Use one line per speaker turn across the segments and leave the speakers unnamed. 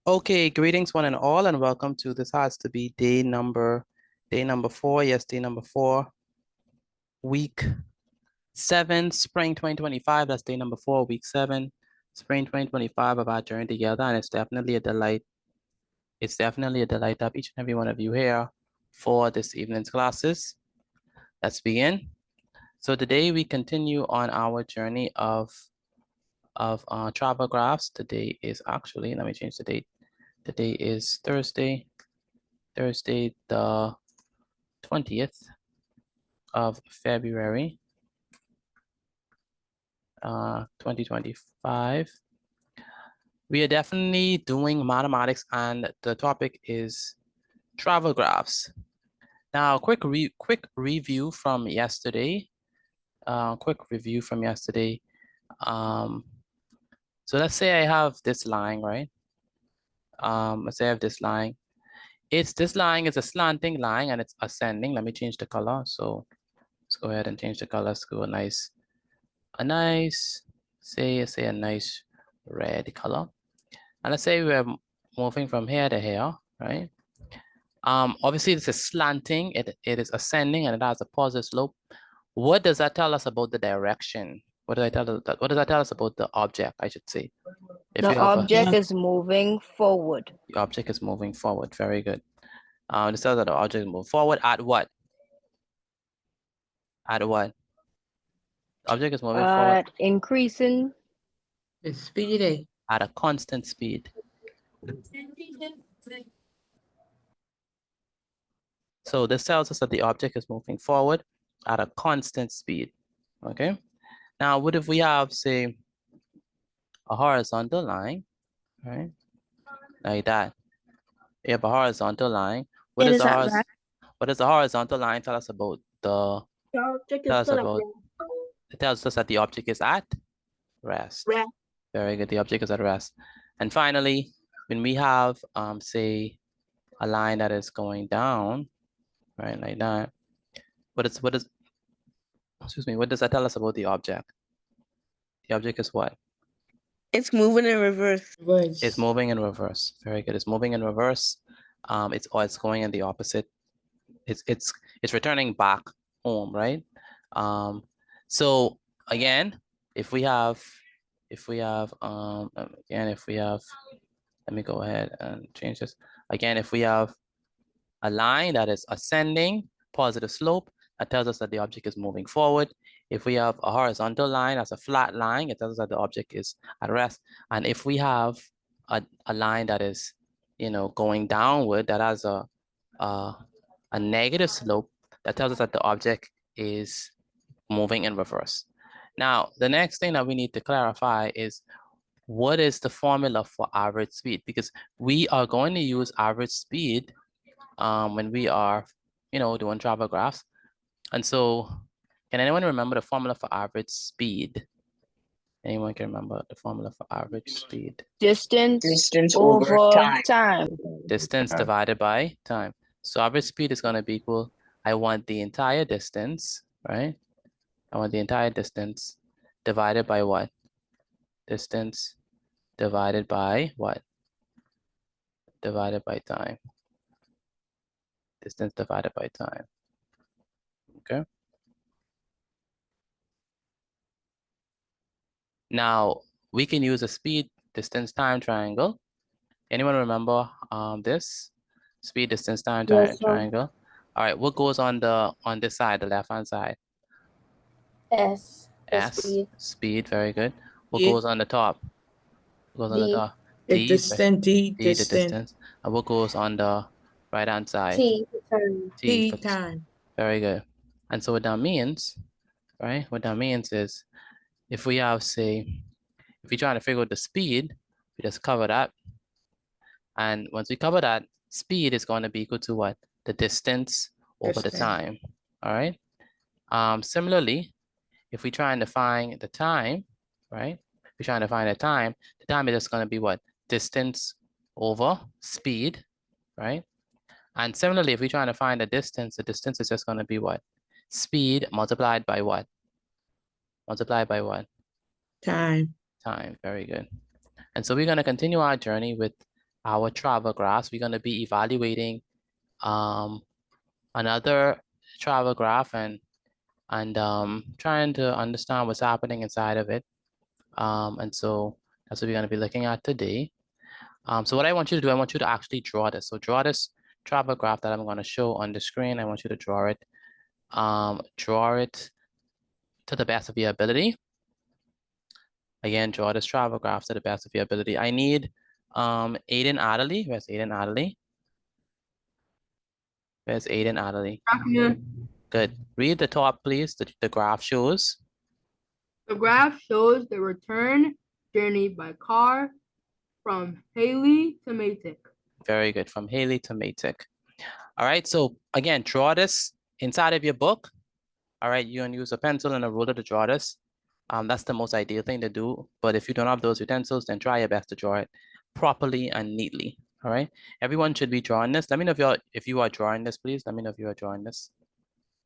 Okay, greetings one and all, and welcome to this has to be day number 4. Yes, day number 4, week 7, spring 2025. That's day number 4, week 7, spring 2025 of our journey together, and it's definitely a delight. It's definitely a delight to have each and every one of you here for this evening's classes. Let's begin. So today we continue on our journey of travel graphs. Today is actually, let me change the date. Today is Thursday the 20th of February, 2025. We are definitely doing mathematics, and the topic is travel graphs. Now, quick review from yesterday. So let's say I have this line, right? Let's say I have this line. This line is a slanting line and it's ascending. Let me change the color. So let's go ahead and change the color. Let's go a nice, say a nice red color. And let's say we're moving from here to here, right? Obviously this is slanting, it is ascending, and it has a positive slope. What does that tell us about the direction? What does that tell us about the object, I should say?
The object is moving forward.
The object is moving forward. Very good. This tells us that the object is moving forward at what? At what? The object is moving forward.
Increasing.
It's speedy.
At a constant speed. So this tells us that the object is moving forward at a constant speed, okay? Now, what if we have, say, a horizontal line, right? Like that. You have a horizontal line. What does the horizontal line tell us about the it tells us that the object is at rest. Very good. The object is at rest. And finally, when we have say a line that is going down, right, like that, what does that tell us about the object? The object is what?
It's moving in reverse.
It's moving in reverse. Very good. It's moving in reverse. It's going in the opposite. It's returning back home, right? So again, if we have, let me go ahead and change this. Again, if we have a line that is ascending, positive slope, that tells us that the object is moving forward. If we have a horizontal line, that's a flat line, it tells us that the object is at rest. And if we have a line that is, going downward, that has a negative slope, that tells us that the object is moving in reverse. Now, the next thing that we need to clarify is what is the formula for average speed? Because we are going to use average speed when we are, doing travel graphs. And so, can anyone remember the formula for average speed? Anyone can remember the formula for average speed?
Distance over time.
Distance divided by time. So average speed is going to be equal, I want the entire distance, right? I want the entire distance divided by what? Distance divided by what? Divided by time. Distance divided by time. Okay. Now we can use a speed, distance, time triangle. Anyone remember this? Speed, distance, time triangle. All right, what goes on this side, the left-hand side?
S.
Speed, very good. What goes on the top? What goes on the top?
The distance.
D, the distance. And what goes on the right-hand side?
T.
Time.
Very good. And so what that means, right? What that means is if we have, say, if you're trying to figure out the speed, we just cover that. And once we cover that, speed is going to be equal to what? The distance over the time. All right. Similarly, if we're trying to find the time, right? If we're trying to find the time is just going to be what? Distance over speed, right? And similarly, if we're trying to find the distance is just going to be what? Speed multiplied by what? Multiplied by what?
Time.
Time. Very good. And so we're going to continue our journey with our travel graphs. We're going to be evaluating another travel graph and trying to understand what's happening inside of it. And so that's what we're going to be looking at today. So what I want you to do, I want you to actually draw this. So draw this travel graph that I'm going to show on the screen. I want you to draw it. Draw it to the best of your ability. Again, draw this travel graph to the best of your ability. I need Aiden Adderley. Where's Aiden Adderley? Where's Aiden Adderley? Good. Read the top, please. The graph shows.
The graph shows the return journey by car from Haley to Maytic.
Very good. From Haley to Maytic. All right. So again, draw this inside of your book. All right. You're going to use a pencil and a ruler to draw this. That's the most ideal thing to do. But if you don't have those utensils, then try your best to draw it properly and neatly. All right. Everyone should be drawing this. Let me know if you are drawing this, please. Let me know if you are drawing this.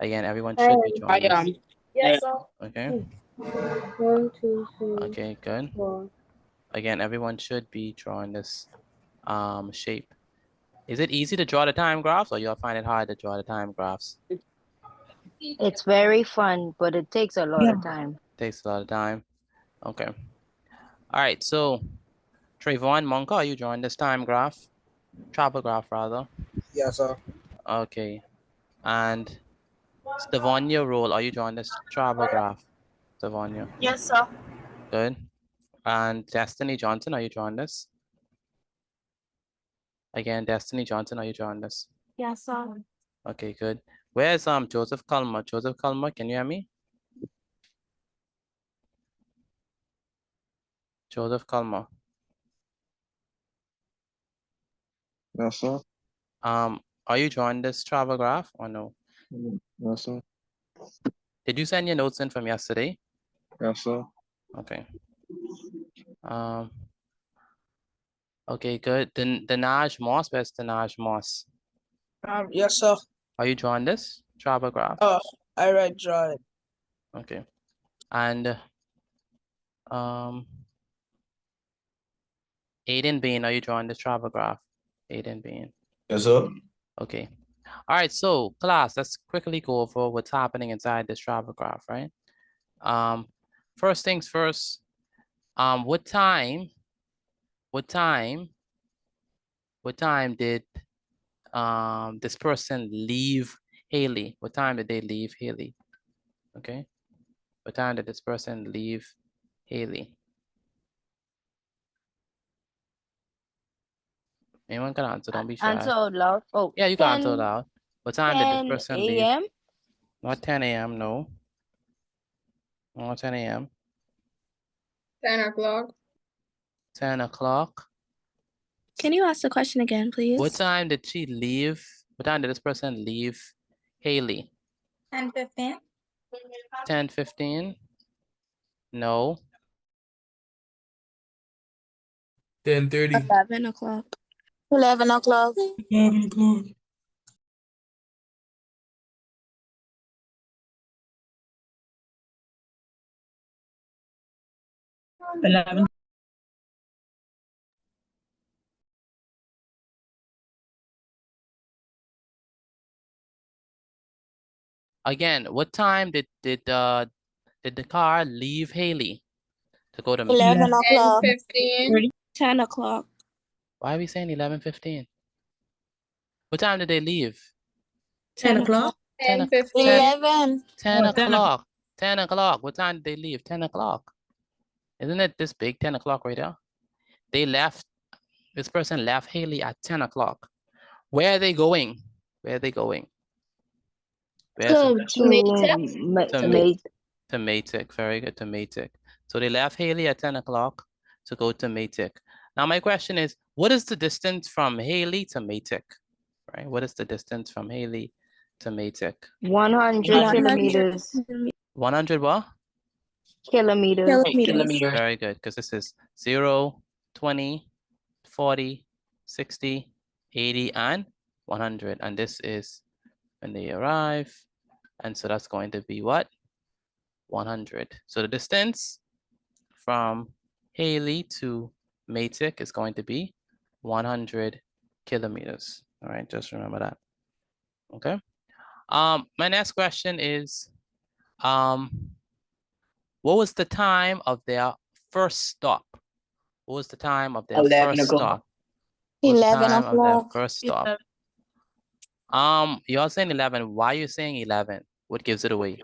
Again, everyone should be drawing this.
Yes, sir.
Okay.
1, 2, 3.
Okay, good.
4.
Again, everyone should be drawing this shape. Is it easy to draw the time graphs or you'll find it hard to draw the time graphs?
It's very fun, but it takes a lot of time.
Takes a lot of time. Okay. All right, so Trayvon Monka, are you drawing this time graph? Travel graph, rather.
Yes, sir.
Okay. And Stavonia Roll, are you drawing this travel graph? Stavonia.
Yes, sir.
Good. And Destiny Johnson, are you drawing this? Again, Destiny Johnson, are you drawing this?
Yes, sir.
Okay, good. Where's Joseph Culmer? Joseph Culmer, can you hear me? Joseph Culmer.
Yes, sir.
Are you drawing this travel graph or no?
Yes, sir.
Did you send your notes in from yesterday?
Yes, sir.
Okay. Okay, good. Danaj Moss, where's Danaj Moss?
Yes, sir.
Are you drawing this travel graph?
I already draw it.
Okay. And Aiden Bain, are you drawing this travel graph? Aiden Bain.
Yes, sir.
Okay. All right, so class, let's quickly go over what's happening inside this travel graph, right? First things first, what time did this person leave Haley? What time did they leave Haley? Okay. What time did this person leave Haley? Anyone can answer, don't be shy.
Answer out loud. Oh,
Yeah, you can answer loud. What time did this
10
person leave?
a.m.
Not 10 a.m., no. Not 10 a.m.
10 o'clock.
10 o'clock.
Can you ask the question again, please?
What time did she leave? What time did this person leave Haley?
10:15.
10:15? No.
10:30.
11 o'clock.
11 o'clock.
11 o'clock.
Again, what time did the car leave Haley to go to
11 o'clock.
10:15.
10 o'clock.
Why are we saying 11:15? What time did they leave?
10 o'clock.
10:15.
11.
10
Oh, 10
o'clock. 10 o'clock. What time did they leave? 10 o'clock. Isn't it this big? 10 o'clock right there? They left, this person left Haley at 10 o'clock. Where are they going? Where are they going? Where's
To
Maytic. Very good, to Maytic. So they left Haley at 10 o'clock to go to Maytic. Now my question is, what is the distance from Haley to Maytic? Right? What is the distance from Haley to Maytic?
100 kilometers.
100 what?
Kilometers.
Very good, because this is 0, 20, 40, 60, 80, and 100. And this is when they arrive. And so that's going to be what? 100. So the distance from Haley to Maytic is going to be 100 kilometers. All right, just remember that. Okay. My next question is, what was the time of their first stop? What was the time of their
11
first
o'clock.
stop? What was the
11
time of their
o'clock.
first stop? You're saying 11. Why are you saying 11? What gives it away?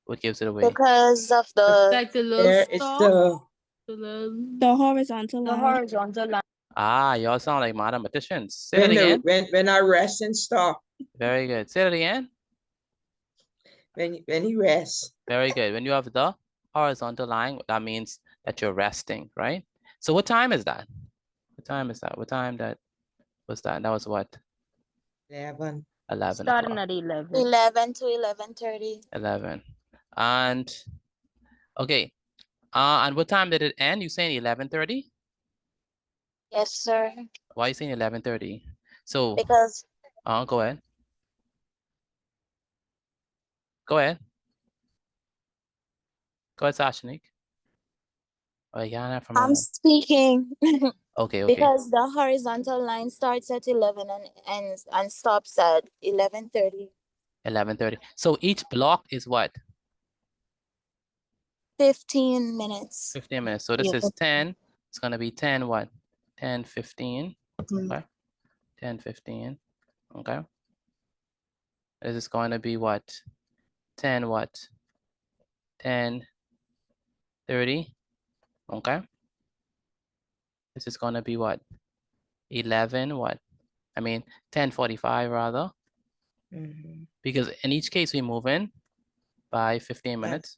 What gives it away?
Because of the
Like the little
There is
star.
the
The horizontal
The
line.
horizontal line.
Ah, y'all sound like mathematicians. Say that
when
again.
when I rest and stop.
Very good. Say that again.
When he rests.
Very good. When you have the horizontal line, that means that you're resting, right? So what time is that? What time is that? What time that was that? That was what?
11.
11
Starting
o'clock.
at 11.
11 to 11:30.
11. And okay. And what time did it end? You saying 11:30?
Yes, sir.
Why are you saying 11:30? So
Because
go ahead. Go ahead. Go ahead, Sashnik. Oh, Yana from
I'm speaking.
Okay, okay.
Because the horizontal line starts at 11 and stops at 11:30.
11:30. So each block is what?
15 minutes.
15 minutes. So this is 10. It's going to be 10 what? 10, 15. Okay. 10, 15. Okay. This is going to be what? 10 what? 10, 30. Okay. This is going to be what? 11 what? I mean, 10:45 rather. Because in each case we move in by 15 minutes.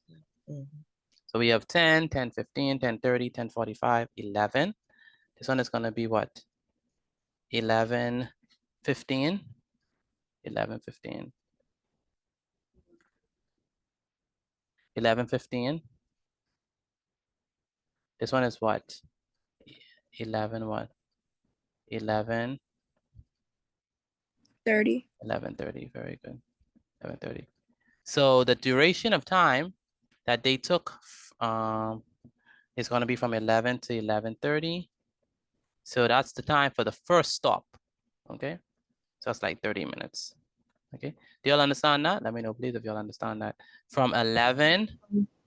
So we have 10, 10, 15, 10, 30, 10, 45, 11. This one is going to be what? 11, 15, 11, 15. 11, 15. This one is what? 11 what? 11,
30.
11:30. Very good. 11:30. So the duration of time that they took is going to be from 11 to 11:30. So that's the time for the first stop. Okay. So it's like 30 minutes. Okay. Do y'all understand that? Let me know, please, if y'all understand that. From 11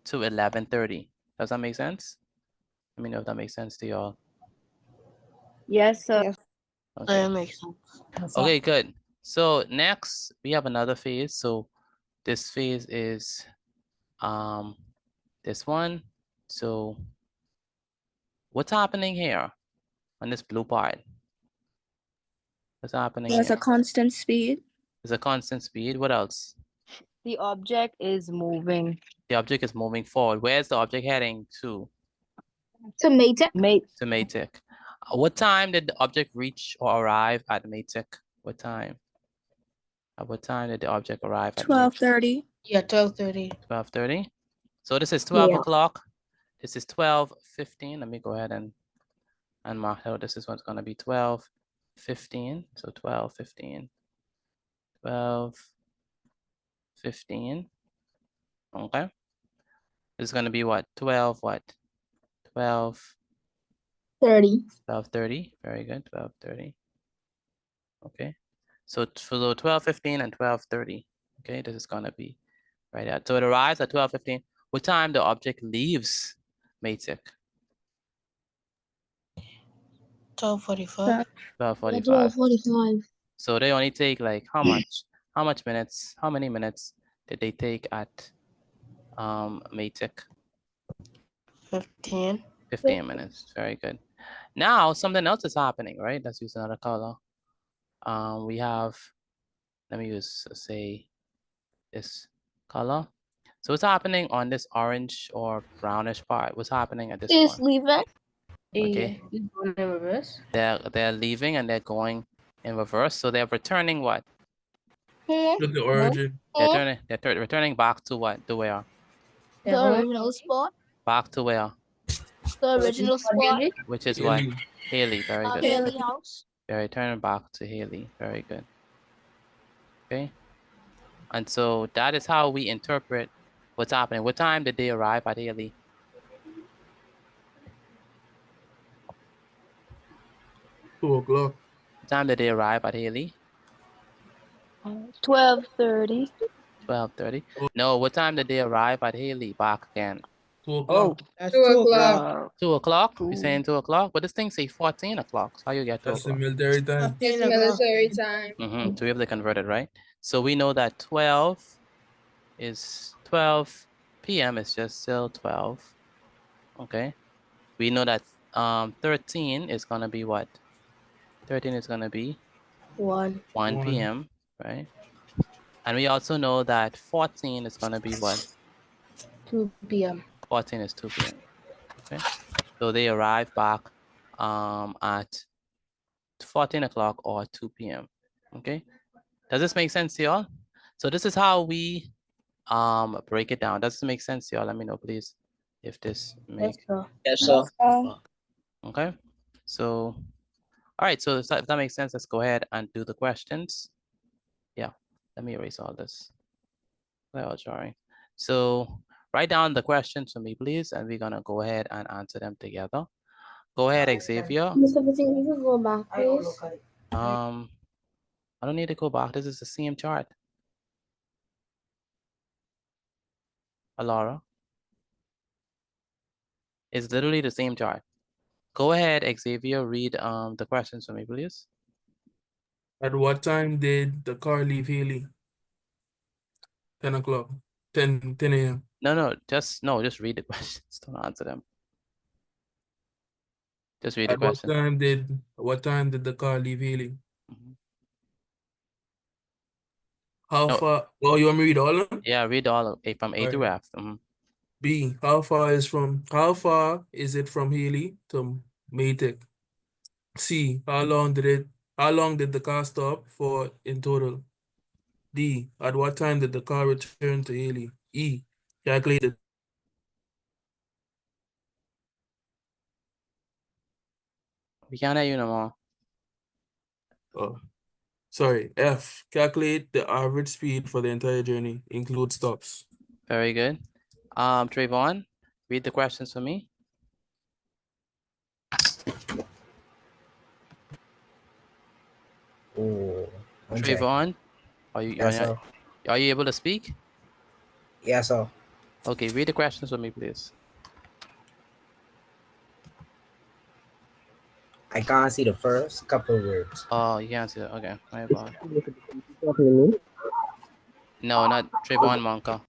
to 11:30. Does that make sense? Let me know if that makes sense to y'all.
Yes, sir.
Okay.
Makes sense.
Okay, good. So next we have another phase. So this phase is this one. So what's happening here on this blue part? What's happening
There's
here?
a constant speed.
There's a constant speed. What else?
The object is moving.
The object is moving forward. Where's the object heading to?
To Maytech.
To Maytech. What time did the object reach or arrive at Maytech? What time? At what time did the object arrive at Maytech?
12:30.
Yeah, 12:30.
12:30. So this is 12
Yeah.
o'clock. This is 12:15. Let me go ahead and mark out. This is what's going to be 12:15. So 12:15. 12:15. Okay. This is going to be what? 12 what?
30.
12:30. Very good. 12:30. Okay. So for the 12:15 and 12:30. Okay, this is going to be right at. So it arrives at 12:15. What time the object leaves Maytech?
12:45.
12:45. So they only take like how much? How much minutes? How many minutes did they take at Maytech?
15.
15 minutes. Very good. Now something else is happening, right? Let's use another color. We have, let me use, say, this color. So what's happening on this orange or brownish part? What's happening at this point?
leaving.
Okay.
Going in reverse.
They're leaving and they're going in reverse. So they're returning what?
Here.
Look at origin.
They're returning back to what? To where?
They're home.
original spot.
Back to where?
The original spot.
Which is what?
Haley.
Haley. Very good.
Haley House.
They're returning back to Haley. Very good. Okay. And so that is how we interpret what's happening. What time did they arrive at Haley?
2 o'clock.
What time did they arrive at Haley?
12:30.
12:30. No, what time did they arrive at Haley back again?
2
Oh,
o'clock.
That's
2
2
o'clock.
o'clock.
2 o'clock? You're
Two.
saying 2 o'clock? But this thing say 14 o'clock. So how you get 2
That's the
o'clock?
military time.
14
It's
o'clock.
military time.
So we have to convert it, right? So we know that 12 is 12 p.m. is just still 12. Okay. We know that 13 is gonna be what? 13 is gonna be
1.
1
1.
p.m. right? And we also know that 14 is gonna be what?
2 p.m.
14 is 2 p.m. Okay. So they arrive back at 14 o'clock or 2 p.m. Okay. Does this make sense to y'all? So this is how we break it down. Does this make sense to y'all? Let me know, please, if this makes
Yes, sir.
okay. So all right, so if that makes sense, let's go ahead and do the questions. Yeah, let me erase all this. They're all jarring. So write down the questions for me, please, and we're gonna go ahead and answer them together. Go ahead, Xavier.
Mr. Bating, you can go back,
I don't
please.
look at it.
I don't need to go back. This is the same chart. Laura. It's literally the same chart. Go ahead, Xavier, read the questions for me, please.
At what time did the car leave Haley? 10 o'clock. 10 a.m.
No, just read the questions. Don't answer them. Just read the
At what
question.
time did the car leave Haley?
Mhm.
How
No.
far? Oh, you want me to read all of them?
Yeah, read all of it from A through
Alright.
F. Mhm.
B. How far is it from Haley to Maytech? C. How long did the car stop for in total? D. At what time did the car return to Haley? E. Calculate the
We can't hear you no more.
F. Calculate the average speed for the entire journey, include stops.
Very good. Trayvon, read the questions for me.
Oh,
Trayvon, are you
Yes, sir.
are you able to speak?
Yes, sir.
Okay, read the questions for me, please.
I can't see the first couple words.
Oh, you can't see that. Okay, my bad.
Talking to me?
No, not Trayvon Monka.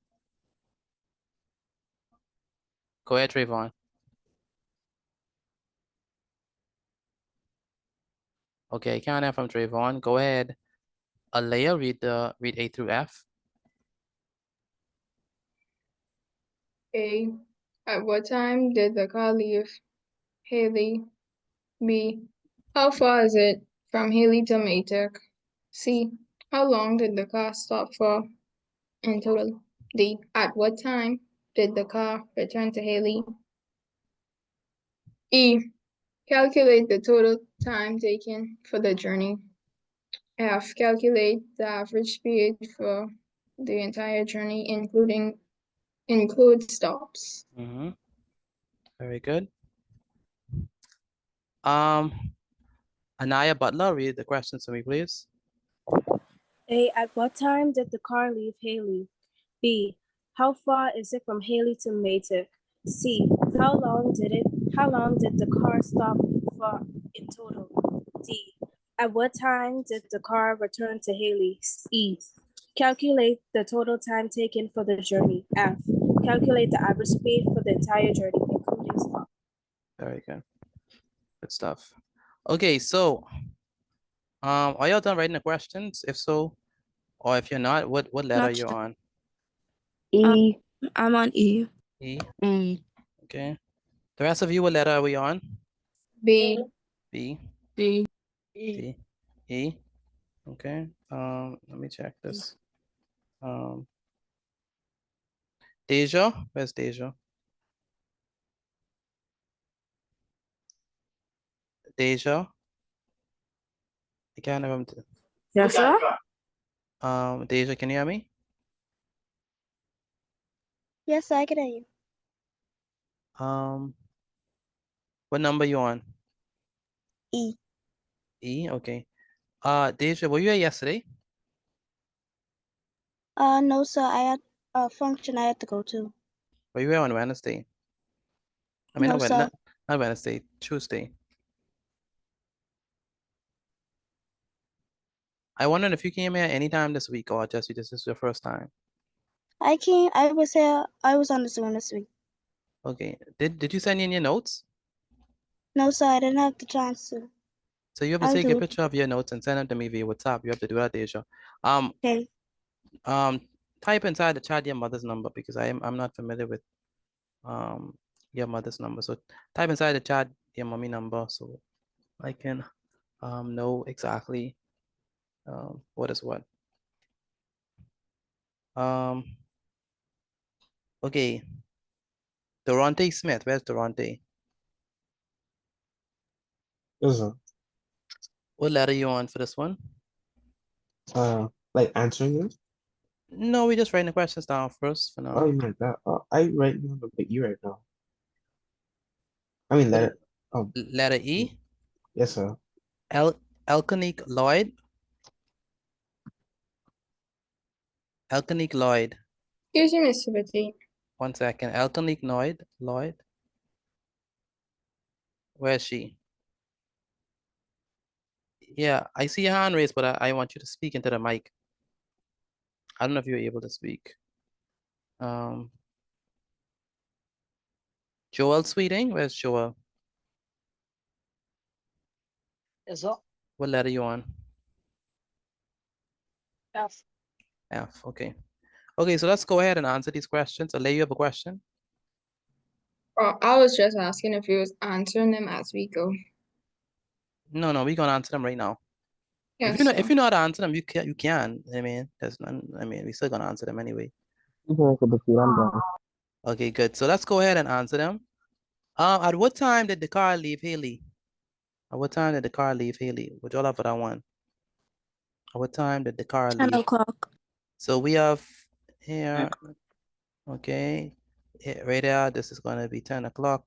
Go ahead, Trayvon. Okay, can't hear from Trayvon. Go ahead. Alea, read A through F.
A. At what time did the car leave Haley? B. How far is it from Haley to Maytech? C. How long did the car stop for in total? D. At what time did the car return to Haley? E. Calculate the total time taken for the journey. F. Calculate the average speed for the entire journey, include stops.
Very good. Anaya Butler, read the questions for me, please.
A. At what time did the car leave Haley? B. How far is it from Haley to Maytech? C. How long did the car stop for in total? D. At what time did the car return to Haley? E. Calculate the total time taken for the journey. F. Calculate the average speed for the entire journey, including stop.
Very good. Good stuff. Okay, so are y'all done writing the questions? If so, or if you're not, what letter
Not
you're
sure.
on?
E.
I'm on E.
E.
E.
Okay. The rest of you, what letter are we on?
B.
B.
D.
D. E. Okay. Let me check this. Deja, where's Deja? Deja. I can't remember.
Yes, sir.
Deja, can you hear me?
Yes, I can hear you.
What number you on?
E.
E, okay. Deja, were you here yesterday?
No, sir. I had a function I had to go to.
Were you here on Wednesday? I mean,
No,
not,
sir.
not Wednesday, Tuesday. I wondered if you came here anytime this week or just this is your first time.
I was here. I was on the Zoom this week.
Okay. Did you send in your notes?
No, sir. I didn't have the chance to.
So you have to
I'll
take a
do it.
picture of your notes and send them to me via WhatsApp. You have to do that, Deja.
Okay.
Type inside the chat your mother's number because I'm not familiar with your mother's number. So type inside the chat your mommy number so I can know exactly what is what. Okay. Durante Smith, where's Durante?
Yes, sir.
What letter you on for this one?
Like answering it?
No, we just writing the questions down first for now.
Oh, you meant that. I write you on the big E right now. I mean, letter. Oh,
Letter E.
yes, sir.
Elkonique Lloyd. Elkonique Lloyd.
Excuse me, Mr. Petit.
1 second. Elkonique Lloyd. Where is she? Yeah, I see your hand raised, but I want you to speak into the mic. I don't know if you're able to speak. Joel Sweeting, where's Joel?
Yes, sir.
What letter you on?
F.
F, okay. Okay, so let's go ahead and answer these questions. Alay, you have a question?
I was just asking if you was answering them as we go.
No, we're gonna answer them right now.
Yes,
If you know how to answer them, you can. I mean, there's none. I mean, we're still gonna answer them anyway. Okay, good. So let's go ahead and answer them. At what time did the car leave Haley? At what time did the car leave Haley? Would y'all have for that one? At what time did the car
10
leave?
o'clock.
So we have here, okay, right there. This is gonna be 10 o'clock.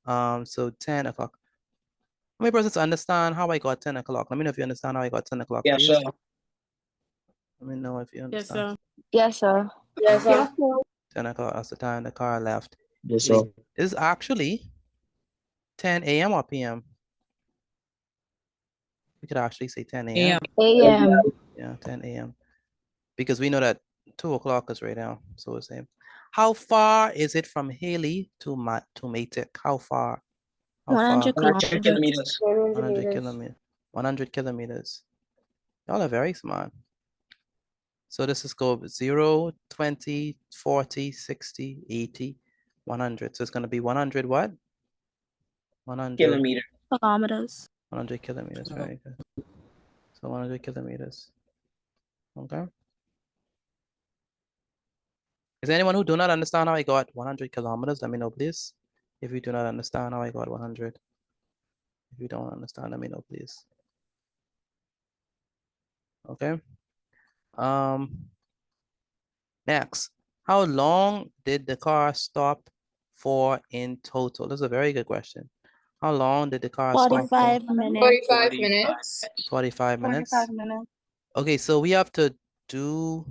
So 10 o'clock. How many persons understand how I got 10 o'clock? Let me know if you understand how I got 10 o'clock,
Yes,
please.
sir.
Let me know if you
Yes,
understand.
sir.
Yes, sir.
Yes, sir.
10 o'clock, that's the time the car left.
Yes, sir.
This is actually 10 a.m. or p.m. We could actually say 10 a.m.
AM.
Yeah, 10 a.m. Because we know that 2 o'clock is right now. So it's same. How far is it from Haley to Matic? How far? How
100
far?
100 kilometers.
100 kilometers. 100 kilometers. Y'all are very smart. So this is go 0, 20, 40, 60, 80, 100. So it's going to be 100 what? 100
Kilometer.
Kilometers.
100 kilometers. Very good. So 100 kilometers. Okay. Is there anyone who do not understand how I got 100 kilometers? Let me know, please. If you do not understand how I got 100. If you don't understand, let me know, please. Okay. Next, how long did the car stop for in total? This is a very good question. How long did the car stop for?
45 minutes.
45 minutes.
45 minutes.
45 minutes.
Okay, so we have to do,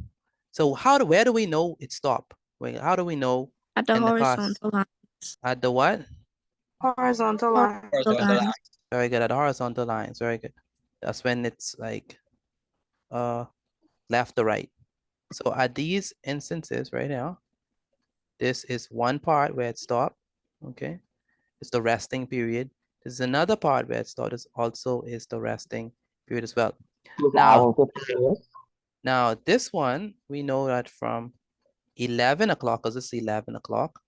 so where do we know it stopped? Wait, how do we know
At the
in the car?
horizontal line.
At the what?
Horizontal line.
Very good, at the horizontal lines, very good. That's when it's like left to right. So at these instances right now, this is one part where it stopped, okay? It's the resting period. This is another part where it started, also is the resting period as well. Now this one, we know that from 11 o'clock, because it's 11 o'clock.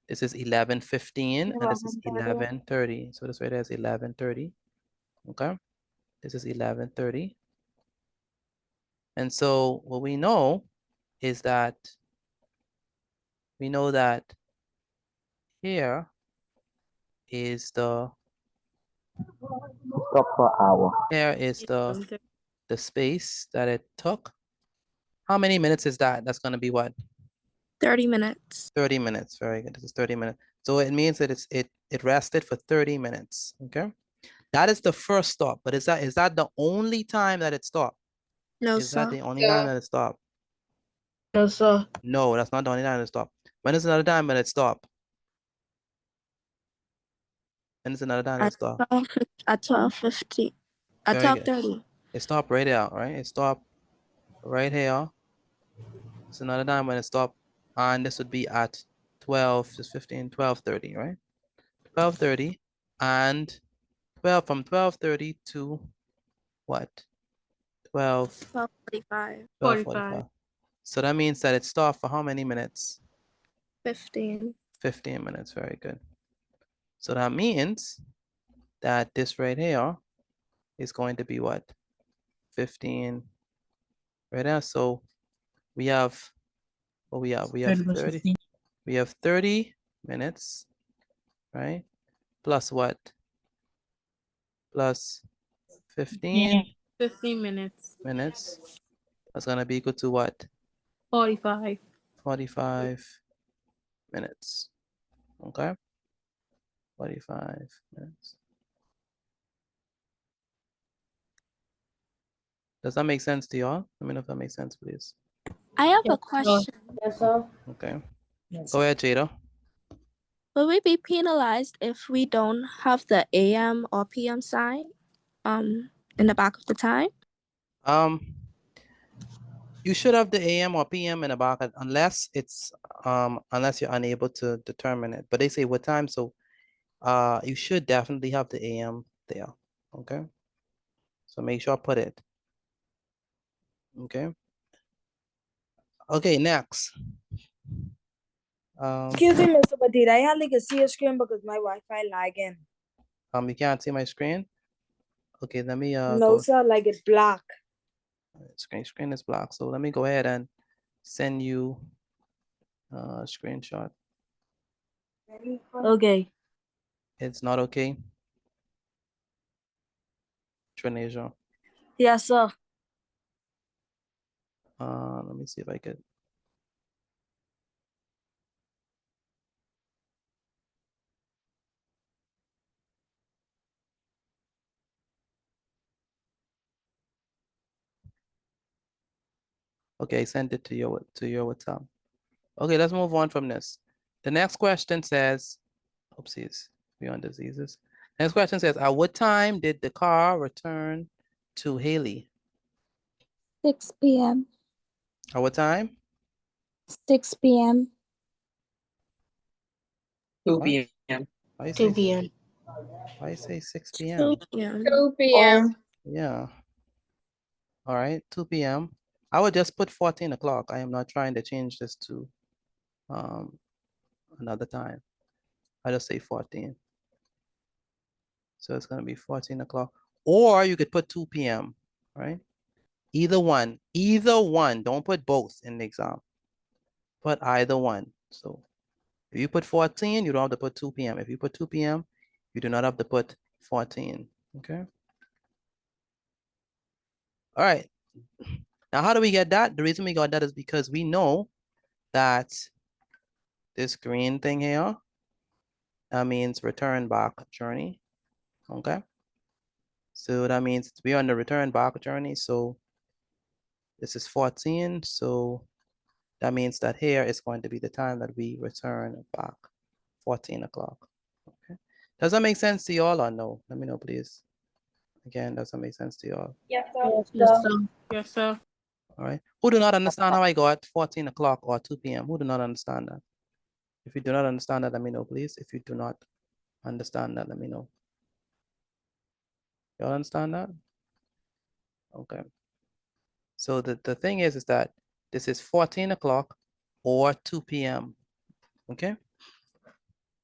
This is 11:15 and this is 11:30. So this right there is 11:30, okay? This is 11:30. And so what we know is that here is the here is the space that it took. How many minutes is that? That's going to be what?
30 minutes.
30 minutes. Very good. This is 30 minutes. So it means that it rested for 30 minutes. Okay. That is the first stop, but is that the only time that it stopped?
No,
Is that
sir.
the only time
Yeah.
that it stopped?
No, sir.
No, that's not the only time that it stopped. When is another time when it stopped? When is another time that it stopped?
At 12:50. At
Very good.
12:30.
It stopped right here, right? It stopped right here. It's another time when it stopped, and this would be at 12, just 15, 12:30, right? 12:30 and 12 from 12:30 to what?
12:45.
12:45. So that means that it stopped for how many minutes?
15.
15 minutes. Very good. So that means that this right here is going to be what? 15 right there. So we have, what we have? We have 30. We have 30 minutes, right? Plus what? Plus 15
15 minutes.
minutes. That's gonna be equal to what?
45.
45 minutes. Okay. 45 minutes. Does that make sense to y'all? Let me know if that makes sense, please.
I have
Yes,
a question.
Yes, sir.
Okay.
Yes.
Go ahead, Jada.
Will we be penalized if we don't have the AM or PM sign in the back of the time?
You should have the AM or PM in the back unless it's unless you're unable to determine it. But they say what time, so you should definitely have the AM there. Okay. So make sure I put it. Okay. Okay, next.
Excuse me, Mr. Batida. I hardly can see your screen because my Wi-Fi lagging.
You can't see my screen. Okay, let me
No,
go.
sir, like it's black.
Screen is black. So let me go ahead and send you a screenshot.
Okay.
It's not okay. Trinasia.
Yes, sir.
Let me see if I could. Okay, send it to your WhatsApp. Okay, let's move on from this. The next question says, oopsies, beyond diseases. Next question says, at what time did the car return to Haley?
6 p.m.
At what time?
6 p.m.
2
What?
p.m.
Why you
2
say,
p.m.
why you say 6 p.m.?
2 p.m.
2 p.m.
Yeah. All right, 2 p.m. I would just put 14 o'clock. I am not trying to change this to another time. I just say 14. So it's gonna be 14 o'clock. Or you could put 2 p.m., right? Either one, don't put both in the exam. Put either one. So if you put 14, you don't have to put 2 p.m. If you put 2 p.m., you do not have to put 14, okay? All right. Now, how do we get that? The reason we got that is because we know that this green thing here, that means return back journey, okay? So that means we're on the return back journey. So this is 14. So that means that here is going to be the time that we return back, 14 o'clock, okay? Does that make sense to y'all or no? Let me know, please. Again, does that make sense to y'all?
Yes, sir.
Yes, sir. Yes, sir.
All right. Who do not understand how I got 14 o'clock or 2 p.m.? Who do not understand that? If you do not understand that, let me know, please. If you do not understand that, let me know. Y'all understand that? Okay. So the thing is that this is 14 o'clock or 2 p.m. Okay.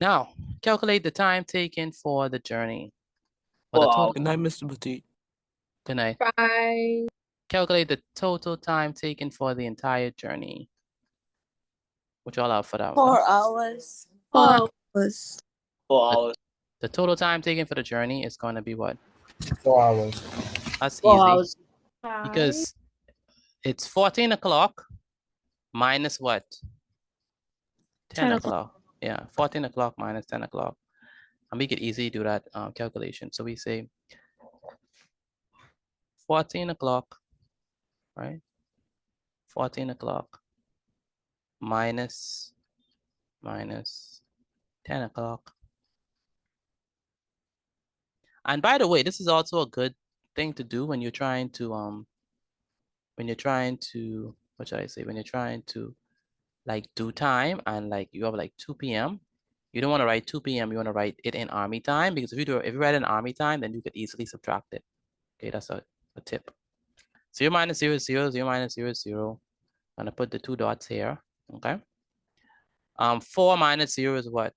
Now, calculate the time taken for the journey. Or the total.
Good night, Mr. Batit.
Good night.
5.
Calculate the total time taken for the entire journey. What y'all have for that one?
4 hours.
4
hours.
4 hours.
The total time taken for the journey is going to be what?
4 hours.
That's
4
easy
hours.
because it's 14 o'clock minus what? 10 o'clock. Yeah, 14 o'clock minus 10 o'clock. And we could easily do that calculation. So we say 14 o'clock, right? 14 o'clock minus 10 o'clock. And by the way, this is also a good thing to do when you're trying to what should I say? When you're trying to like do time and like you have like 2 p.m. You don't want to write 2 p.m. You want to write it in army time, because if you write in army time, then you could easily subtract it. Okay, that's a tip. 0 minus 0 is 0, 0 minus 0 is 0. I'm gonna put the 2 dots here. Okay. 4 minus 0 is what?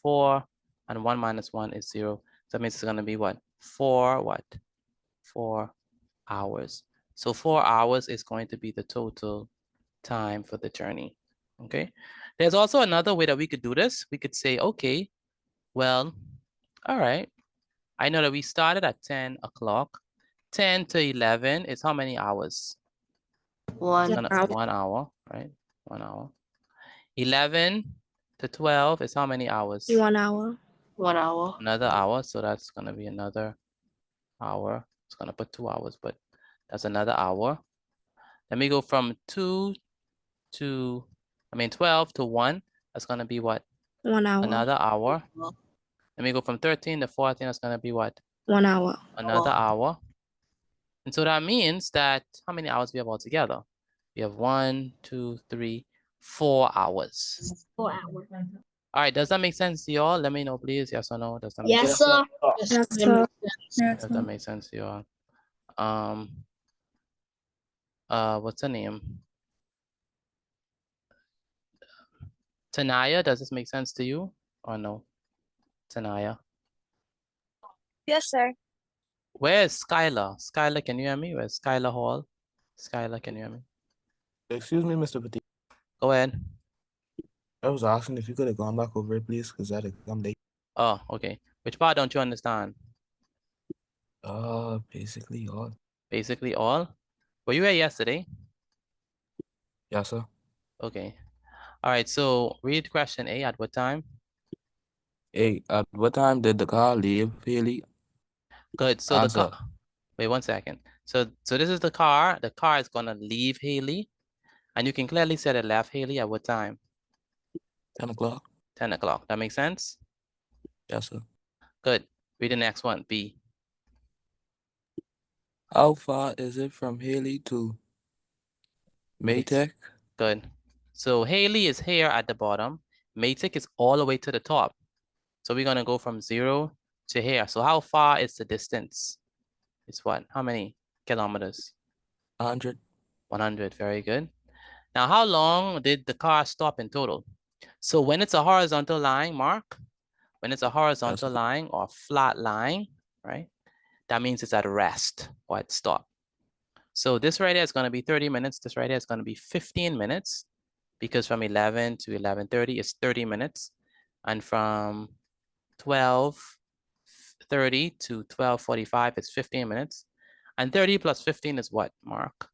4, and 1 minus 1 is 0. So that means it's gonna be what? 4 what? 4 hours. So 4 hours is going to be the total time for the journey. Okay. There's also another way that we could do this. We could say, okay, well, all right. I know that we started at 10 o'clock. 10 to 11 is how many hours?
1
1 hour, right? 1 hour. 11 to 12 is how many hours?
1 hour.
1 hour.
Another hour. So that's going to be another hour. It's going to put 2 hours, but that's another hour. Let me go from 12 to 1. That's going to be what?
1 hour.
Another hour. Let me go from 13 to 14. That's going to be what?
1 hour.
Another hour. And so that means that how many hours we have altogether? We have 1, 2, 3, 4 hours.
4 hours.
All right, does that make sense to y'all? Let me know, please. Yes or no? Does that make
Yes,
sense?
sir.
Yes, sir.
Does that make sense to y'all? What's her name? Tanaya, does this make sense to you or no? Tanaya.
Yes, sir.
Where's Skylar? Skylar, can you hear me? Where's Skylar Hall? Skylar, can you hear me?
Excuse me, Mr. Petit.
Go ahead.
I was asking if you could have gone back over it, please, because I'm late.
Oh, okay. Which part don't you understand?
Basically all.
Basically all? Were you here yesterday?
Yes, sir.
Okay. All right, so read question A. At what time?
Hey, at what time did the car leave Haley?
Good. So the
Answer.
car. Wait 1 second. So this is the car. The car is gonna leave Haley, and you can clearly say it left Haley at what time?
10 o'clock.
10 o'clock. That makes sense?
Yes, sir.
Good. Read the next one. B.
How far is it from Haley to Maytech?
Good. So Haley is here at the bottom. Maytech is all the way to the top. So we're gonna go from 0 to here. So how far is the distance? It's what? How many kilometers?
100.
100. Very good. Now, how long did the car stop in total? So when it's a horizontal line, Mark, when it's a horizontal line or flat line, right? That means it's at rest or at stop. So this right here is going to be 30 minutes. This right here is going to be 15 minutes, because from 11 to 11:30 is 30 minutes. And from 12:30 to 12:45 is 15 minutes. And 30 plus 15 is what, Mark?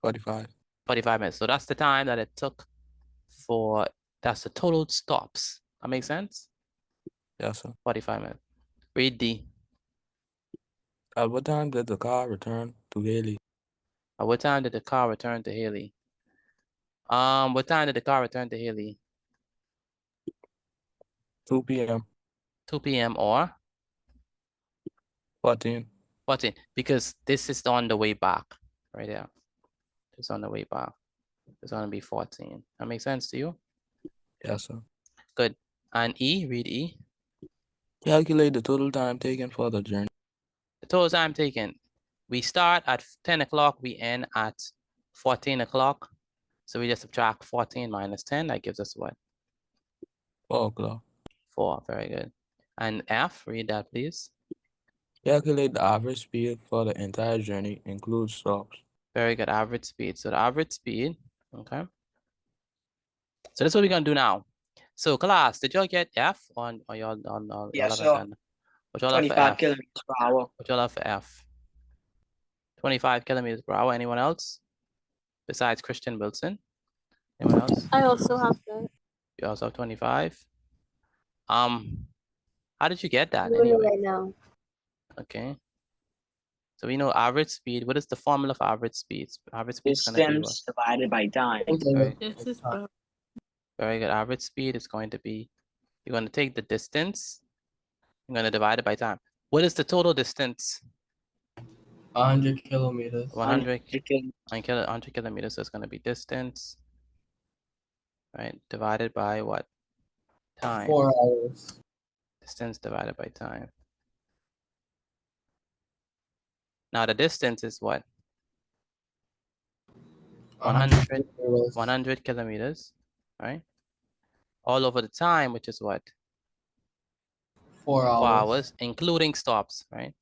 45.
45 minutes. So that's the time that it took for, that's the total stops. That makes sense?
Yes, sir.
45 minutes. Read D.
At what time did the car return to Haley?
At what time did the car return to Haley? What time did the car return to Haley?
2 p.m.
2 p.m. or
14.
14, because this is on the way back, right there. It's on the way back. It's gonna be 14. That makes sense to you?
Yes, sir.
Good. And E, read E.
Calculate the total time taken for the journey.
The total time taken. We start at 10 o'clock, we end at 14 o'clock. So we just subtract 14 minus 10. That gives us what?
4 o'clock.
4. Very good. And F, read that, please.
Calculate the average speed for the entire journey, includes stops.
Very good. Average speed. So the average speed, okay. So that's what we're gonna do now. So class, did y'all get F on y'all on
Yes,
y'all
sir.
what y'all have for
25
F?
kilometers per hour.
What y'all have for F? 25 kilometers per hour. Anyone else? Besides Christian Wilson? Anyone else?
I also have that.
You also have 25. How did you get that
Doing it
anyway?
right now.
Okay. So we know average speed. What is the formula for average speed? Average speed is going to be what?
Distance divided by time.
Very,
This is bro.
very good. Average speed is going to be, you're going to take the distance, you're going to divide it by time. What is the total distance?
100 kilometers.
100 kilometers. So it's going to be distance, right? Divided by what? Time.
4 hours.
Distance divided by time. Now the distance is what? 100 kilometers, right? All over the time, which is what?
4 hours.
4 hours, including stops, right?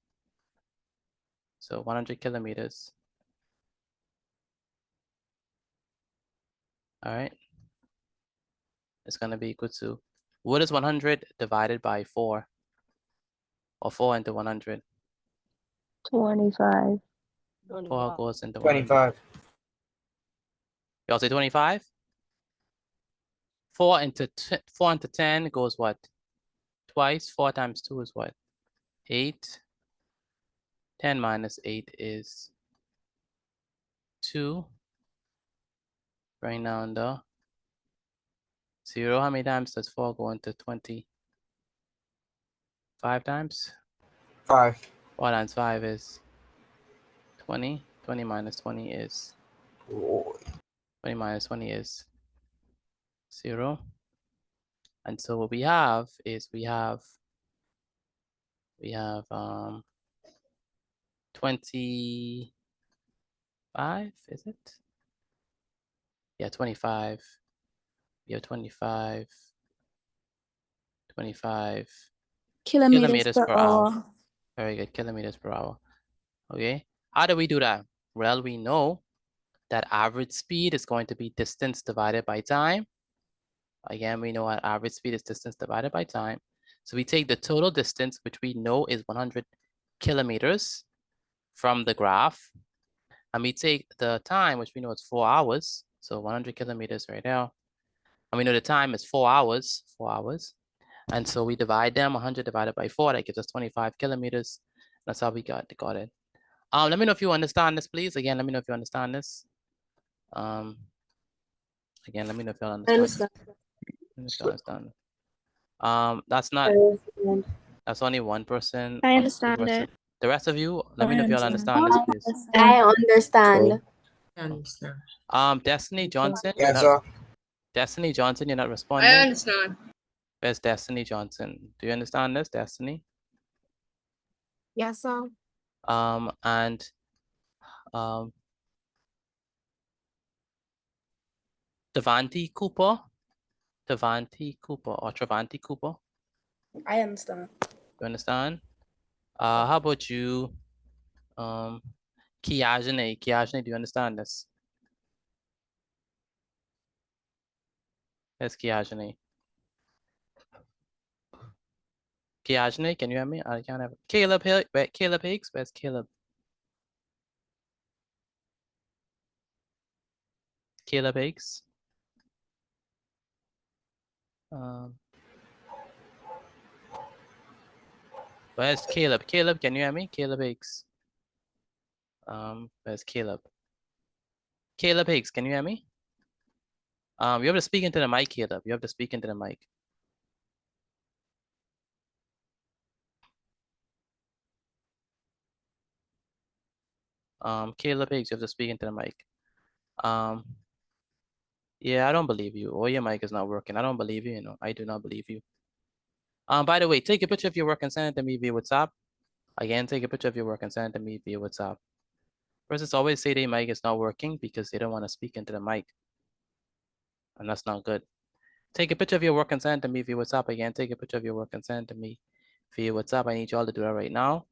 So 100 kilometers. All right. It's going to be equal to, what is 100 divided by 4? Or 4 into 100?
25.
4 goes into 100.
25.
Y'all say 25? 4 into 10 goes what? Twice. 4 times 2 is what? 8. 10 minus 8 is 2. Right now in the 0. How many times does 4 go into 20? 5 times?
5.
4 times 5 is 20. 20 minus 20 is 20 minus 20 is 0. And so what we have is we have 25, is it? Yeah, 25. We have 25
Kilometers per hour.
Very good, kilometers per hour. Okay, how do we do that? Well, we know that average speed is going to be distance divided by time. Again, we know our average speed is distance divided by time. So we take the total distance, which we know is 100 kilometers from the graph. And we take the time, which we know is 4 hours. So 100 kilometers right now. And we know the time is 4 hours, 4 hours. And so we divide them, 100 divided by 4, that gives us 25 kilometers. That's how we got it. Let me know if you understand this, please. Again, let me know if you understand this. Again, let me know if you understand. That's not, that's only one person.
I understand it.
The rest of you, let me know if y'all understand this, please.
I understand.
Destiny Johnson.
Yes, sir.
Destiny Johnson, you're not responding.
I understand.
Where's Destiny Johnson? Do you understand this, Destiny?
Yes, sir.
Devanti Cooper or Travanti Cooper.
I understand.
You understand? How about you, Kiajane? Kiajane, do you understand this? Yes, Kiajane. Kiajane, can you hear me? I can't have Caleb Higgs. Where's Caleb? Caleb Higgs. Where's Caleb? Caleb, can you hear me? Caleb Higgs. Where's Caleb? Caleb Higgs, can you hear me? You have to speak into the mic, Caleb. You have to speak into the mic. Caleb Higgs, you have to speak into the mic. Yeah, I don't believe you. Or your mic is not working. I don't believe you, I do not believe you. By the way, take a picture of your work and send it to me via WhatsApp. Again, take a picture of your work and send it to me via WhatsApp. Persons always say their mic is not working because they don't want to speak into the mic. And that's not good. Take a picture of your work and send it to me via WhatsApp. Again, take a picture of your work and send it to me via WhatsApp. I need you all to do that right now.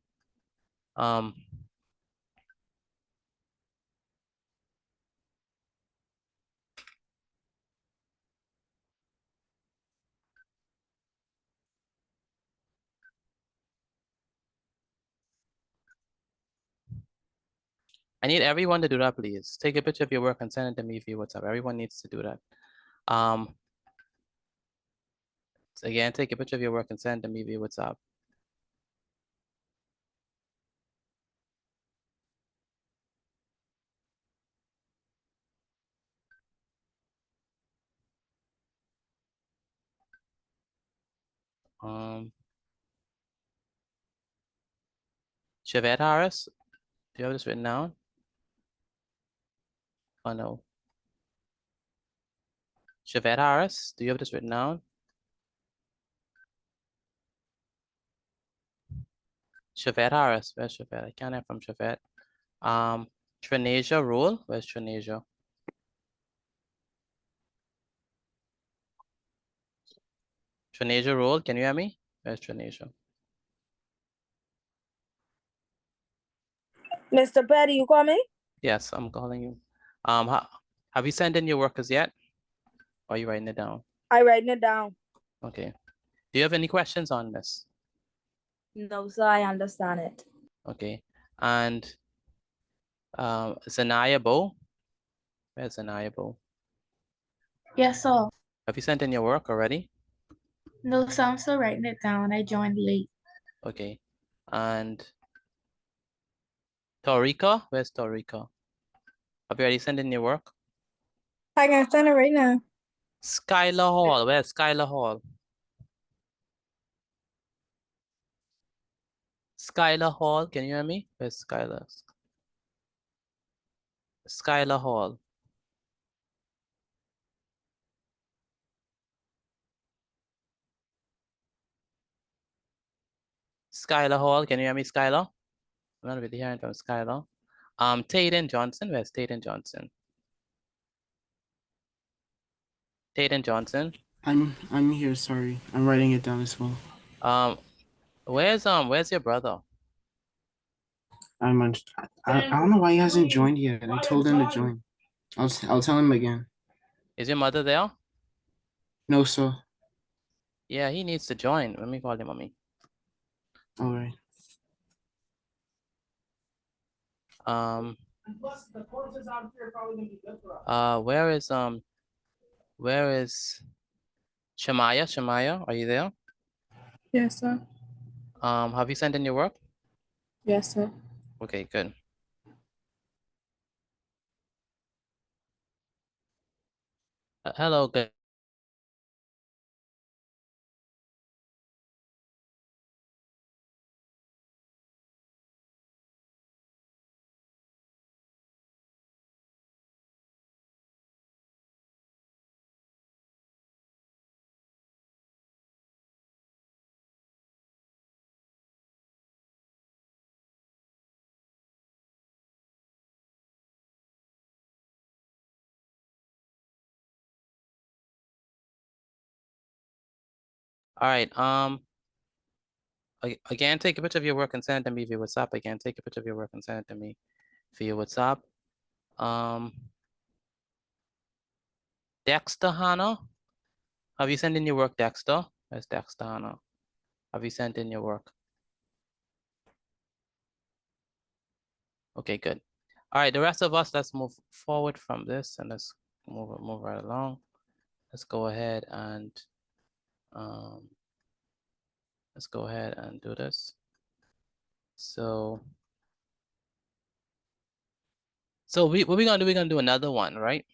I need everyone to do that, please. Take a picture of your work and send it to me via WhatsApp. Everyone needs to do that. So again, take a picture of your work and send them me via WhatsApp. Shavette Harris, do you have this written down? Oh no. Shavette Harris, do you have this written down? Shavette Harris, where's Shavette? I can't hear from Shavette. Trinasia Rule, where's Trinasia? Trinasia Rule, can you hear me? Where's Trinasia?
Mr. Petty, you call me?
Yes, I'm calling you. Have you sent in your workers yet? Or are you writing it down?
I writing it down.
Okay. Do you have any questions on this?
No, sir, I understand it.
Okay. And Zanaya Bo, where's Zanaya Bo?
Yes, sir.
Have you sent in your work already?
No, sir, I'm still writing it down. I joined late.
Okay. And Torika, where's Torika? Have you already sent in your work?
I can send it right now.
Skylar Hall, where's Skylar Hall? Skylar Hall, can you hear me? Where's Skylar? Skylar Hall. Skylar Hall, can you hear me, Skylar? I'm not really hearing from Skylar. Tayden Johnson, where's Tayden Johnson? Tayden Johnson.
I'm here, sorry. I'm writing it down as well.
Where's your brother?
I don't know why he hasn't joined yet. I told him to join. I'll tell him again.
Is your mother there?
No, sir.
Yeah, he needs to join. Let me call him, mommy.
All right.
Where is Shamaya? Shamaya, are you there?
Yes, sir.
Have you sent in your work?
Yes, sir.
Okay, good. Hello, good. All right. Again, take a picture of your work and send it to me via WhatsApp. Again, take a picture of your work and send it to me via WhatsApp. Dexter Hannah, have you sent in your work, Dexter? Where's Dexter Hannah? Have you sent in your work? Okay, good. All right, the rest of us, let's move forward from this and let's move right along. Let's go ahead and do this. So what we're gonna do, we're gonna do another one, right?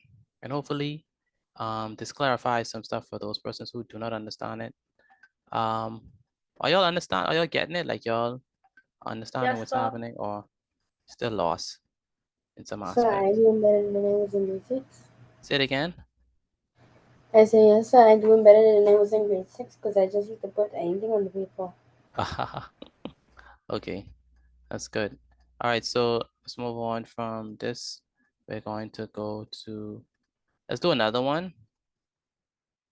And hopefully this clarifies some stuff for those persons who do not understand it. Are y'all understand? Are y'all getting it? Like y'all understanding
Yes,
what's
sir.
happening, or still lost in some
Sir, I
aspects?
doing better than I was in grade 6.
Say it again.
I say, yes, sir, I'm doing better than I was in grade 6 because I just used to put anything on the paper.
Okay, that's good. All right, so let's move on from this. We're going to go to, let's do another one.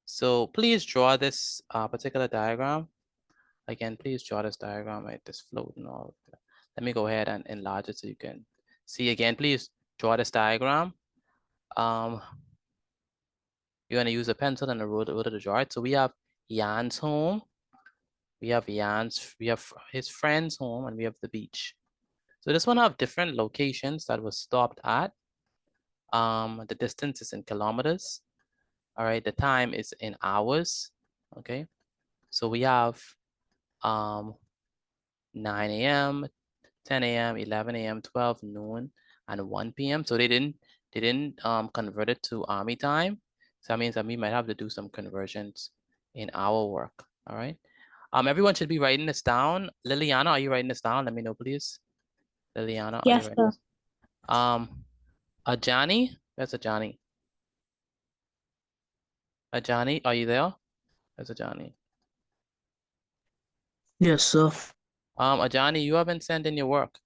So please draw this particular diagram. Again, please draw this diagram, right? This float and all. Let me go ahead and enlarge it so you can see again. Please draw this diagram. You're gonna use a pencil and a ruler to draw it. So we have Jan's home. We have his friend's home, and we have the beach. So this one have different locations that was stopped at. The distance is in kilometers. All right, the time is in hours. Okay, So we have 9 a.m., 10 a.m., 11 a.m., 12 noon, and 1 p.m. So they didn't convert it to Army time. So that means that we might have to do some conversions in our work. All right. Everyone should be writing this down. Liliana, are you writing this down? Let me know, please. Liliana, are you
Yes,
writing
sir.
this? Ajani, where's Ajani? Ajani, are you there? Where's Ajani?
Yes, sir.
Ajani, you haven't sent in your work.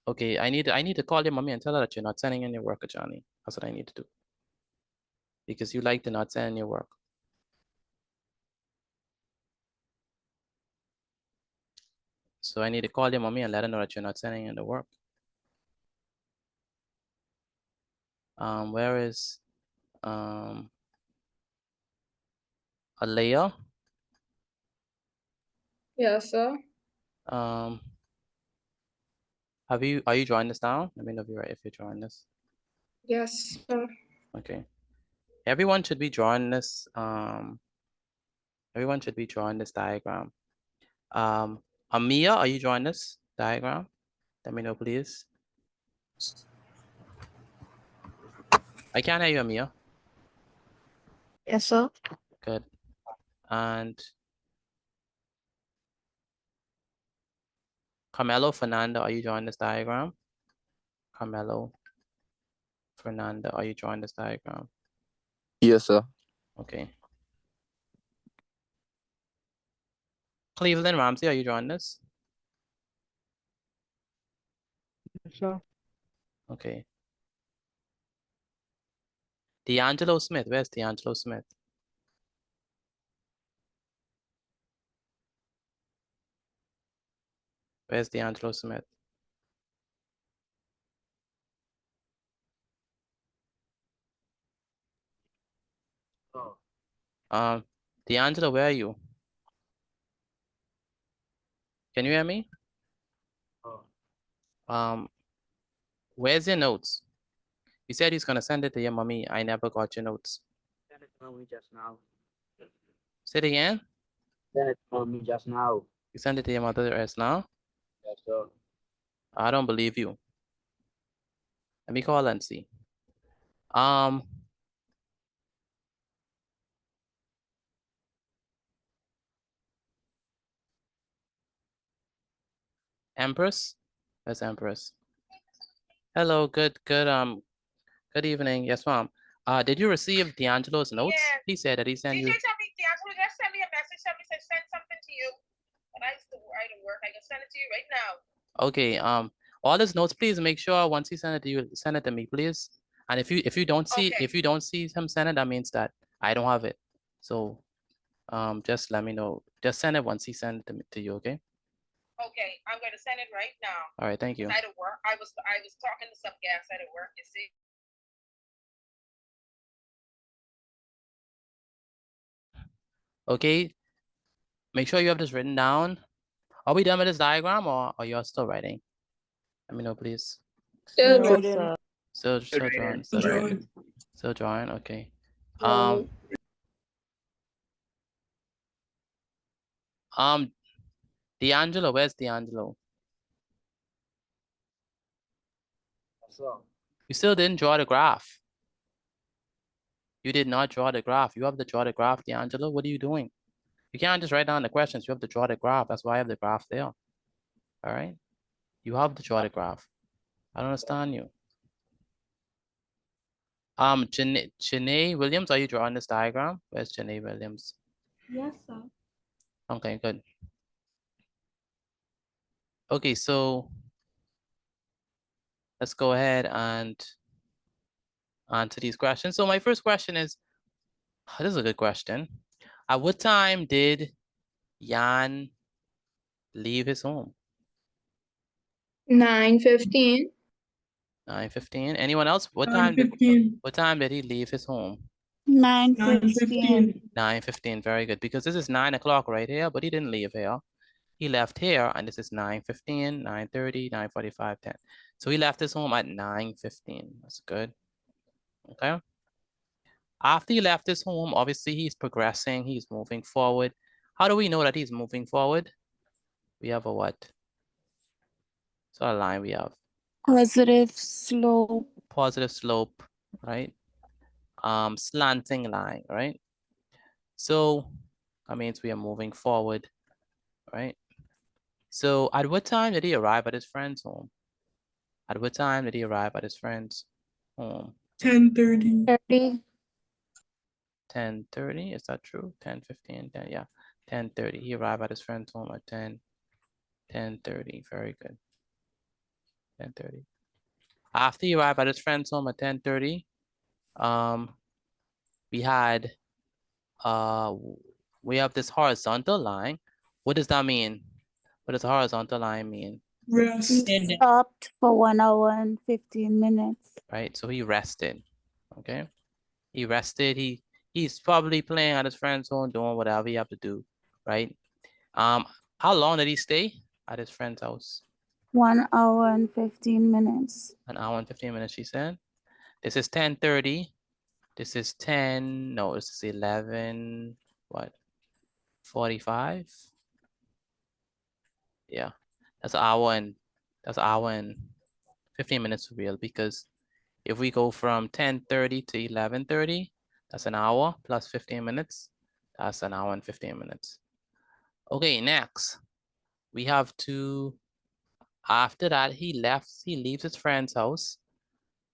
Okay, I need to call your mommy and tell her that you're not sending in your work, Ajani. That's what I need to do. Because you like to not send in your work. So I need to call your mommy and let her know that you're not sending in the work. Where is Alea?
Yes, sir.
Are you drawing this down? Let me know if you're drawing this.
Yes, sir.
Okay. Everyone should be drawing this. Everyone should be drawing this diagram. Amia, are you drawing this diagram? Let me know, please. I can't hear you, Amia.
Yes, sir.
Good. And Carmelo, Fernanda, are you drawing this diagram? Carmelo, Fernanda, are you drawing this diagram?
Yes, sir.
Okay. Cleveland Ramsey, are you drawing this?
Sure.
Okay. D'Angelo Smith, where's D'Angelo Smith? Where's D'Angelo Smith? D'Angelo, where are you? Can you hear me? Where's your notes? You said he's gonna send it to your mommy. I never got your notes.
Send it to me just now.
Say it again.
Send it to me just now.
You sent it to your mother as now?
Yes, sir.
I don't believe you. Let me call and see. Empress? Where's Empress? Hello, good evening. Yes, ma'am. Did you receive D'Angelo's notes?
Yeah.
He said that he sent
Did
you.
you tell me D'Angelo just sent me a message? Somebody said send something to you. But I used to write at work. I can send it to you right now.
Okay, all his notes, please make sure once he send it to you, send it to me, please. And if you don't see him send it, that means that I don't have it. So just let me know. Just send it once he send it to you, okay?
Okay, I'm going to send it right now.
All right, thank you.
I had work. I was talking to some gas at work, you see.
Okay, make sure you have this written down. Are we done with this diagram or are you still writing? Let me know, please.
Still
No,
written.
sir.
Still drawing, still drawing. Still drawing, okay. D'Angelo, where's D'Angelo? You still didn't draw the graph. You did not draw the graph. You have to draw the graph, D'Angelo. What are you doing? You can't just write down the questions. You have to draw the graph. That's why I have the graph there. All right. You have to draw the graph. I don't understand you. Janae Williams, are you drawing this diagram? Where's Janae Williams?
Yes, sir.
Okay, good. Okay, so let's go ahead and answer these questions. So my first question is, this is a good question. At what time did Jan leave his home?
9:15.
9:15. Anyone else? What
9:15.
time did he leave his home?
9:15.
9:15. Very good. Because this is 9 o'clock right here, but he didn't leave here. He left here, and this is 9:15, 9:30, 9:45, 10. So he left his home at 9:15. That's good. Okay. After he left his home, obviously he's progressing, he's moving forward. How do we know that he's moving forward? We have a what? So a line we have.
Positive slope.
Positive slope, right? Slanting line, right? So that means we are moving forward, right? So at what time did he arrive at his friend's home? At what time did he arrive at his friend's home?
10:30.
10:30, is that true? 10:15, yeah. 10:30, he arrived at his friend's home at 10:30, very good. 10:30. After he arrived at his friend's home at 10:30, we have this horizontal line. What does that mean? What does horizontal line mean?
Rest.
He stopped for 1 hour and 15 minutes.
Right, so he rested, okay? He rested, he's probably playing at his friend's home, doing whatever he have to do, right? How long did he stay at his friend's house?
1 hour and 15 minutes.
1 hour and 15 minutes, she said. This is 10:30. This is 10, no, this is 11, what? 45? Yeah, that's an hour and 15 minutes for real, because if we go from 10:30 to 11:30, that's an hour plus 15 minutes. That's an hour and 15 minutes. Okay, next we have to, after that he leaves his friend's house.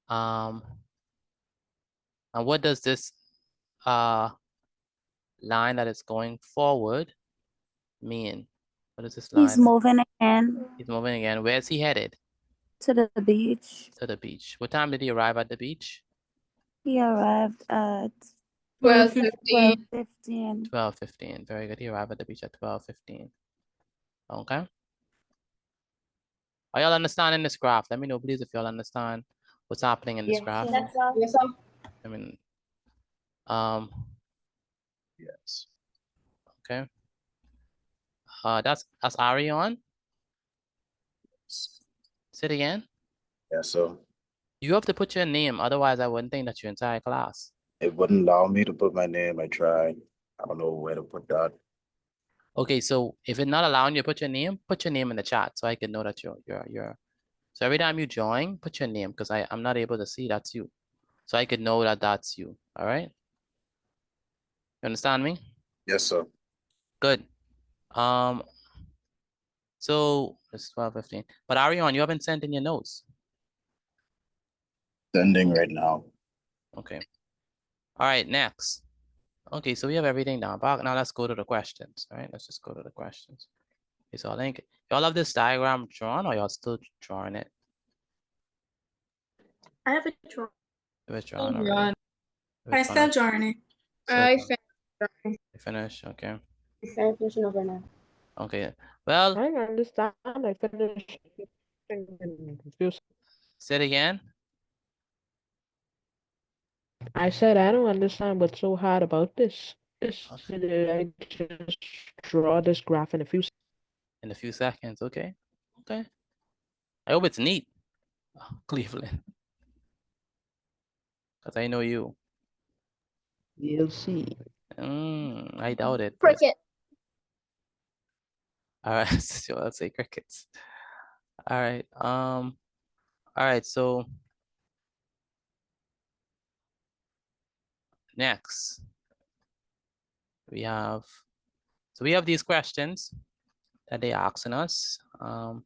And what does this line that is going forward mean? What is this line?
He's moving again.
He's moving again. Where's he headed?
To the beach.
To the beach. What time did he arrive at the beach?
He arrived at
12:15.
12:15.
12:15. Very good. He arrived at the beach at 12:15. Okay. Are y'all understanding this graph? Let me know, please, if y'all understand what's happening in this graph.
Yes, sir.
I mean,
Yes.
okay. That's Arion. Say it again.
Yes, sir.
You have to put your name, otherwise I wouldn't think that you're inside class.
It wouldn't allow me to put my name. I tried. I don't know where to put that.
Okay, so if it's not allowing you to put your name in the chat so I can know that you're. So every time you join, put your name, because I'm not able to see that's you. So I could know that that's you. All right. You understand me?
Yes, sir.
Good. So it's 12:15. But Arion, you haven't sent in your notes.
Sending right now.
Okay. All right, next. Okay, so we have everything down. Now let's go to the questions. All right, let's just go to the questions. Okay, so I think y'all have this diagram drawn, or y'all still drawing it?
I have it drawn.
It was drawn
Still
already.
drawn.
It was
I still
drawn.
drawing it.
I
You finish, okay.
I'm finishing over now.
Okay, well,
I don't understand. I finished. Confused.
say it again.
I said I don't understand what's so hard about this. I just draw this graph in a few.
In a few seconds, okay. Okay. I hope it's neat, Cleveland. Because I know you.
You'll see.
I doubt it.
Cricket.
All right, so let's say crickets. All right. All right, so next we have these questions that they asking us. Go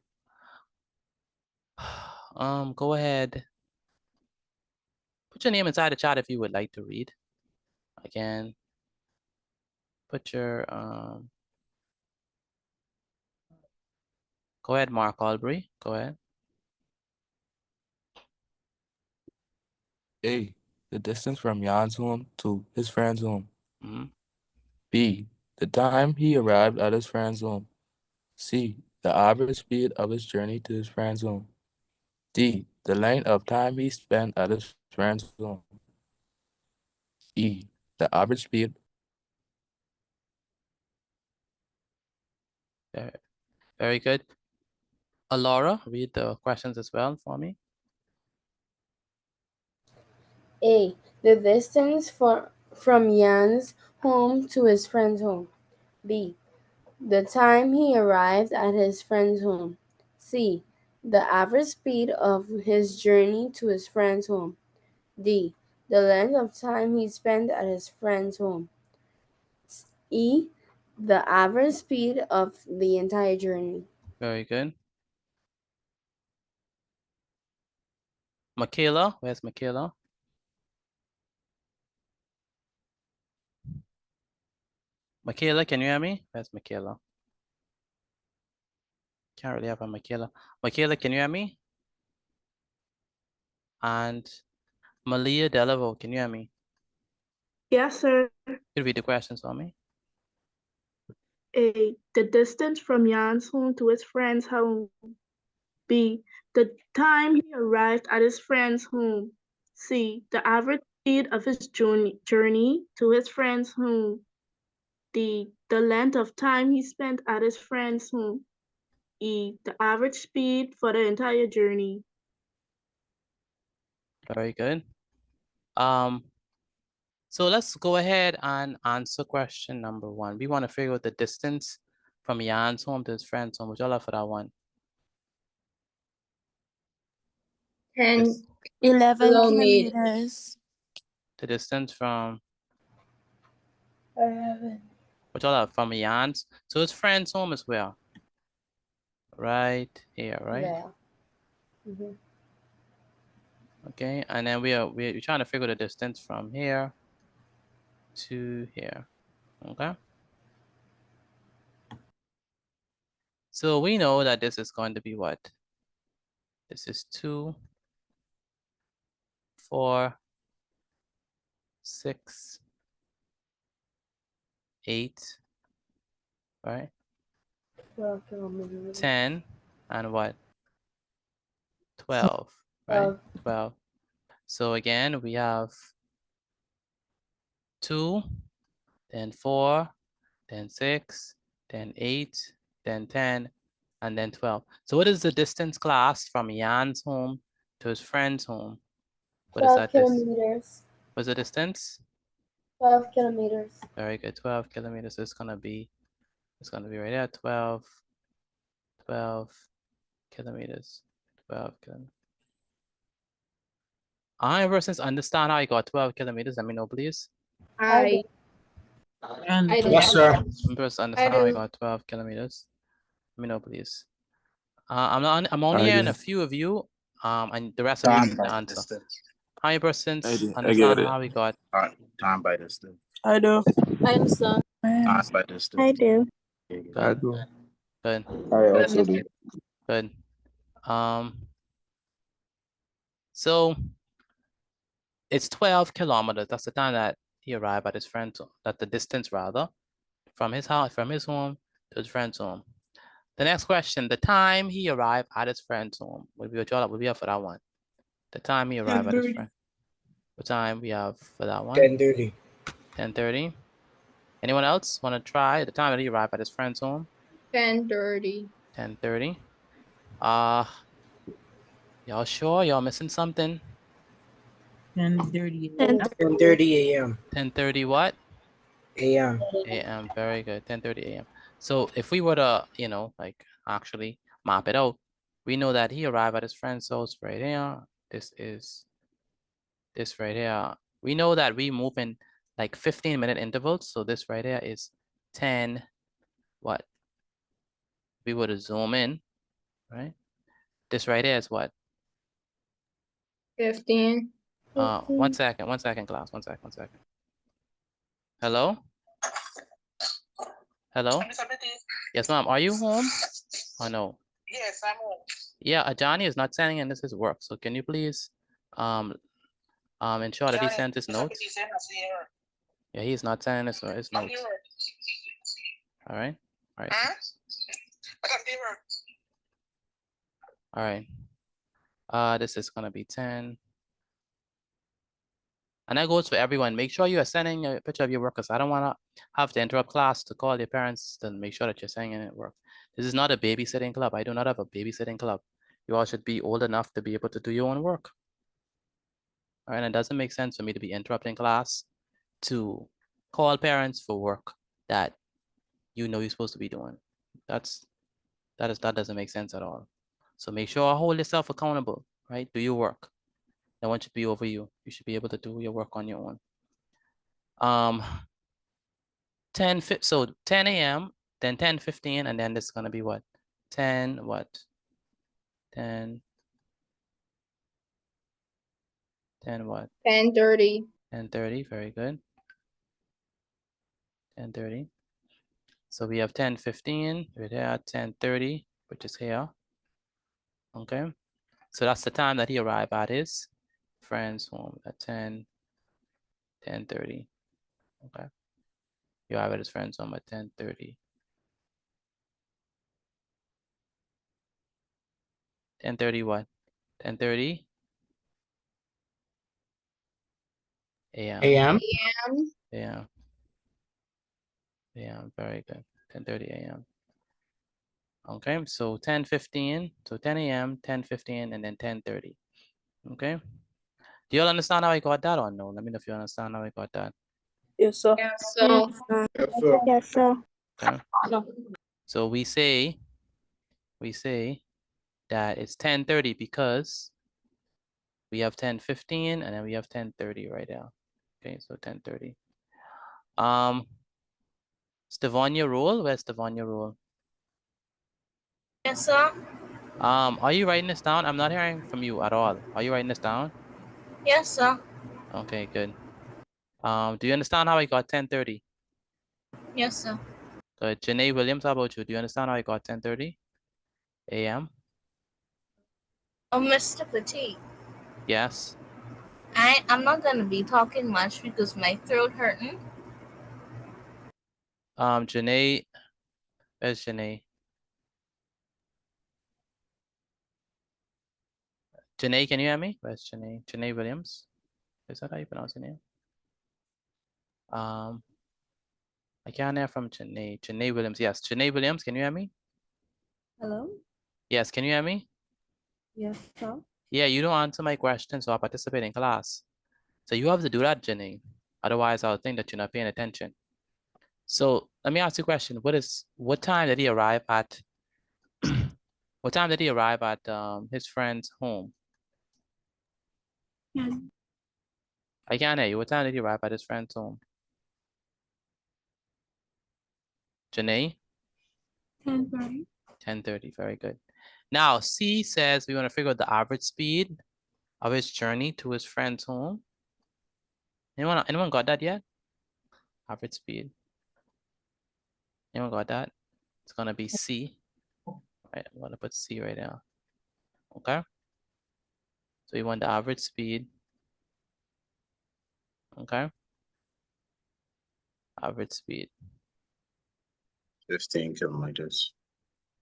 ahead. Put your name inside the chat if you would like to read. Again, put your go ahead, Mark Albury. Go ahead.
A, the distance from Jan's home to his friend's home.
Mm-hmm.
B, the time he arrived at his friend's home. C, the average speed of his journey to his friend's home. D, the length of time he spent at his friend's home. E, the average speed.
Very good. Laura, read the questions as well for me.
A, The distance from Jan's home to his friend's home. B. The time he arrived at his friend's home. C. The average speed of his journey to his friend's home. D. The length of time he spent at his friend's home. E. The average speed of the entire journey.
Very good. Michaela, where's Michaela? Michaela, can you hear me? Where's Michaela? Can't really have a Michaela. Michaela, can you hear me? And Malia Delavo, can you hear me?
Yes, sir.
Can you read the questions for me?
A. The distance from Jan's home to his friend's home. B. The time he arrived at his friend's home. C. The average speed of his journey to his friend's home. D. The length of time he spent at his friend's home. E. The average speed for the entire journey.
Very good. So let's go ahead and answer question number 1. We want to figure out the distance from Jan's home to his friend's home. Would y'all have for that one?
10
11
kilometers.
kilometers.
The distance from,
11.
what y'all have from Jan's? So his friend's home is where? Right here, right?
Yeah. Mhm.
Okay, and then we're trying to figure the distance from here to here. Okay. So we know that this is going to be what? This is 2, 4, 6, 8, right?
12 kilometers.
10 and what? 12, right? 12. So again, we have 2, then 4, then 6, then 8, then 10, and then 12. So what is the distance, class, from Jan's home to his friend's home? What is
12
that
kilometers.
What's the distance?
12 kilometers.
Very good, 12 kilometers. So it's gonna be right there, 12 kilometers, 12 kilometers. I persons understand how you got 12 kilometers? Let me know, please.
I do.
Yes, sir.
Some person understand how I got 12 kilometers? Let me know, please. I'm only
I
hearing
do.
a few of you, and the rest of you
Time
need
by
to answer.
distance.
How many persons
I get
understand
it.
how we got?
Time by distance.
I do.
I understand.
Time by distance.
I do.
I do.
Good.
I also do.
Good. So it's 12 kilometers. That's the time that he arrived at his friend's home. That's the distance, rather, from his house, from his home to his friend's home. The next question: the time he arrived at his friend's home. Would be up for that one? The time he arrived at his friend. What time we have for that one?
10:30.
10:30. Anyone else want to try the time that he arrived at his friend's home?
10:30.
10:30. Y'all sure? Y'all missing something?
10:30.
10:30 a.m.
10:30 what?
a.m.
a.m. Very good. 10:30 a.m. So if we were to, like actually map it out, we know that he arrived at his friend's house right here. This is this right here. We know that we move in like 15-minute intervals. So this right here is 10, what? We were to zoom in, right? This right here is what?
15.
1 second, class. 1 second. Hello? Hello? Yes, ma'am. Are you home? Oh, no.
Yes, I'm home.
Yeah, Johnny is not sending in his work. So can you please ensure that he sends his notes? Yeah, he's not sending his notes. All right. All right. All right. This is gonna be 10. And that goes for everyone. Make sure you are sending a picture of your work, because I don't want to have to interrupt class to call your parents to make sure that you're sending in work. This is not a babysitting club. I do not have a babysitting club. You all should be old enough to be able to do your own work. All right, and it doesn't make sense for me to be interrupting class to call parents for work that you know you're supposed to be doing. That doesn't make sense at all. So make sure hold yourself accountable, right? Do your work. No one should be over you. You should be able to do your work on your own. 10 a.m., then 10:15, and then this is gonna be what? 10 what? 10 what?
10:30.
10:30, very good. 10:30. So we have 10:15, we're there at 10:30, which is here. Okay. So that's the time that he arrived at his friend's home at 10:30. Okay. He arrived at his friend's home at 10:30. 10:30 what? 10:30 a.m.
AM.
Yeah. Yeah, very good. 10:30 a.m. Okay, so 10:15, so 10 a.m., 10:15, and then 10:30. Okay. Do you all understand how I got that or no? Let me know if you understand how I got that.
Yes, sir.
So
Yes, sir.
Okay. So we say that it's 10:30 because we have 10:15 and then we have 10:30 right now. Okay, so 10:30. Stevania roll. Where's Stevania roll?
Yes, sir.
Are you writing this down? I'm not hearing from you at all. Are you writing this down?
Yes, sir.
Okay, good. Do you understand how I got 10:30?
Yes, sir.
Good. Janae Williams, how about you? Do you understand how I got 10:30 a.m.?
Oh, Mr. Petit,
Yes.
I'm not gonna be talking much because my throat hurting.
Janae, where's Janae? Janae, can you hear me? Where's Janae? Janae Williams. Is that how you pronounce your name? I can't hear from Janae. Janae Williams. Yes, Janae Williams, can you hear me?
Hello?
Yes, can you hear me?
Yes, sir.
Yeah, you don't answer my question, so I participate in class. So you have to do that, Janae. Otherwise, I'll think that you're not paying attention. So let me ask you a question. What time did he arrive at? What time did he arrive at his friend's home?
Yes.
I can't hear you. What time did he arrive at his friend's home? Janae?
10:30.
10:30, very good. Now, C says we want to figure out the average speed of his journey to his friend's home. Anyone got that yet? Average speed. Anyone got that? It's gonna be C. Right, I'm gonna put C right now. Okay. So we want the average speed. Okay. Average speed.
15 kilometers.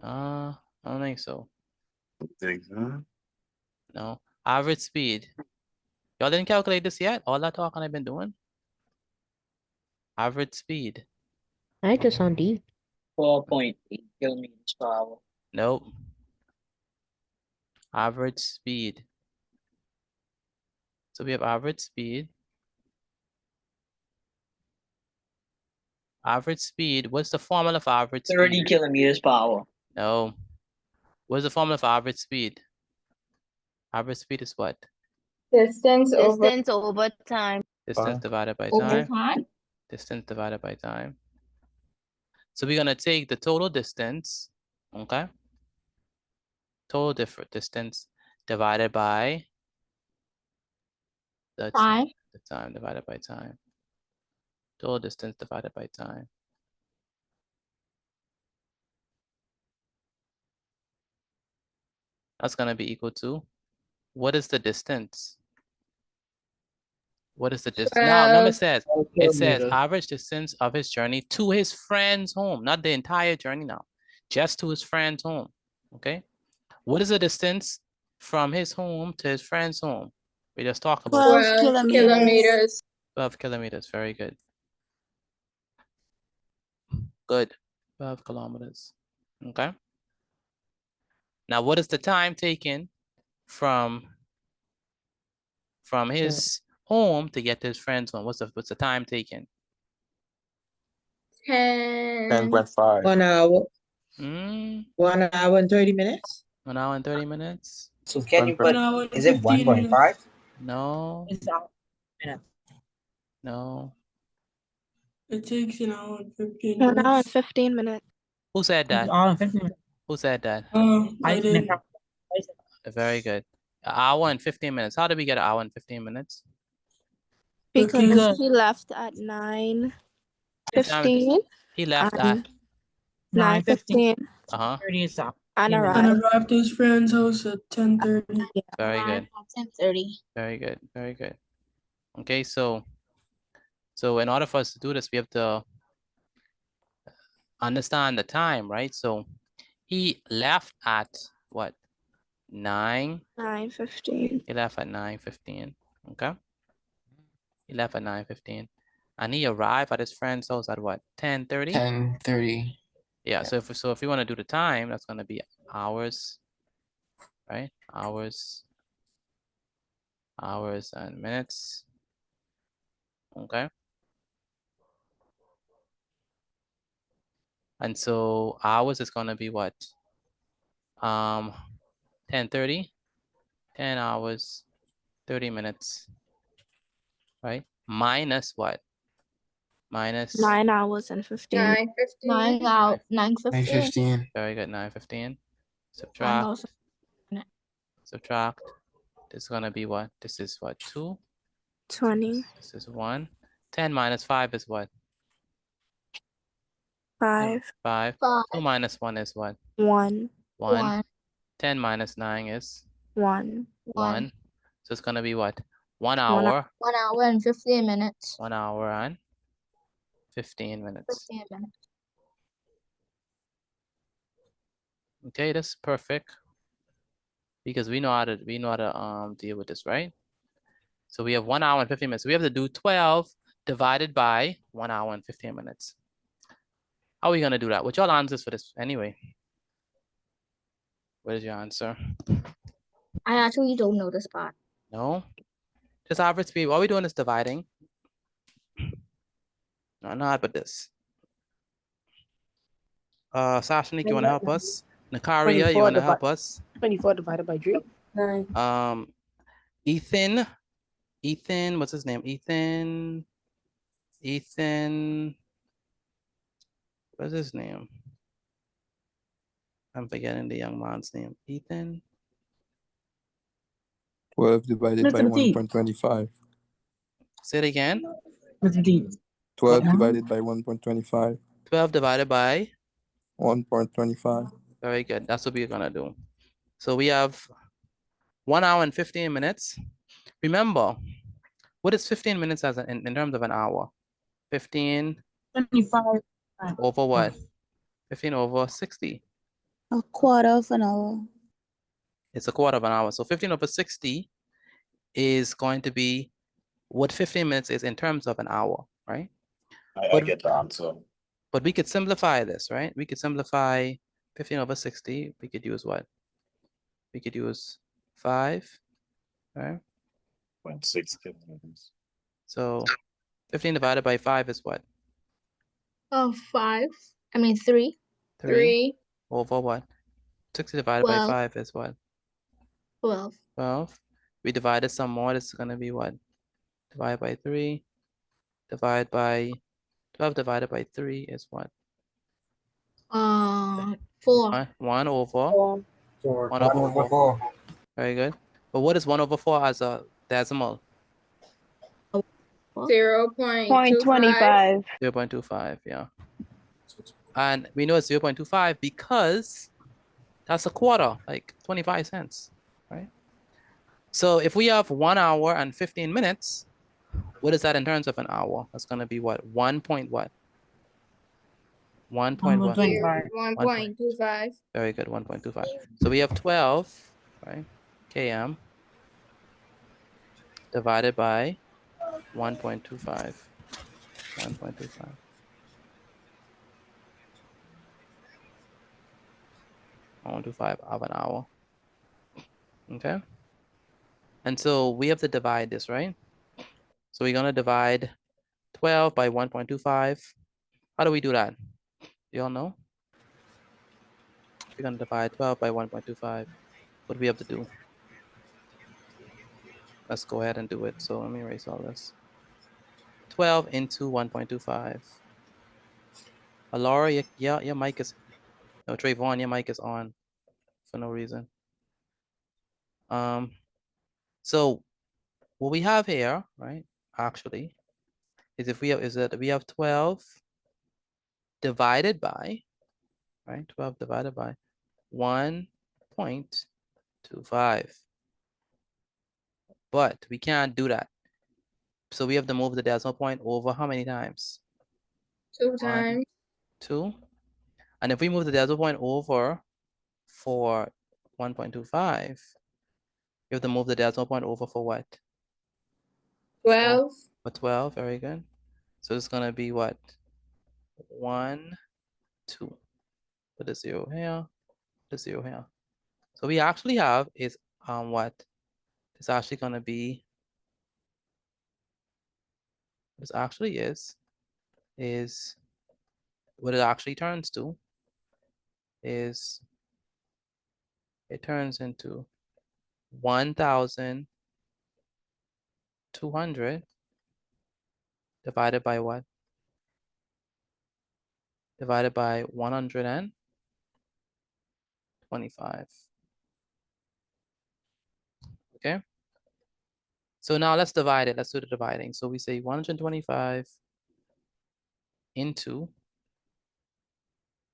I don't think so.
Think, huh?
No. Average speed. Y'all didn't calculate this yet? All that talking I've been doing? Average speed.
I just on D.
4.8 kilometers per hour.
Nope. Average speed. So we have average speed. Average speed. What's the formula for average speed?
30 kilometers per hour.
No. What's the formula for average speed? Average speed is what?
distance over
time.
Distance divided by
over
time.
time.
Distance divided by time. So we're gonna take the total distance, okay? Total distance divided by the
Time.
The time divided by time. Total distance divided by time. That's gonna be equal to, what is the distance? What is the distance? Now, remember it says average distance of his journey to his friend's home, not the entire journey now, just to his friend's home, okay? What is the distance from his home to his friend's home? We just talked about
12 kilometers.
12 kilometers, very good. Good, 12 kilometers, okay? Now, what is the time taken from from his home to get to his friend's home? What's the time taken?
10.5.
1 hour.
Mm,
1 hour and 30 minutes.
1 hour and 30 minutes?
So can you
1.5.
put,
1 hour and
is it
15 minutes.
1.5?
No,
It's out. Minutes.
no.
It takes an hour and 15
1 hour and
minutes.
15 minutes.
Who said
It's
that?
1 hour and 15 minutes.
Who said that?
I did.
Very good. An hour and 15 minutes. How did we get an hour and 15 minutes?
Because he left at 9:15
He left at
9:15
uh-huh.
30 is out.
and
And
arrived.
arrived at his friend's house at 10:30.
Very good.
10:30.
Very good. Very good. Okay, so in order for us to do this, we have to understand the time, right? So he left at what?
9:15.
He left at 9:15. Okay. He left at 9:15. And he arrived at his friend's house at what? 10:30?
10:30.
Yeah, so if you want to do the time, that's gonna be hours, right? Hours and minutes. Okay. And so hours is gonna be what? 10:30, 10 hours, 30 minutes, right? Minus what? Minus
9 hours and 15 minutes.
9:15. 9:15.
9:15.
Very good, 9:15. Subtract. Subtract. This is gonna be what? This is what? 2.
20.
This is 1. 10 minus 5 is what?
5.
5. 2 minus 1 is what?
1.
1. 10 minus 9 is
1.
1. So it's gonna be what? 1
1
hour.
1 hour and 15 minutes.
1 hour and 15 minutes.
15 minutes.
Okay, that's perfect. Because we know how to deal with this, right? So we have 1 hour and 15 minutes. So we have to do 12 divided by 1 hour and 15 minutes. How are we gonna do that? What's your answers for this anyway? What is your answer?
I actually don't know this part.
No? Just average speed. What we're doing is dividing. No, not but this. Sashnik, you wanna help us? Nakaria, you wanna help us?
24 divided by 3.
9.
Ethan, what's his name? Ethan, what's his name? I'm forgetting the young man's name. Ethan.
12 divided by 1.25.
Say it again.
12 divided by 1.25.
12 divided by
1.25.
Very good. That's what we're gonna do. So we have 1 hour and 15 minutes. Remember, what is 15 minutes as in terms of an hour? 15
25.
over what? 15 over 60.
A quarter of an hour.
It's a quarter of an hour. So 15 over 60 is going to be what 15 minutes is in terms of an hour, right?
I get the answer.
But we could simplify this, right? We could simplify 15 over 60. We could use what? We could use 5, right?
0.6 kilometers.
So 15 divided by 5 is what?
5. I mean 3.
3 over what? 60 divided by
12.
5 is what?
12.
12. We divided some more. This is going to be what? Divided by 3. Divide by 12 divided by 3 is what?
4.
1 over
4.
1 over 4. Very good. But what is 1 over 4 as a decimal?
0.25.
0.25, yeah. And we know it's 0.25 because that's a quarter, like 25 cents, right? So if we have 1 hour and 15 minutes, what is that in terms of an hour? That's going to be what? 1 point what? 1 point what?
1.25.
Very good, 1.25. So we have 12, right? km divided by 1.25. 1.25. I want to 5 of an hour. Okay. And so we have to divide this, right? So we're gonna divide 12 by 1.25. How do we do that? You all know? We're gonna divide 12 by 1.25. What do we have to do? Let's go ahead and do it. So let me erase all this. 12 into 1.25. Laura, your mic is, no, Trayvon, your mic is on for no reason. So what we have here, right, actually, is if we have, is that we have 12 divided by, right, 12 divided by 1.25. But we can't do that. So we have to move the decimal point over how many times?
2 times.
2. And if we move the decimal point over for 1.25, you have to move the decimal point over for what?
12.
For 12, very good. So it's gonna be what? 1, 2. Put a 0 here, put a 0 here. So we actually have is what? It's actually gonna be, this actually is what it actually turns to is it turns into 1,200 divided by what? Divided by 125. Okay. So now let's divide it. Let's do the dividing. So we say 125 into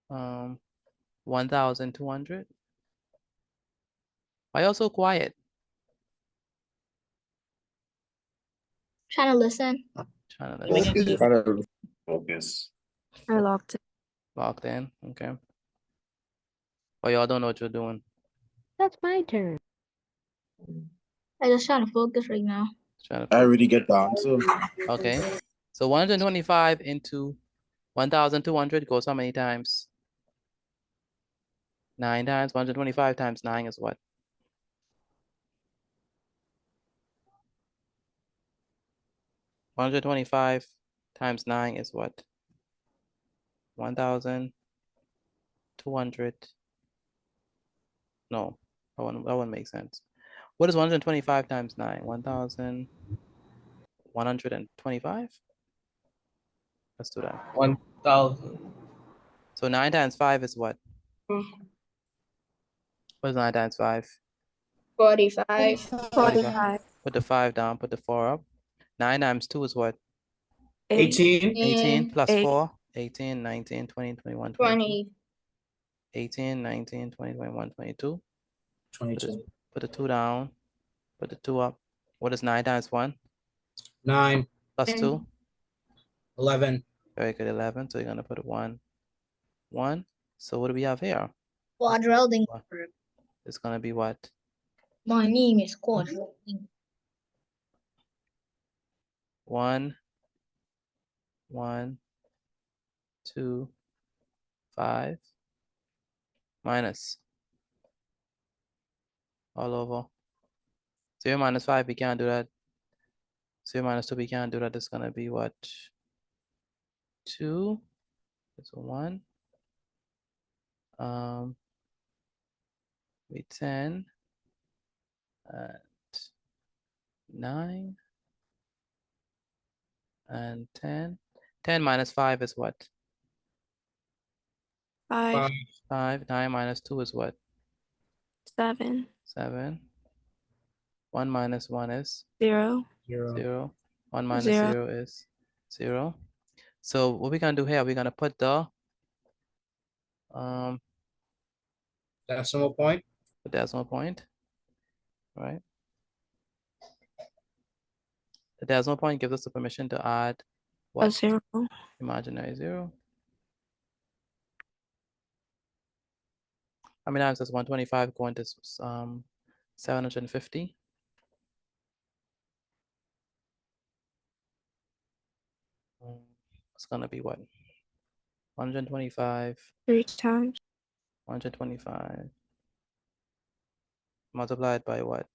1,200. Why are you so quiet?
Trying to listen.
Trying to listen.
Focus.
I locked it.
Locked in. Okay. Or y'all don't know what you're doing.
That's my turn.
I just trying to focus right now.
Trying
I
to
already get the answer.
Okay. So 125 into 1,200 goes how many times? 9 times. 125 times 9 is what? 125 times 9 is what? 1,200. No, that wouldn't make sense. What is 125 times 9? 1,125? Let's do that.
1,000.
So 9 times 5 is what? What is 9 times 5?
45.
45.
Put the 5 down, put the 4 up. 9 times 2 is what?
18.
18 plus
8.
4. 18, 19, 20, 21, 22. 18, 19, 20, 21, 22.
22.
Put the 2 down. Put the 2 up. What is 9 times 1?
9.
Plus 2?
11.
Very good, 11. So you're going to put 1, 1. So what do we have here?
Quadrilling.
It's going to be what?
My name is Quadrilling.
1, 1, 2, 5, minus all over. 0 minus 5, we can't do that. 0 minus 2, we can't do that. It's going to be what? 2. It's a 1. Be 10 and 9 and 10. 10 minus 5 is what?
5.
5. 9 minus 2 is what?
7.
7. 1 minus 1 is?
0.
0. 1 minus
0.
0 is 0. So what we're going to do here, we're going to put the
decimal point.
the decimal point, right? The decimal point gives us the permission to add what?
A 0.
Imaginary 0. How many times does 125 go into 750? It's gonna be what? 125.
3 times.
125 multiplied by what?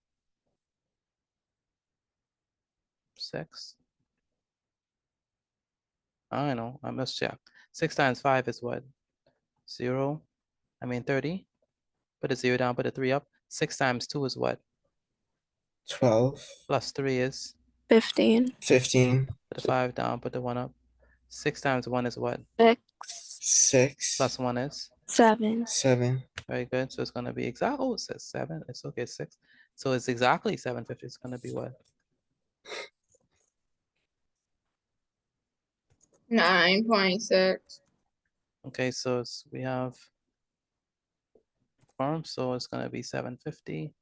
6. I know, I must check. 6 times 5 is what? 0. 30. Put a 0 down, put a 3 up. 6 times 2 is what?
12.
Plus 3 is?
15.
15.
Put a 5 down, put the 1 up. 6 times 1 is what?
6.
6.
Plus 1 is?
7.
7.
Very good. So it's going to be exact. Oh, it says 7. It's okay, 6. So it's exactly 750. It's going to be what?
9.6.
Okay, so we have form, so it's going to be 750.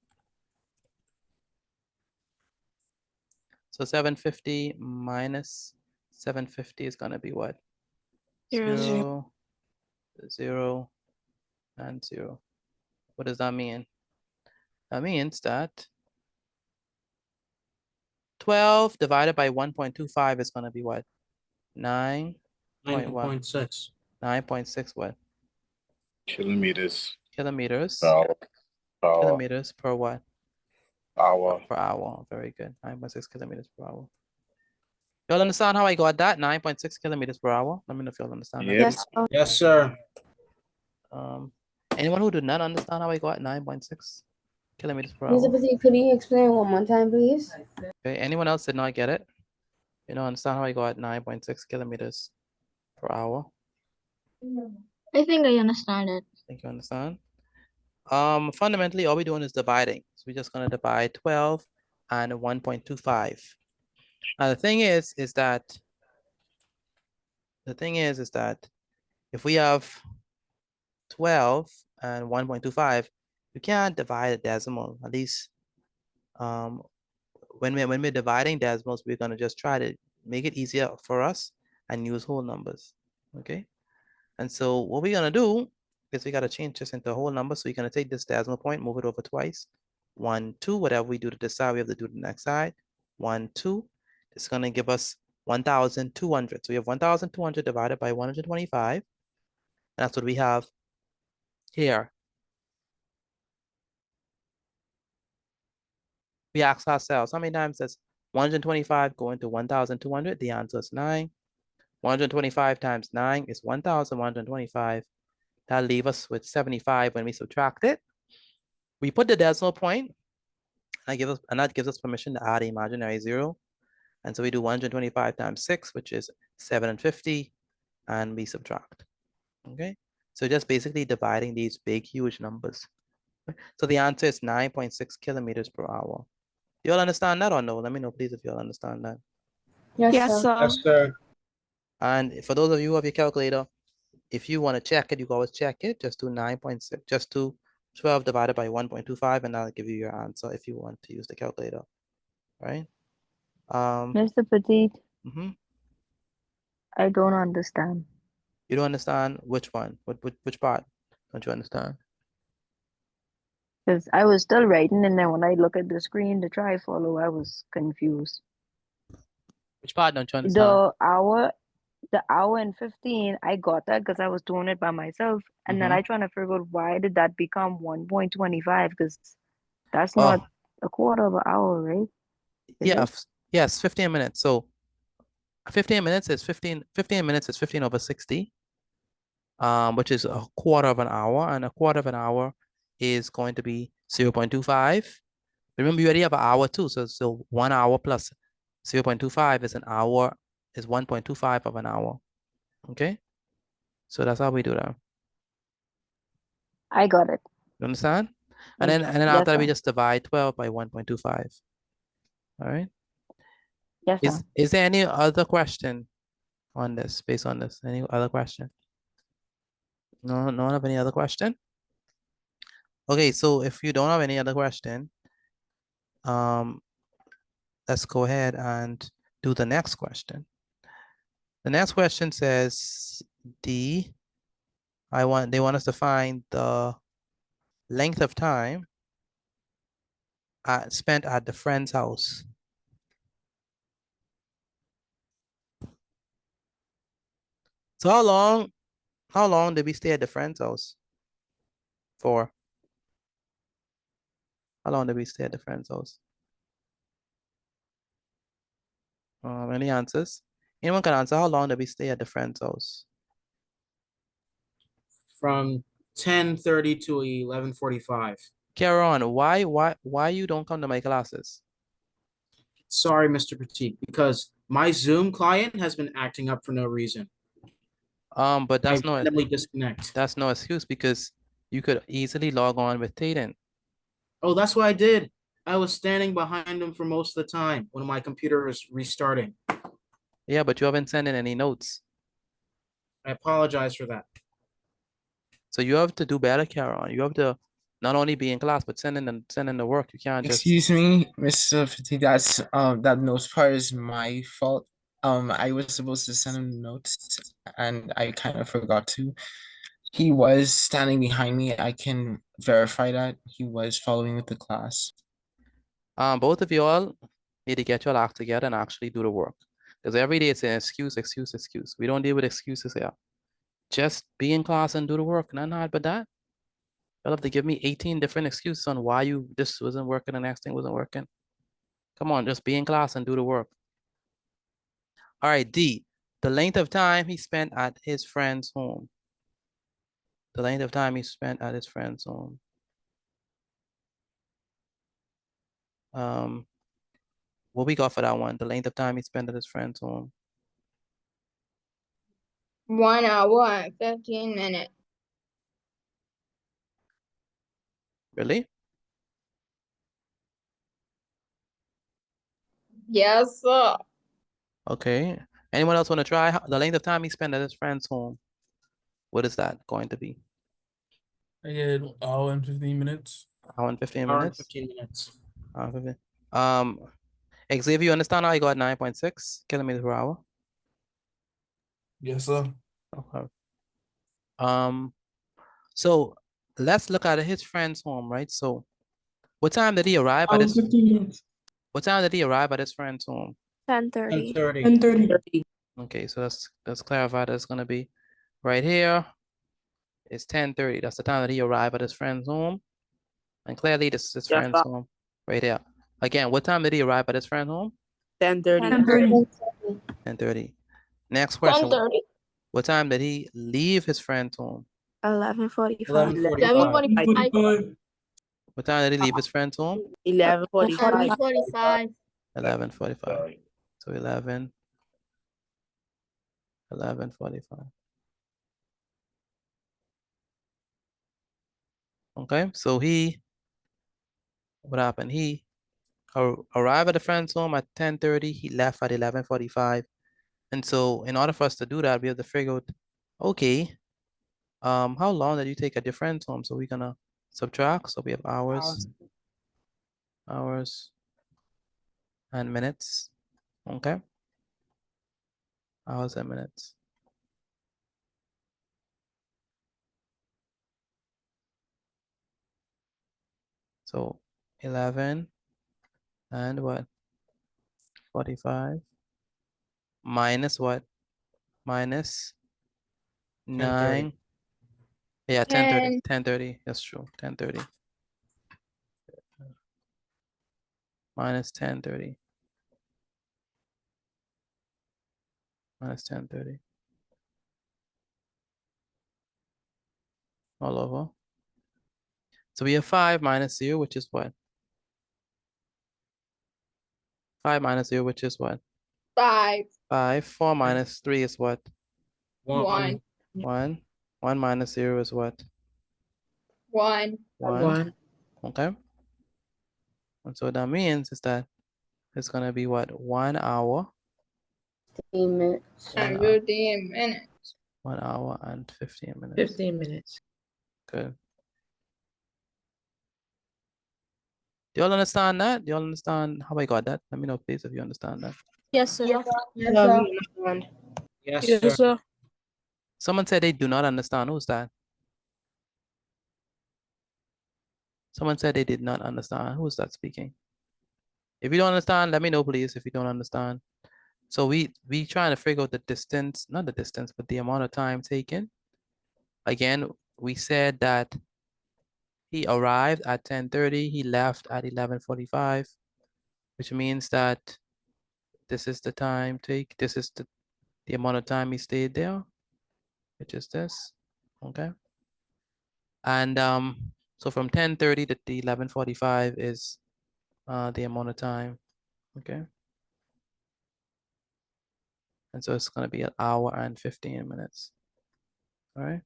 So 750 minus 750 is going to be what?
0,
0, 0, and 0. What does that mean? That means that 12 divided by 1.25 is going to be what? 9.1.
9.6.
9.6 what?
Kilometers.
Kilometers.
Per hour.
Kilometers per what?
Hour.
Per hour. Very good. 9.6 kilometers per hour. Y'all understand how I got that? 9.6 kilometers per hour. Let me know if y'all understand that.
Yes. Yes, sir.
Anyone who did not understand how I got 9.6 kilometers per
Mr.
hour?
Petit, could you explain one more time, please?
Okay. Anyone else did not get it? You know, understand how I got 9.6 kilometers per hour?
I think I understand it.
Think you understand? Fundamentally, all we're doing is dividing. So we're just gonna divide 12 and 1.25. Now the thing is that if we have 12 and 1.25, you can't divide a decimal. At least when we're dividing decimals, we're gonna just try to make it easier for us and use whole numbers. Okay. And so what we're gonna do is we gotta change this into a whole number. So you're gonna take this decimal point, move it over twice. 1, 2, whatever we do to this side, we have to do the next side. 1, 2. It's gonna give us 1,200. So we have 1,200 divided by 125. And that's what we have here. We ask ourselves, how many times does 125 go into 1,200? The answer is 9. 125 times 9 is 1,125. That'll leave us with 75 when we subtract it. We put the decimal point, and that gives us permission to add an imaginary 0. And so we do 125 times 6, which is 750, and we subtract. Okay, so just basically dividing these big, huge numbers. So the answer is 9.6 kilometers per hour. Do you all understand that or no? Let me know, please, if you all understand that.
Yes, sir.
Yes, sir.
And for those of you who have your calculator, if you want to check it, you can always check it. Just do 9.6, just do 12 divided by 1.25, and that'll give you your answer if you want to use the calculator, right?
Mr. Petit,
mhm.
I don't understand.
You don't understand which one? Which part don't you understand?
Because I was still writing, and then when I look at the screen to try follow, I was confused.
Which part don't you understand?
The hour and 15, I got that because I was doing it by myself. And then I trying to figure out why did that become 1.25? Because that's not a quarter of an hour, right? Is
Yeah,
it?
yes, 15 minutes. So 15 minutes is 15 minutes is 15 over 60, which is a quarter of an hour, and a quarter of an hour is going to be 0.25. Remember, you already have an hour too, so 1 hour plus 0.25 is an hour, is 1.25 of an hour. Okay, so that's how we do that.
I got it.
You understand? And
Okay.
then
Yes,
after that, we
sir.
just divide 12 by 1.25. All right.
Yes, sir.
Is there any other question on this, based on this? Any other question? No, no one have any other question? Okay, so if you don't have any other question, let's go ahead and do the next question. The next question says D. They want us to find the length of time spent at the friend's house. So how long did we stay at the friend's house for? How long did we stay at the friend's house? Any answers? Anyone can answer. How long did we stay at the friend's house?
From 10:30 to 11:45.
Karen, why you don't come to my classes?
Sorry, Mr. Petit, because my Zoom client has been acting up for no reason.
But that's
I randomly disconnect.
That's no excuse because you could easily log on with Tayden.
Oh, that's what I did. I was standing behind him for most of the time when my computer was restarting.
Yeah, but you haven't sent in any notes.
I apologize for that.
So you have to do better, Karen. You have to not only be in class, but send in the work. You can't just.
Excuse me, Mr. Petit, that's that notes part is my fault. I was supposed to send him notes and I kind of forgot to. He was standing behind me. I can verify that he was following with the class.
Both of you all need to get your act together and actually do the work. Because every day it's an excuse. We don't deal with excuses here. Just be in class and do the work. Nothing hard but that. You'll have to give me 18 different excuses on why this wasn't working and the next thing wasn't working. Come on, just be in class and do the work. All right, D, the length of time he spent at his friend's home. The length of time he spent at his friend's home. What we got for that one? The length of time he spent at his friend's home.
1 hour and 15 minutes.
Really?
Yes, sir.
Okay. Anyone else want to try the length of time he spent at his friend's home? What is that going to be?
I get hour and 15 minutes.
Hour and 15
Hour and
minutes?
15 minutes.
Hour and 15. Xavier, you understand how you got 9.6 kilometers per hour?
Yes, sir.
Okay. So let's look at his friend's home, right? So what time did he arrive at his
15 minutes.
what time did he arrive at his friend's home?
10:30.
10:30.
Okay, so let's clarify that's gonna be right here. It's 10:30. That's the time that he arrived at his friend's home. And clearly this is his
Yes,
friend's
sir.
home. Right here. Again, what time did he arrive at his friend's home?
10:30.
10:30. Next question.
10:30.
What time did he leave his friend's home?
11:45.
11:45.
What time did he leave his friend's home?
11:45.
11:45.
11:45. So 11:45. Okay, so what happened? He arrived at a friend's home at 10:30. He left at 11:45. And so in order for us to do that, we have to figure out, okay, how long did you take at your friend's home? So we're gonna subtract. So we have hours and minutes. Okay. Hours and minutes. So 11 and what? 45 minus what? Minus 9. Yeah, 10:30. 10:30. That's true. 10:30. Minus 10:30. Minus 10:30. All over. So we have 5 minus 0, which is what? 5 minus 0, which is what?
5.
5. 4 minus 3 is what?
1.
1. 1 minus 0 is what?
1.
1. Okay. And so that means is that it's gonna be what? 1 hour.
15 minutes.
And 15 minutes.
1 hour and 15 minutes.
15 minutes.
Good. Do y'all understand that? Do y'all understand how I got that? Let me know, please, if you understand that.
Yes, sir.
Yes, sir.
Someone said they do not understand. Who's that? Someone said they did not understand. Who's that speaking? If you don't understand, let me know, please, if you don't understand. So we trying to figure out the distance, not the distance, but the amount of time taken. Again, we said that he arrived at 10:30, he left at 11:45, which means that this is the time this is the amount of time he stayed there, which is this, okay? And so from 10:30 to 11:45 is the amount of time, okay? And so it's gonna be an hour and 15 minutes, all right?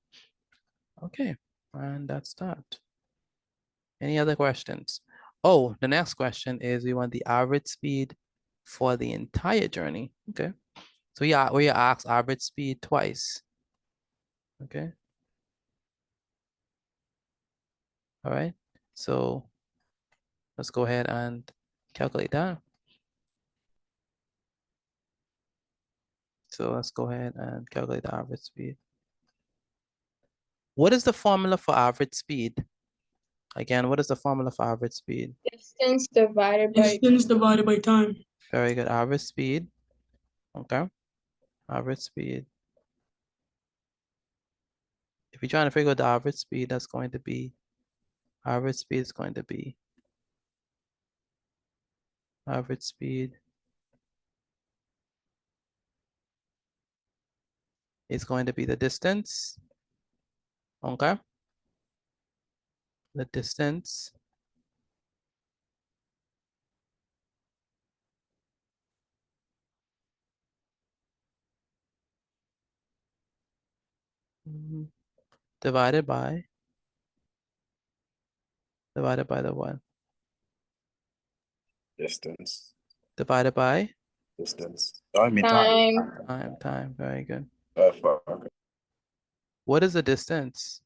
Okay, and that's that. Any other questions? Oh, the next question is we want the average speed for the entire journey, okay? So yeah, we asked average speed twice, okay? All right, so let's go ahead and calculate that. So let's go ahead and calculate the average speed. What is the formula for average speed? Again, what is the formula for average speed?
Distance divided by
time.
Very good, average speed, okay? Average speed. If you're trying to figure out the average speed, that's going to be, average speed is going to be, average speed is going to be the distance, okay? The distance divided by the what?
Distance.
Divided by?
Distance. Oh, I mean time.
Time, very good.
Far.
What is the distance?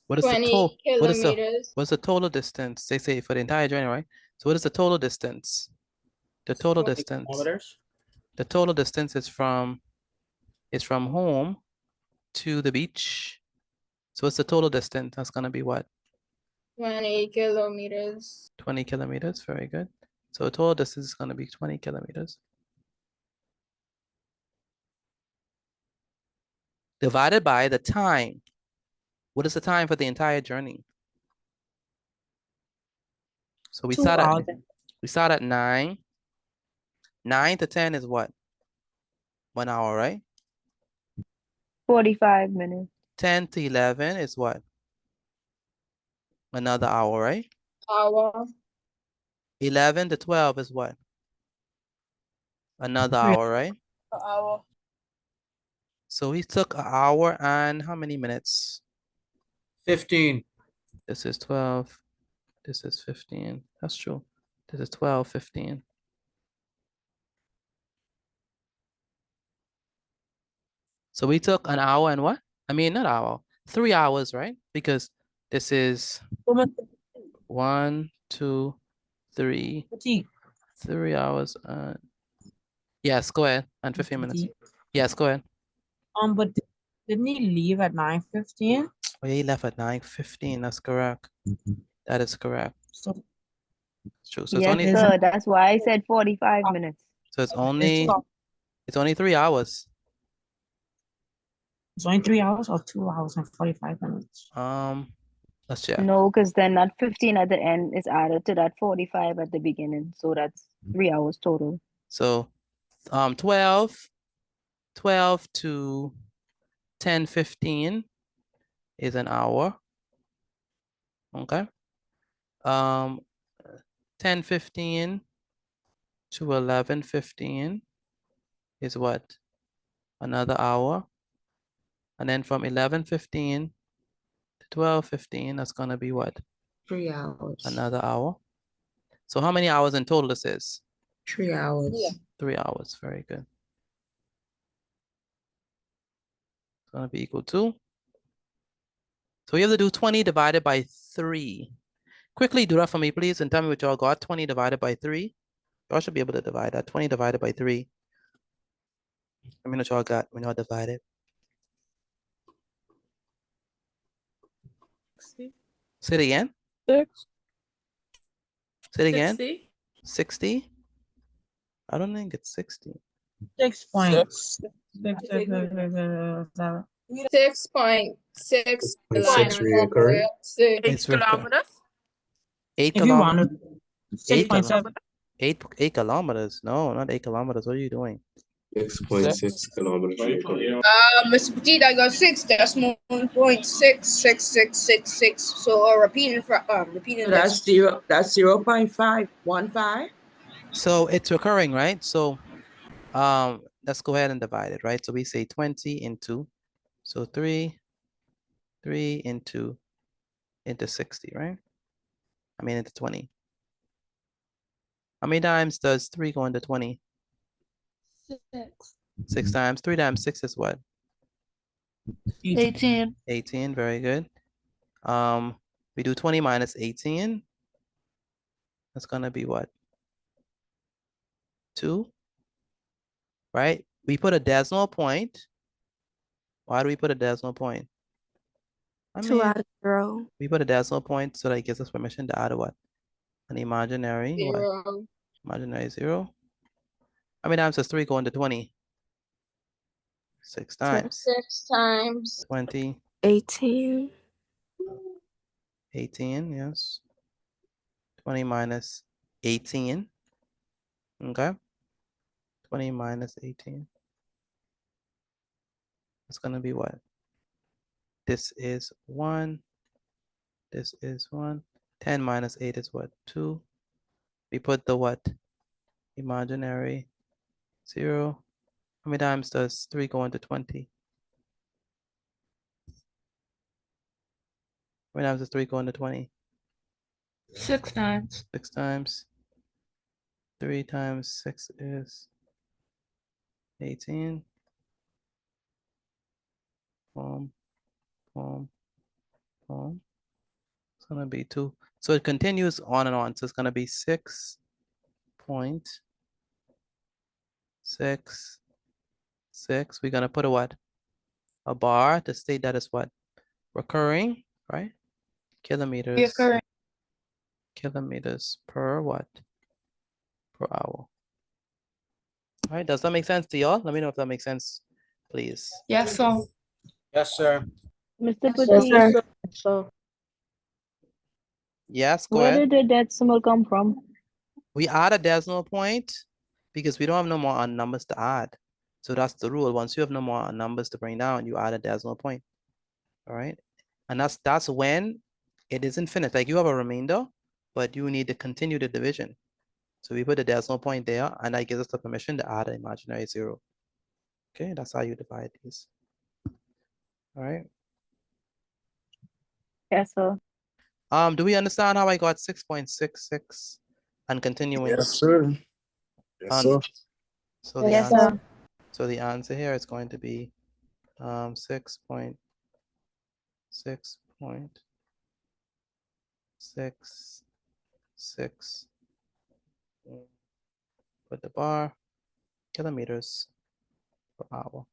What is the
20
total?
kilometers.
What's the total distance? They say for the entire journey, right? So what is the total distance? The total
20
distance.
kilometers.
The total distance is from home to the beach. So what's the total distance? That's gonna be what?
20 kilometers.
20 kilometers, very good. So total distance is gonna be 20 kilometers. Divided by the time. What is the time for the entire journey? So we start at 9. 9 to 10 is what? 1 hour, right?
45 minutes.
10 to 11 is what? Another hour, right?
Hour.
11 to 12 is what? Another hour, right?
Hour.
So we took an hour and how many minutes?
15.
This is 12. This is 15. That's true. This is 12, 15. So we took an hour and what? I mean, not hour, 3 hours, right? Because this is 1, 2, 3, 3 hours. Yes, go ahead. And 15 minutes. Yes, go ahead.
But didn't he leave at 9:15?
Oh, yeah, he left at 9:15. That's correct. That is correct.
So
it's true. So
Yes,
it's only
sir. That's why I said 45 minutes.
so it's only 3 hours.
It's only 3 hours or 2 hours and 45 minutes.
Let's check.
No, because then that 15 at the end is added to that 45 at the beginning. So that's 3 hours total.
So 12 to 10:15 is an hour. Okay. 10:15 to 11:15 is what? Another hour. And then from 11:15 to 12:15, that's gonna be what?
3 hours.
Another hour. So how many hours in total this is?
3 hours. Yeah.
3 hours, very good. It's gonna be equal to. So you have to do 20 divided by 3. Quickly do that for me, please, and tell me what y'all got. 20 divided by 3. Y'all should be able to divide that. 20 divided by 3. Let me know what y'all got when y'all divide it.
60.
Say it again.
6.
Say it again.
60.
60? I don't think it's 60.
6 points.
6.6
It's
kilometers.
8
If you
kilometers. Eight
6.7.
8 kilometers. No, not 8 kilometers. What are you doing?
6.6 kilometers.
Mr. Petit, I got 6.66666. So repeating this.
That's 0.515.
So it's recurring, right? So let's go ahead and divide it, right? So we say 20 into, so 3 into 60, right? I mean into 20. How many times does 3 go into 20?
6.
6 times. 3 times 6 is what?
18.
18, very good. We do 20 minus 18. That's gonna be what? 2, right? We put a decimal point. Why do we put a decimal point?
To add a 0.
We put a decimal point so that it gives us permission to add a what? An imaginary what?
0.
Imaginary 0. How many times does 3 go into 20? 6 times.
6 times.
20.
18.
18, yes. 20 minus 18. Okay. 20 minus 18. It's gonna be what? This is 1. This is 1. 10 minus 8 is what? 2. We put the what? Imaginary 0. How many times does 3 go into 20? How many times does 3 go into 20?
6 times.
6 times. 3 times 6 is 18. Boom, boom, boom. It's gonna be 2. So it continues on and on. So it's gonna be 6.66. We're gonna put a what? A bar to state that it's what? Recurring, right? Kilometers.
Recurring.
Kilometers per what? Per hour. All right, does that make sense to y'all? Let me know if that makes sense, please.
Yes, so.
Yes, sir.
Mr.
Yes,
Petit,
sir.
So
Yes, go
where
ahead.
did the decimal come from?
We add a decimal point because we don't have no more numbers to add. So that's the rule. Once you have no more numbers to bring down, you add a decimal point. All right. And that's when it is infinite. Like you have a remainder, but you need to continue the division. So we put a decimal point there, and that gives us the permission to add an imaginary 0. Okay, that's how you divide these. All right.
Yes, sir.
Do we understand how I got 6.66 and continuing?
Yes, sir. Yes, sir.
So the
Yes,
answer,
sir.
so the answer here is going to be 6.66. Put the bar, kilometers per hour.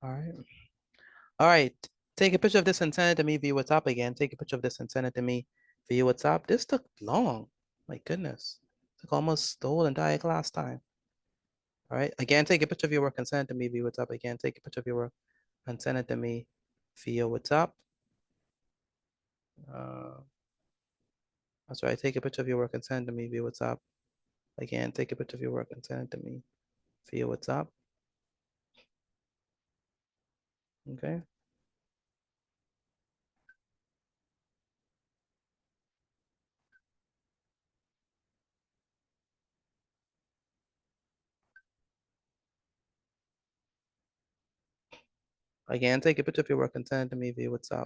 All right. All right. Take a picture of this and send it to me via WhatsApp again. Take a picture of this and send it to me via WhatsApp. This took long. My goodness. Took almost the whole entire class time. All right. Again, take a picture of your work and send it to me via WhatsApp. Again, take a picture of your work and send it to me via WhatsApp. That's right. Take a picture of your work and send it to me via WhatsApp. Again, take a picture of your work and send it to me via WhatsApp. Okay. Again, take a picture of your work and send it to me via WhatsApp.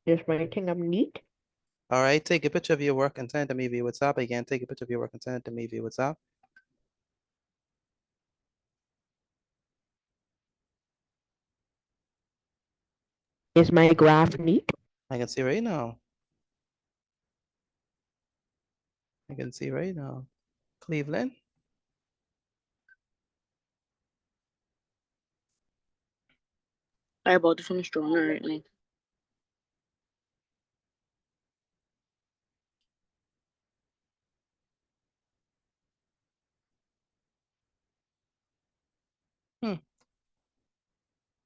Is my thing up neat?
All right, take a picture of your work and send it to me via WhatsApp. Again, take a picture of your work and send it to me via WhatsApp.
Is my graph neat?
I can see right now. I can see right now. Cleveland.
I about to finish drawing it right now.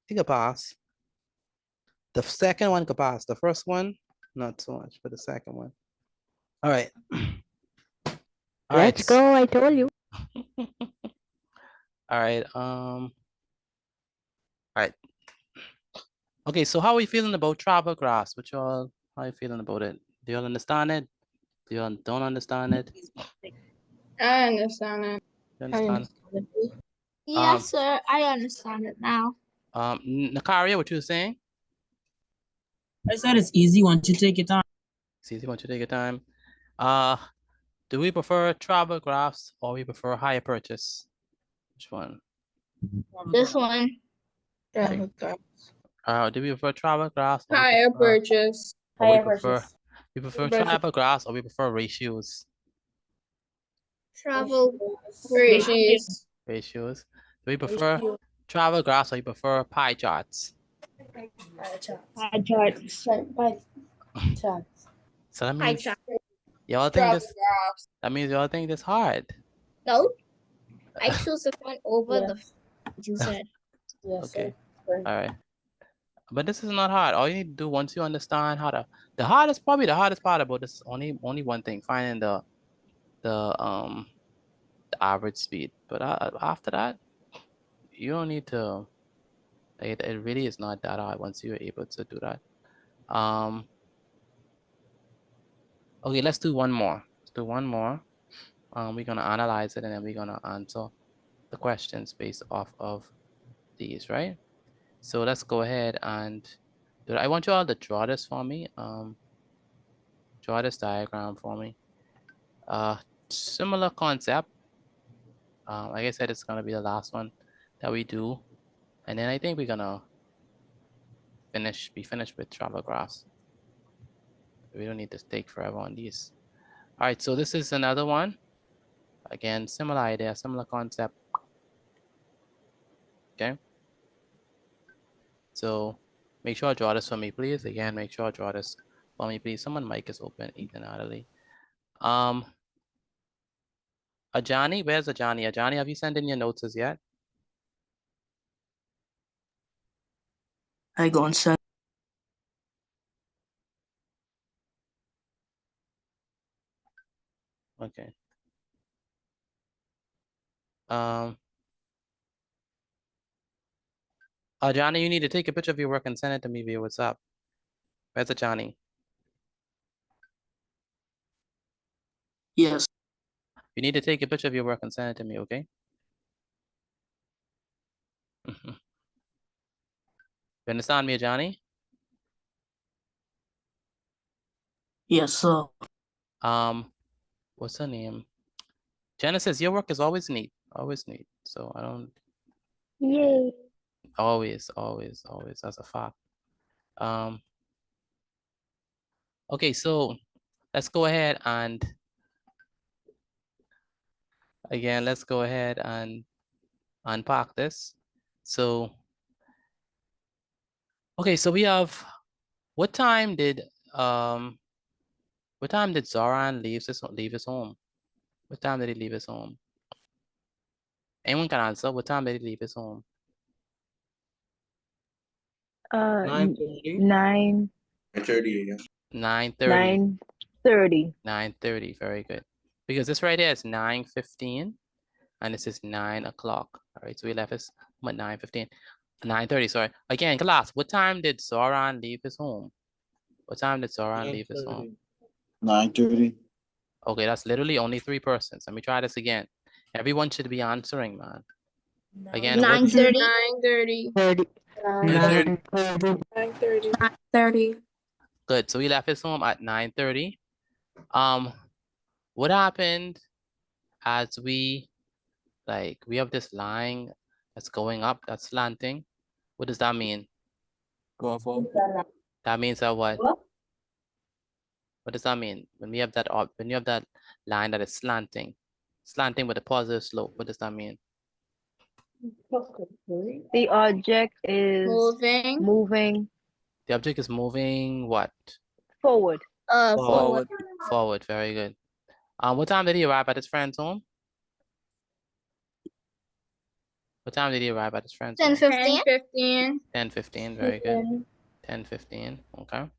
You could pass. The second one could pass. The first one, not so much, but the second one. All right. All
Let's go, I told you.
All right. All right. Okay, so how are we feeling about travel graphs? Which y'all, how are you feeling about it? Do y'all understand it? Do y'all don't understand it?
I understand it.
You understand?
Yes, sir. I understand it now.
Nakaria, what you were saying?
I said it's easy once you take your time.
It's easy once you take your time. Do we prefer travel graphs or we prefer hire purchase? Which one?
This one.
Do we prefer travel graphs? Or
Higher purchase.
we prefer travel graphs or we prefer ratios?
Travel
Ratios.
Ratios. Do we prefer travel graphs or you prefer pie charts?
Pie charts.
So that
Pie
means
chart.
y'all think this. That means y'all think this hard.
No. I choose the one over the you said.
Okay. All right. But this is not hard. All you need to do once you understand how to, the hardest part about this only one thing, finding the average speed. But after that, you don't need to. It really is not that hard once you're able to do that. Okay, let's do one more. Let's do one more. We're gonna analyze it and then we're gonna answer the questions based off of these, right? So let's go ahead and do it. I want you all to draw this for me. Draw this diagram for me. Similar concept. Like I said, it's gonna be the last one that we do. And then I think we're gonna be finished with travel graphs. We don't need to take forever on these. All right, so this is another one. Again, similar idea, similar concept. Okay. So make sure I draw this for me, please. Again, make sure I draw this for me, please. Someone mic is open, Ethan Natalie. Ajani, where's Ajani? Ajani, have you sent in your notes as yet?
I go and send.
Okay. Ajani, you need to take a picture of your work and send it to me via WhatsApp. Where's Ajani?
Yes.
You need to take a picture of your work and send it to me, okay? You understand me, Ajani?
Yes, sir.
What's her name? Genesis, your work is always neat. Always neat. So I don't.
Yay.
Always. That's a fact. Okay, so let's go ahead and again, let's go ahead and unpack this. So, okay, so we have, what time did Zoran leave his home? What time did he leave his home? Anyone can answer. What time did he leave his home?
9:30.
9:30 a.m.
9:30.
9:30.
9:30. Very good. Because this right here is 9:15 and this is 9 o'clock. All right, so we left his home at 9:15. 9:30, sorry. Again, class, what time did Zoran leave his home? What time did Zoran leave his home?
9:30.
Okay, that's literally only 3 persons. Let me try this again. Everyone should be answering, man. Again,
9:30.
9:30.
30.
9:30.
Good. So he left his home at 9:30. What happened as we have this line that's going up, that's slanting? What does that mean?
Going forward.
That means that what? What does that mean? When you have that line that is slanting with a positive slope, what does that mean?
The object is
Moving.
moving
The object is moving what?
forward.
Forward.
Forward, very good. What time did he arrive at his friend's home? What time did he arrive at his friend's home?
10:15.
10:15, very good. 10:15, okay.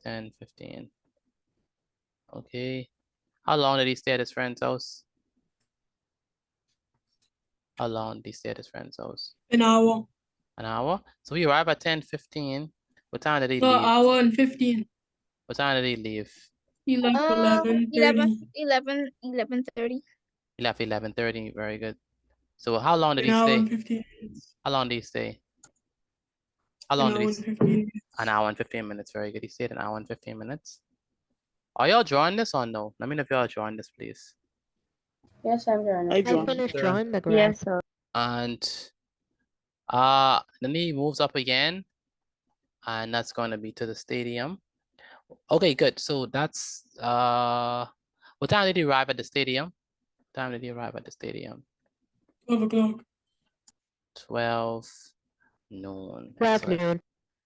10:15. Okay. How long did he stay at his friend's house? How long did he stay at his friend's house?
An hour.
An hour? So he arrived at 10:15. What time did he
No,
leave?
hour and 15.
What time did he leave?
He left 11:30.
11:30.
He left 11:30, very good. So how long did
An
he
hour
stay?
and 15 minutes.
How long did he stay? How
An
long did
hour
he
and
stay?
15 minutes.
An hour and 15 minutes, very good. He stayed an hour and 15 minutes. Are y'all drawing this or no? Let me know if y'all drawing this, please.
Yes, I'm drawing
I
it.
draw.
finished
Sir.
drawing the graph.
Yes, sir.
And then he moves up again, and that's going to be to the stadium. Okay, good. So that's what time did he arrive at the stadium? What time did he arrive at the stadium?
12 o'clock.
12 noon.
12
Excellent.
noon.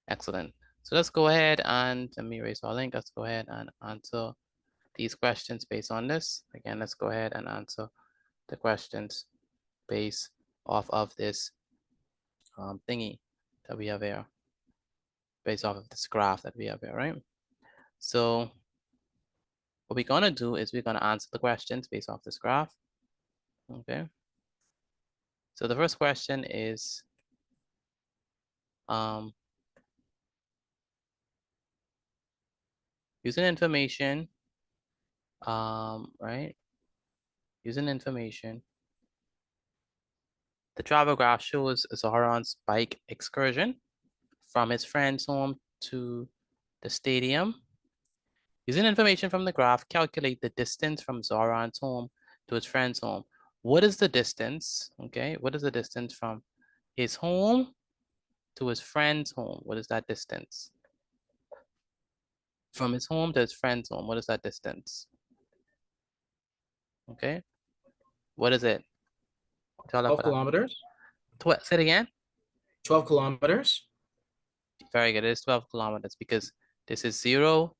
Excellent. So let's go ahead and let me erase our link. Let's go ahead and answer these questions based on this. Again, let's go ahead and answer the questions based off of this thingy that we have here, based off of this graph that we have here, right? So what we're gonna do is we're gonna answer the questions based off this graph. Okay. So the first question is, using information, right? Using information, the travel graph shows Zohran's bike excursion from his friend's home to the stadium. Using information from the graph, calculate the distance from Zohran's home to his friend's home. What is the distance? Okay, what is the distance from his home to his friend's home? What is that distance? From his home to his friend's home, what is that distance? Okay, what is it?
12 kilometers.
Say it again.
12 kilometers.
Very good. It is 12 kilometers because this is 0.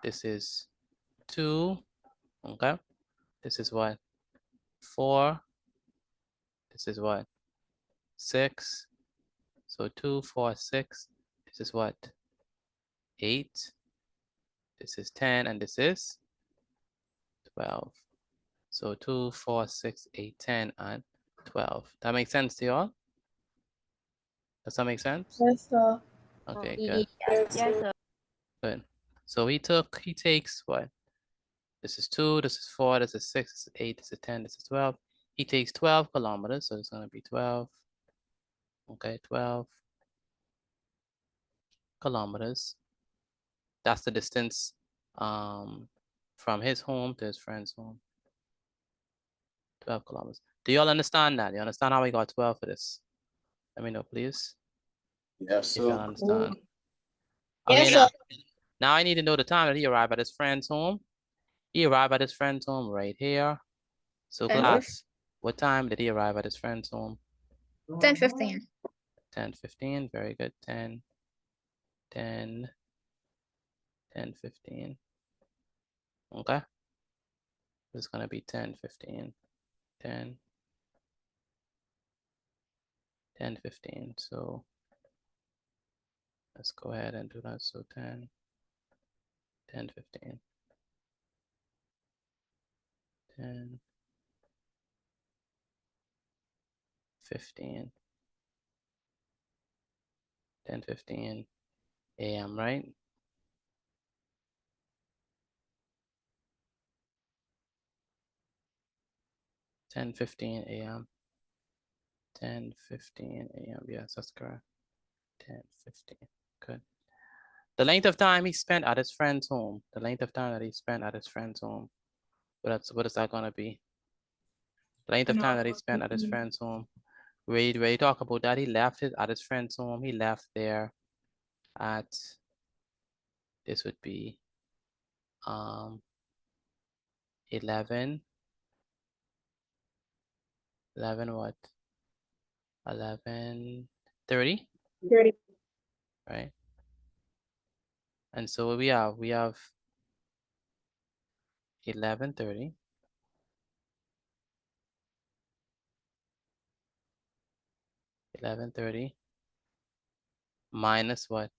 This is 2. Okay. This is what? 4. This is what? 6. So 2, 4, 6. This is what? 8. This is 10, and this is 12. So 2, 4, 6, 8, 10, and 12. That makes sense to y'all? Does that make sense?
Yes, sir.
Okay, good.
Yes, sir.
Good. So he takes what? This is 2, this is 4, this is 6, this is 8, this is 10, this is 12. He takes 12 kilometers, so it's going to be 12. Okay, 12 kilometers. That's the distance from his home to his friend's home. 12 kilometers. Do y'all understand that? You understand how we got 12 for this? Let me know, please.
Yes,
If y'all
sir.
understand.
Yes,
Okay,
sir.
now I need to know the time that he arrived at his friend's home. He arrived at his friend's home right here. So
And
class, what time did he arrive at his friend's home?
10:15.
10:15, very good. 10, 10, 10:15. Okay. It's gonna be 10:15, 10, 10:15. So let's go ahead and do that. So 10, 10:15, 10, 15, 10:15 a.m., right? (10:15 a.m.) 10:15 a.m. Yes, that's correct. 10:15. Good. The length of time he spent at his friend's home. The length of time that he spent at his friend's home. What is that gonna be? The length of time that he spent at his friend's home. Where you talk about that, he left it at his friend's home. He left there at, this would be 11 what? 11:30,
30.
right? And so we have 11:30 minus what?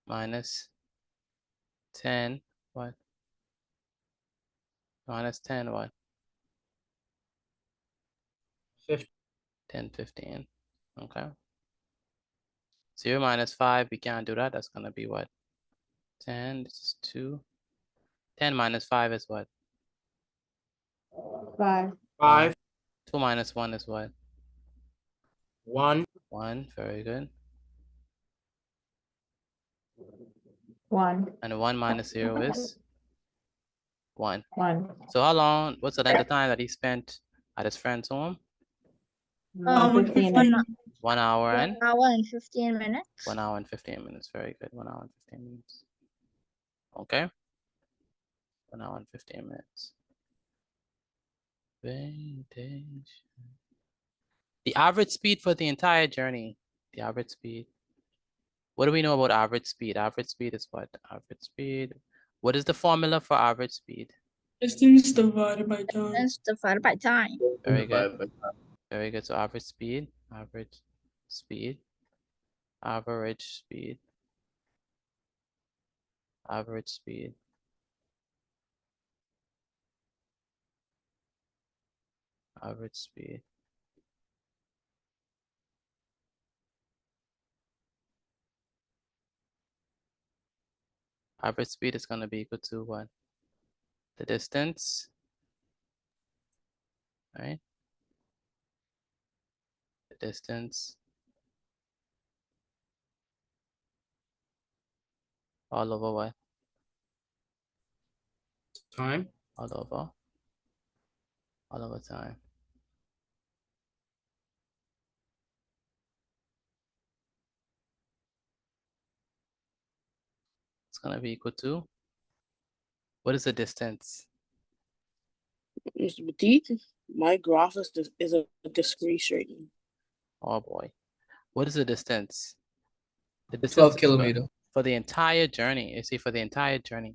Minus 10 what? Minus 10 what? 10:15. Okay. 0 minus 5, we can't do that. That's gonna be what? 10, this is 2. 10 minus 5 is what?
5.
5.
2 minus 1 is what?
1.
1, very good.
1.
And 1 minus 0 is 1.
1.
So how long, what's the length of time that he spent at his friend's home?
15 minutes.
1 hour and?
1 hour and 15 minutes.
1 hour and 15 minutes, very good. 1 hour and 15 minutes. Okay. 1 hour and 15 minutes. Vacation. The average speed for the entire journey. The average speed. What do we know about average speed? Average speed is what? Average speed. What is the formula for average speed?
Distance divided by time.
Distance divided by time.
Very good. Very good. So average speed, average speed, average speed, average speed. Average speed. Average speed is going to be equal to what? The distance, right? The distance all over what?
Time.
All over time. It's going to be equal to, what is the distance?
Mr. Petit, my graph is a discrete straightening.
Oh boy. What is the distance? The distance
12 kilometers.
For the entire journey. You see, for the entire journey.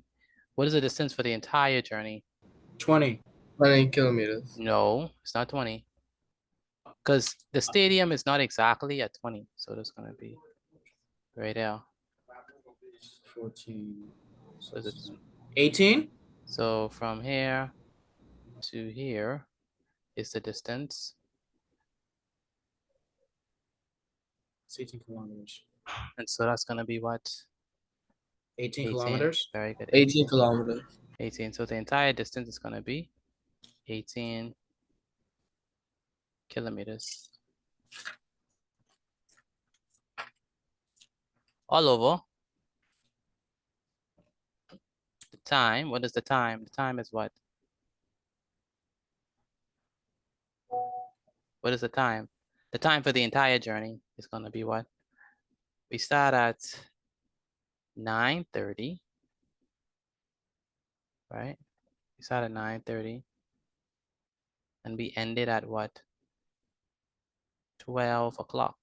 What is the distance for the entire journey?
20 kilometers.
No, it's not 20. Because the stadium is not exactly at 20. So there's going to be right there.
14.
So is it
18.
So from here to here is the distance.
It's 18 kilometers.
And so that's going to be what?
18 kilometers.
Very good.
18 kilometers.
18. So the entire distance is going to be 18 kilometers. All over. The time, what is the time? The time is what? What is the time? The time for the entire journey is going to be what? We start at 9:30, right? We start at 9:30 and we ended at what? 12 o'clock.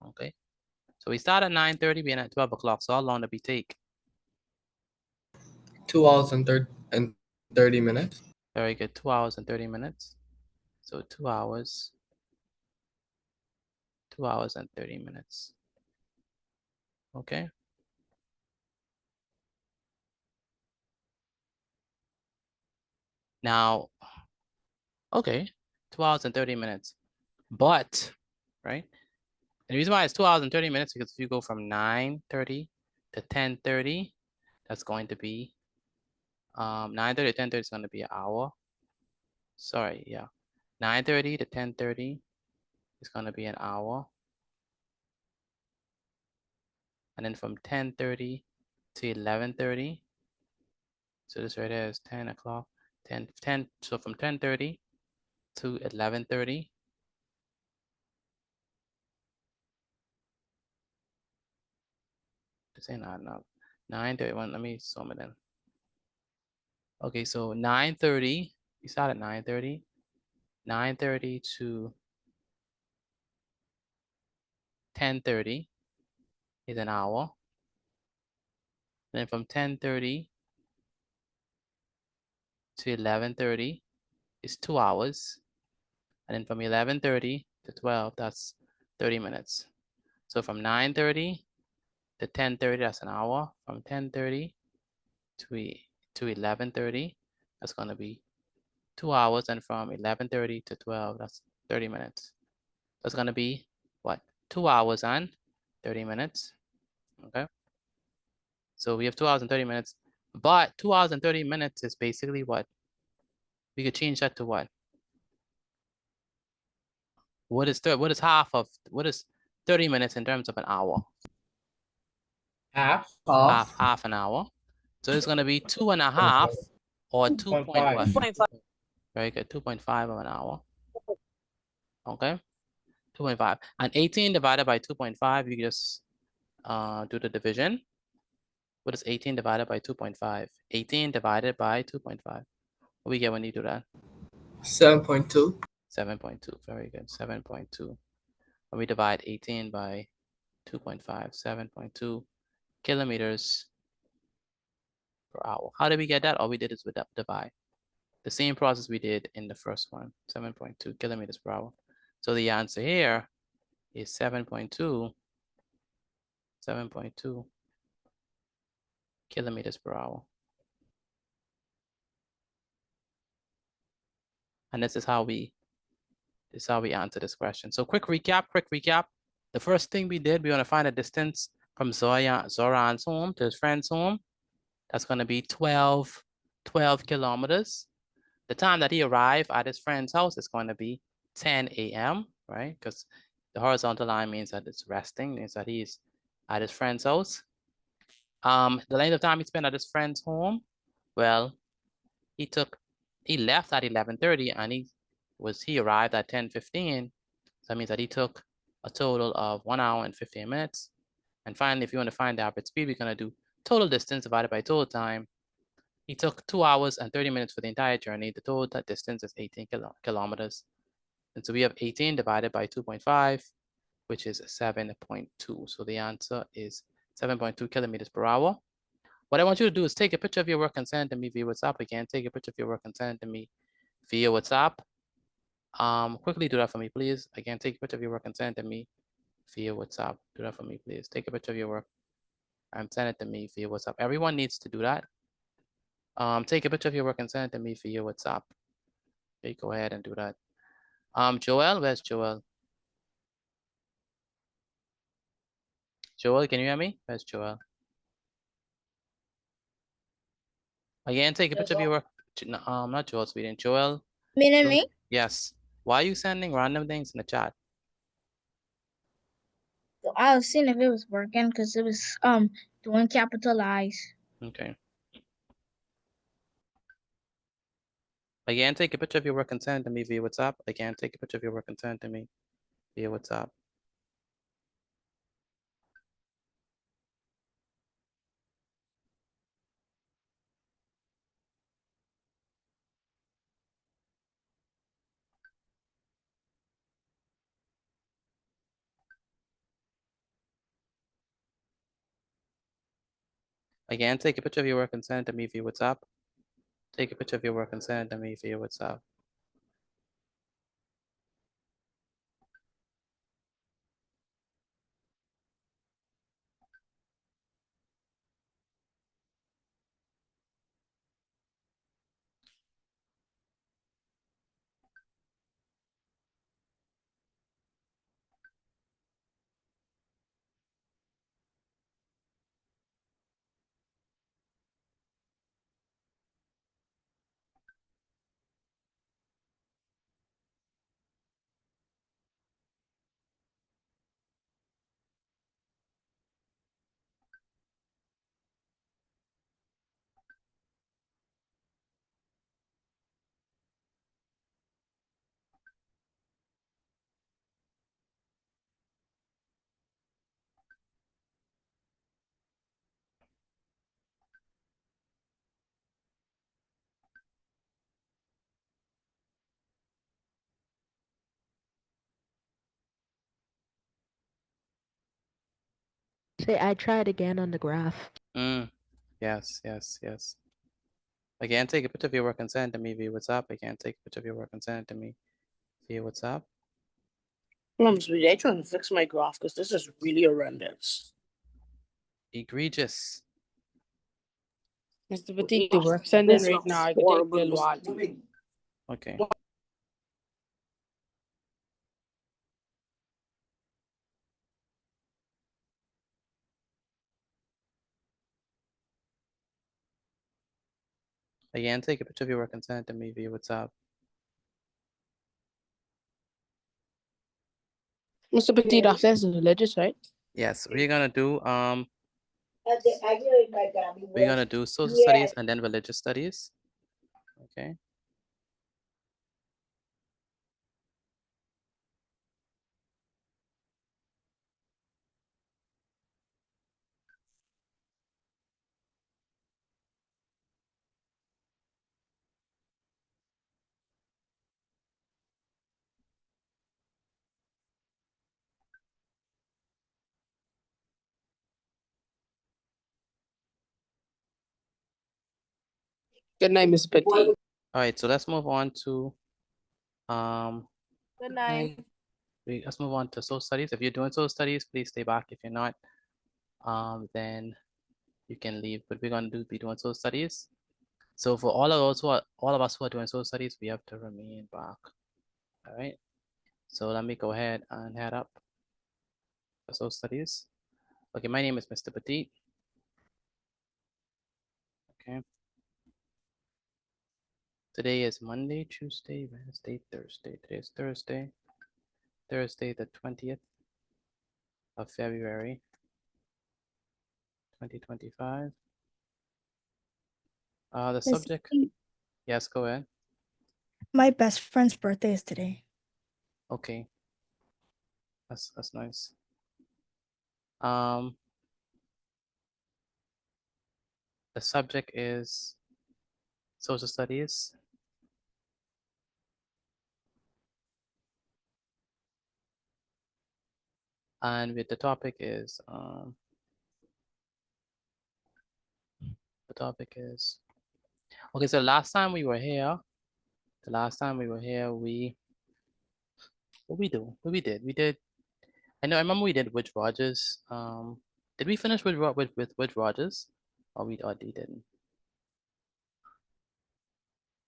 Okay. So we start at 9:30, we end at 12 o'clock. So how long did we take?
2 hours and 30 minutes.
Very good. 2 hours and 30 minutes. So 2 hours. 2 hours and 30 minutes. Okay. Now, okay, 2 hours and 30 minutes. But, right? And the reason why it's 2 hours and 30 minutes because if you go from 9:30 to 10:30, that's going to be 9:30 to 10:30 is going to be an hour. Sorry, yeah. 9:30 to 10:30 is going to be an hour. and then from 10:30 to 11:30. So this right here is 10 o'clock, 10. So from 10:30 to 11:30. This ain't not enough. 9:31. Let me zoom it in. Okay, so 9:30. You start at 9:30. 9:30 to 10:30 is an hour. Then from 10:30 to 11:30 is 2 hours. And then from 11:30 to 12, that's 30 minutes. So from 9:30 to 10:30, that's an hour. From 10:30 to 11:30, that's going to be 2 hours. And from 11:30 to 12, that's 30 minutes. That's going to be what? 2 hours and 30 minutes. Okay. So we have 2 hours and 30 minutes, but 2 hours and 30 minutes is basically what? We could change that to what? What is 30 minutes in terms of an hour?
Half.
Half an hour. So it's going to be 2.5 or 2 point what?
2.5.
Very good. 2.5 of an hour. Okay. 2.5. And 18 divided by 2.5, you just do the division. What is 18 divided by 2.5? 18 divided by 2.5. What do we get when you do that?
7.2.
7.2. Very good. 7.2. When we divide 18 by 2.5, 7.2 kilometers per hour. How did we get that? All we did is with divide. The same process we did in the first one, 7.2 kilometers per hour. So the answer here is 7.2 kilometers per hour. And this is how we answer this question. So quick recap. The first thing we did, we want to find a distance from Zoran's home to his friend's home. That's going to be 12 kilometers. The time that he arrived at his friend's house is going to be 10 a.m., right? Because the horizontal line means that it's resting, means that he's at his friend's house. The length of time he spent at his friend's home, well, he left at 11:30 and he arrived at 10:15. So that means that he took a total of 1 hour and 15 minutes. And finally, if you want to find the average speed, we're going to do total distance divided by total time. He took 2 hours and 30 minutes for the entire journey. The total distance is 18 kilometers. And so we have 18 divided by 2.5, which is 7.2. So the answer is 7.2 kilometers per hour. What I want you to do is take a picture of your work and send it to me via WhatsApp. Again, take a picture of your work and send it to me via WhatsApp. Quickly do that for me, please. Again, take a picture of your work and send it to me via WhatsApp. Do that for me, please. Take a picture of your work and send it to me via WhatsApp. Everyone needs to do that. Take a picture of your work and send it to me via WhatsApp. Okay, go ahead and do that. Joel, where's Joel? Joel, can you hear me? Where's Joel? Again, take a picture of your work. Not Joel Sweden. Joel.
Me?
Yes. Why are you sending random things in the chat?
I was seeing if it was working because it was doing capitalize.
Okay. Again, take a picture of your work and send it to me via WhatsApp. Again, take a picture of your work and send it to me via WhatsApp. Again, take a picture of your work and send it to me via WhatsApp. Take a picture of your work and send it to me via WhatsApp.
Say I tried again on the graph.
Yes, yes, yes. Again, take a picture of your work and send it to me via WhatsApp. Again, take a picture of your work and send it to me via WhatsApp.
I'm trying to fix my graph because this is really horrendous.
Egregious.
Mr. Petit, the work sending
This
right
looks
now. I could take a
horrible,
little while.
Mr.
Okay. Again, take a picture of your work and send it to me via WhatsApp.
Mr. Petit, that says religious, right?
Yes, we're gonna do social
Yeah.
studies and then religious studies. Okay.
Good night, Mr. Petit.
All right, so let's move on to
Good night.
let's move on to social studies. If you're doing social studies, please stay back. If you're not, then you can leave. But we're gonna be doing social studies. So for all of us who are doing social studies, we have to remain back. All right. So let me go ahead and head up for social studies. Okay, my name is Mr. Petit. Okay. Today is Monday, Tuesday, Wednesday, Thursday. Today is Thursday. Thursday, the 20th of February, 2025. The subject. Yes, go ahead.
My best friend's birthday is today.
Okay. That's nice. The subject is social studies. And with the topic is okay, so last time we were here, we did I remember we did Woodes Rogers. Did we finish with Woodes Rogers? Or we didn't?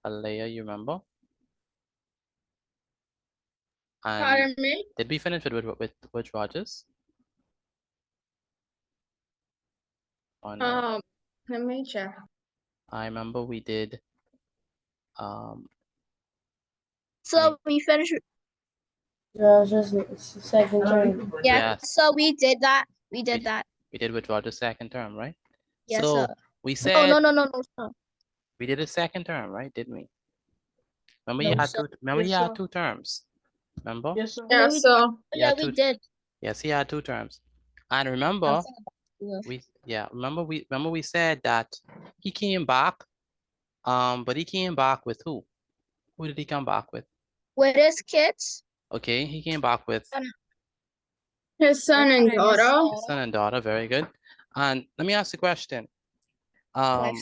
Alea, you remember? And
Pardon me?
did we finish with Woodes Rogers? Or no?
Let me check.
I remember we did
So we finished.
Just second term.
Yeah.
Yes.
So we did that. We did that.
We did Woodes Rogers second term, right?
Yes,
so
sir.
we said
No.
we did a second term, right? Didn't we? Remember
No,
you had
sir.
two. Remember
Yes,
you had
sir.
2 terms. Remember?
Yes, sir. Yeah, so
Yeah, we did.
Yes, he had 2 terms. And remember, remember we said that he came back. But he came back with who? Who did he come back with?
With his kids.
Okay, he came back with
his son and daughter.
his son and daughter. Very good. And let me ask the question. Let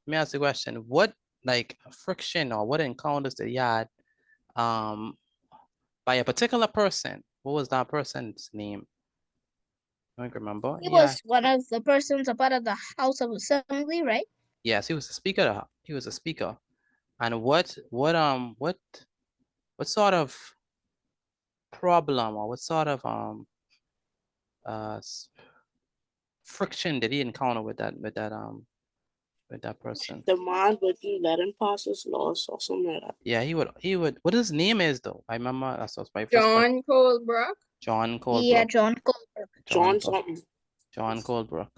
me ask the question. What like friction or what encounters did he had by a particular person? What was that person's name? I don't remember.
He was one of the persons a part of the House of Assembly, right?
Yes, he was a speaker. He was a speaker. And what sort of problem or what sort of friction did he encounter with that person?
The man wouldn't let him pass his laws or something like that.
Yeah, he would. What his name is though? I remember that's my first
John Colebrook.
John Colebrook.
Yeah, John Colebrook.
John something.
John Colebrook.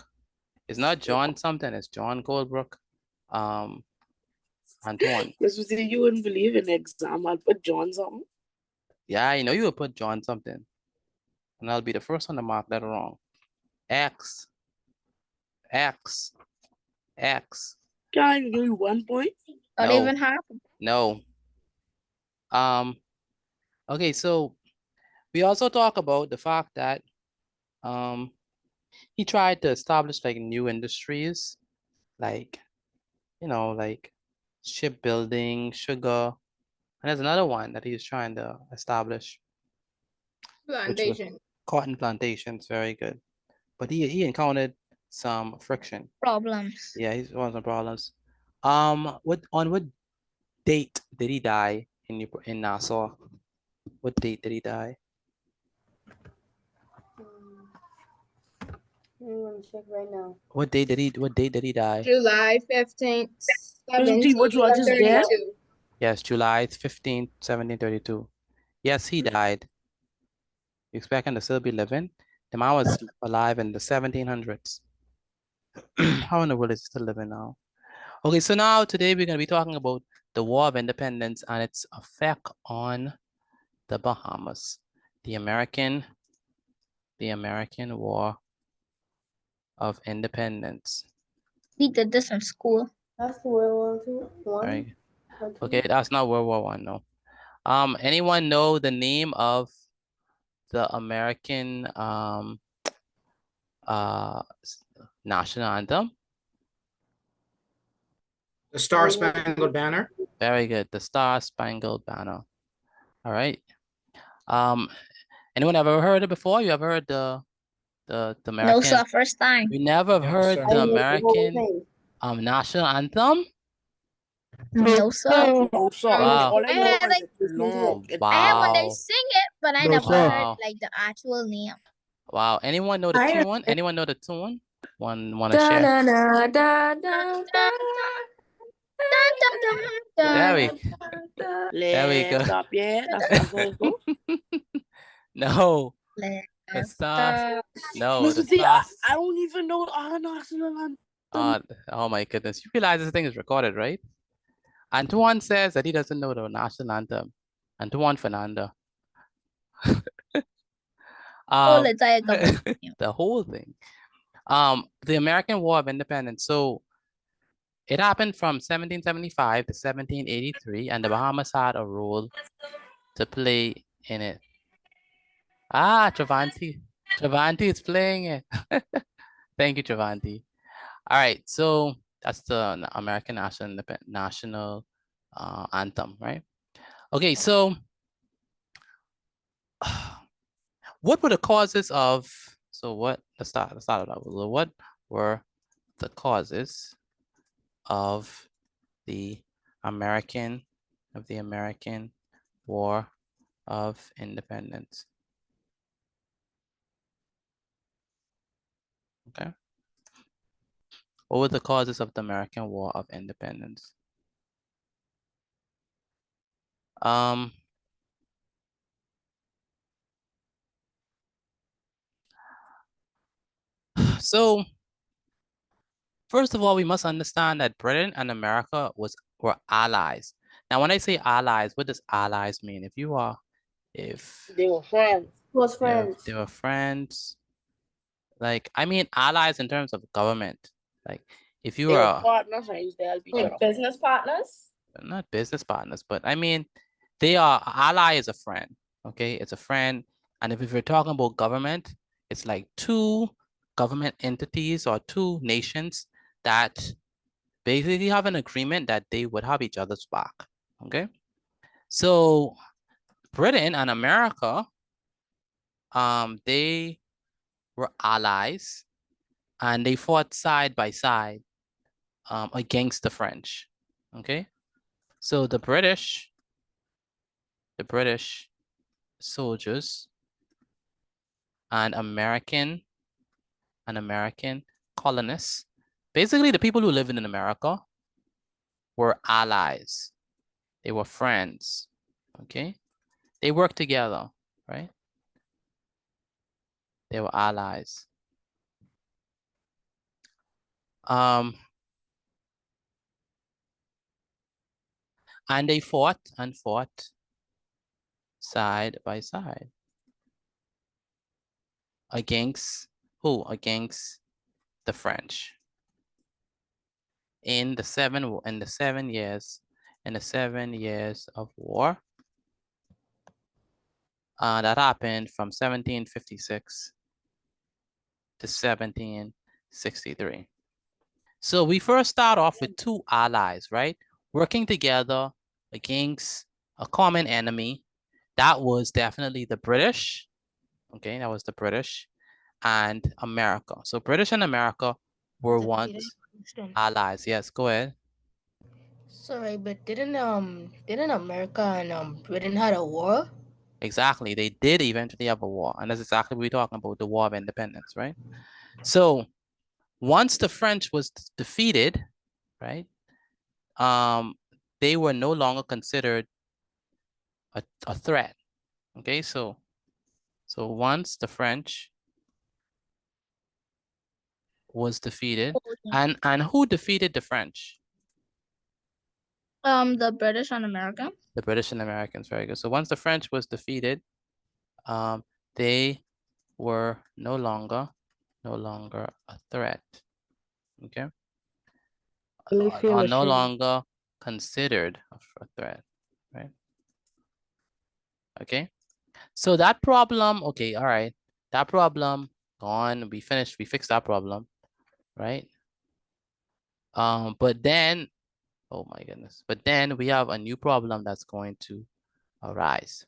It's not John something, it's John Colebrook. Antoine.
You wouldn't believe in the exam, I'd put John something.
Yeah, I know you would put John something. And I'll be the first one to mark that wrong. X.
Can I give you 1 point?
Not even half.
No. Okay, so we also talk about the fact that he tried to establish like new industries, like, you know, like shipbuilding, sugar. And there's another one that he's trying to establish, which was
Plantation.
cotton plantations. Very good. But he encountered some friction.
Problems.
Yeah, he's one some problems. What date did he die in Nassau? What date did he die?
I'm gonna check right now.
What date did he die?
July 15th,
Which one is dead?
1732.
Yes, July 15th, 1732. Yes, he died. You expect him to still be living? The man was alive in the 1700s. How in the world is he still living now? Okay, so now today we're going to be talking about the War of Independence and its effect on the Bahamas. The American War of Independence.
We did this in school.
That's the World War II.
Right. Okay, that's not World War I, no. Anyone know the name of the American national anthem?
The Star Spangled Banner.
Very good. The Star Spangled Banner. All right. Anyone ever heard it before? You ever heard the American?
No, sir, first time.
You never have heard the American national anthem?
No, sir.
No, sir.
Wow.
All I know
I
is
had, like,
it's long.
I had when they
Wow.
sing it, but I
No,
never
sir.
heard like the actual name.
Wow. Anyone know the
I-
tune? Anyone know the tune? Want to
Da,
share?
da, da, da, da, da.
There we
Lift
go.
up, yeah. That's what I'm going to
No. The
Let's
Star. No, the
Listen, see, I
Star.
don't even know our national anthem.
Oh my goodness. You realize this thing is recorded, right? Antoine says that he doesn't know the national anthem. Antoine Fernando.
Whole entire government.
The whole thing. The American War of Independence. So it happened from 1775 to 1783, and the Bahamas had a role to play in it. Ah, Travanti. Travanti is playing it. Thank you, Travanti. All right, so that's the American national anthem, right? Okay, so what were the causes of? So what? Let's start it out. What were the causes of the American War of Independence? Okay. What were the causes of the American War of Independence? So first of all, we must understand that Britain and America were allies. Now, when I say allies, what does allies mean? If
they were friends.
Was friends.
They were friends. Like, I mean, allies in terms of government. Like, if you
They
are
were partners and used to help each other.
Business partners?
not business partners, but I mean, they are ally is a friend. Okay, it's a friend. And if we're talking about government, it's like two government entities or two nations that basically have an agreement that they would have each other's back. Okay, so Britain and America, they were allies, and they fought side by side against the French. Okay, so the British soldiers and American colonists, basically the people who live in America, were allies. They were friends. Okay, they worked together, right? They were allies. And they fought side by side against who? Against the French. In the 7 years of war that happened from 1756 to 1763. So we first start off with two allies, right? Working together against a common enemy. That was definitely the British. Okay, that was the British and America. So British and America were once allies. Yes, go ahead.
Sorry, but didn't America and Britain had a war?
Exactly. They did eventually have a war. And that's exactly what we're talking about, the War of Independence, right? So once the French was defeated, right? They were no longer considered a threat. Okay, so once the French was defeated, and who defeated the French?
The British and America.
The British and Americans, very good. So once the French was defeated, they were no longer a threat. Okay. Are no longer considered a threat, right? Okay. So that problem, okay, all right. That problem gone. We finished. We fixed that problem, right? But then, oh my goodness. But then we have a new problem that's going to arise.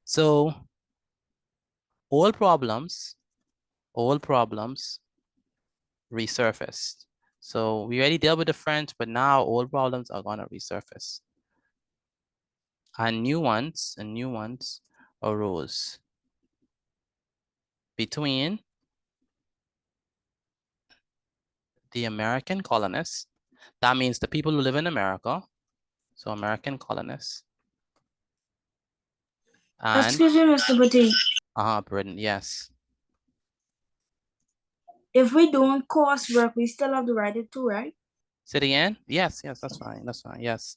So all problems resurfaced. So we already dealt with the French, but now old problems are gonna resurface. And new ones arose between the American colonists. That means the people who live in America. So American colonists. And
Excuse me, Mr. Boutique.
Britain, yes.
If we don't coursework, we still have to write it too, right?
Say it again? Yes, that's fine. That's fine. Yes.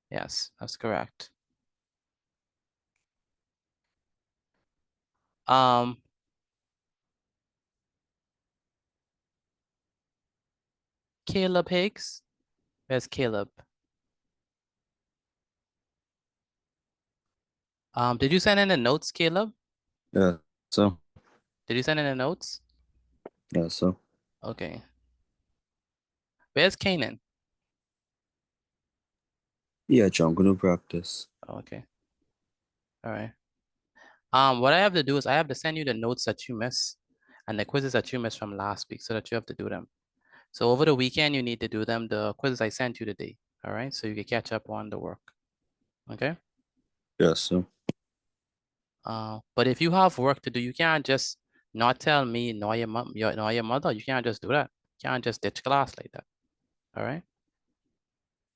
Yes, that's correct. Caleb Higgs. Where's Caleb? Did you send in the notes, Caleb?
Yeah, so.
Did you send in the notes?
Yeah, so.
Okay. Where's Kanan?
Yeah, John, gonna practice.
Okay. All right. What I have to do is I have to send you the notes that you missed and the quizzes that you missed from last week so that you have to do them. So over the weekend, you need to do them, the quizzes I sent you today. All right. So you can catch up on the work. Okay.
Yeah, so.
But if you have work to do, you can't just not tell me nor your mom, nor your mother. You can't just do that. You can't just ditch class like that. All right.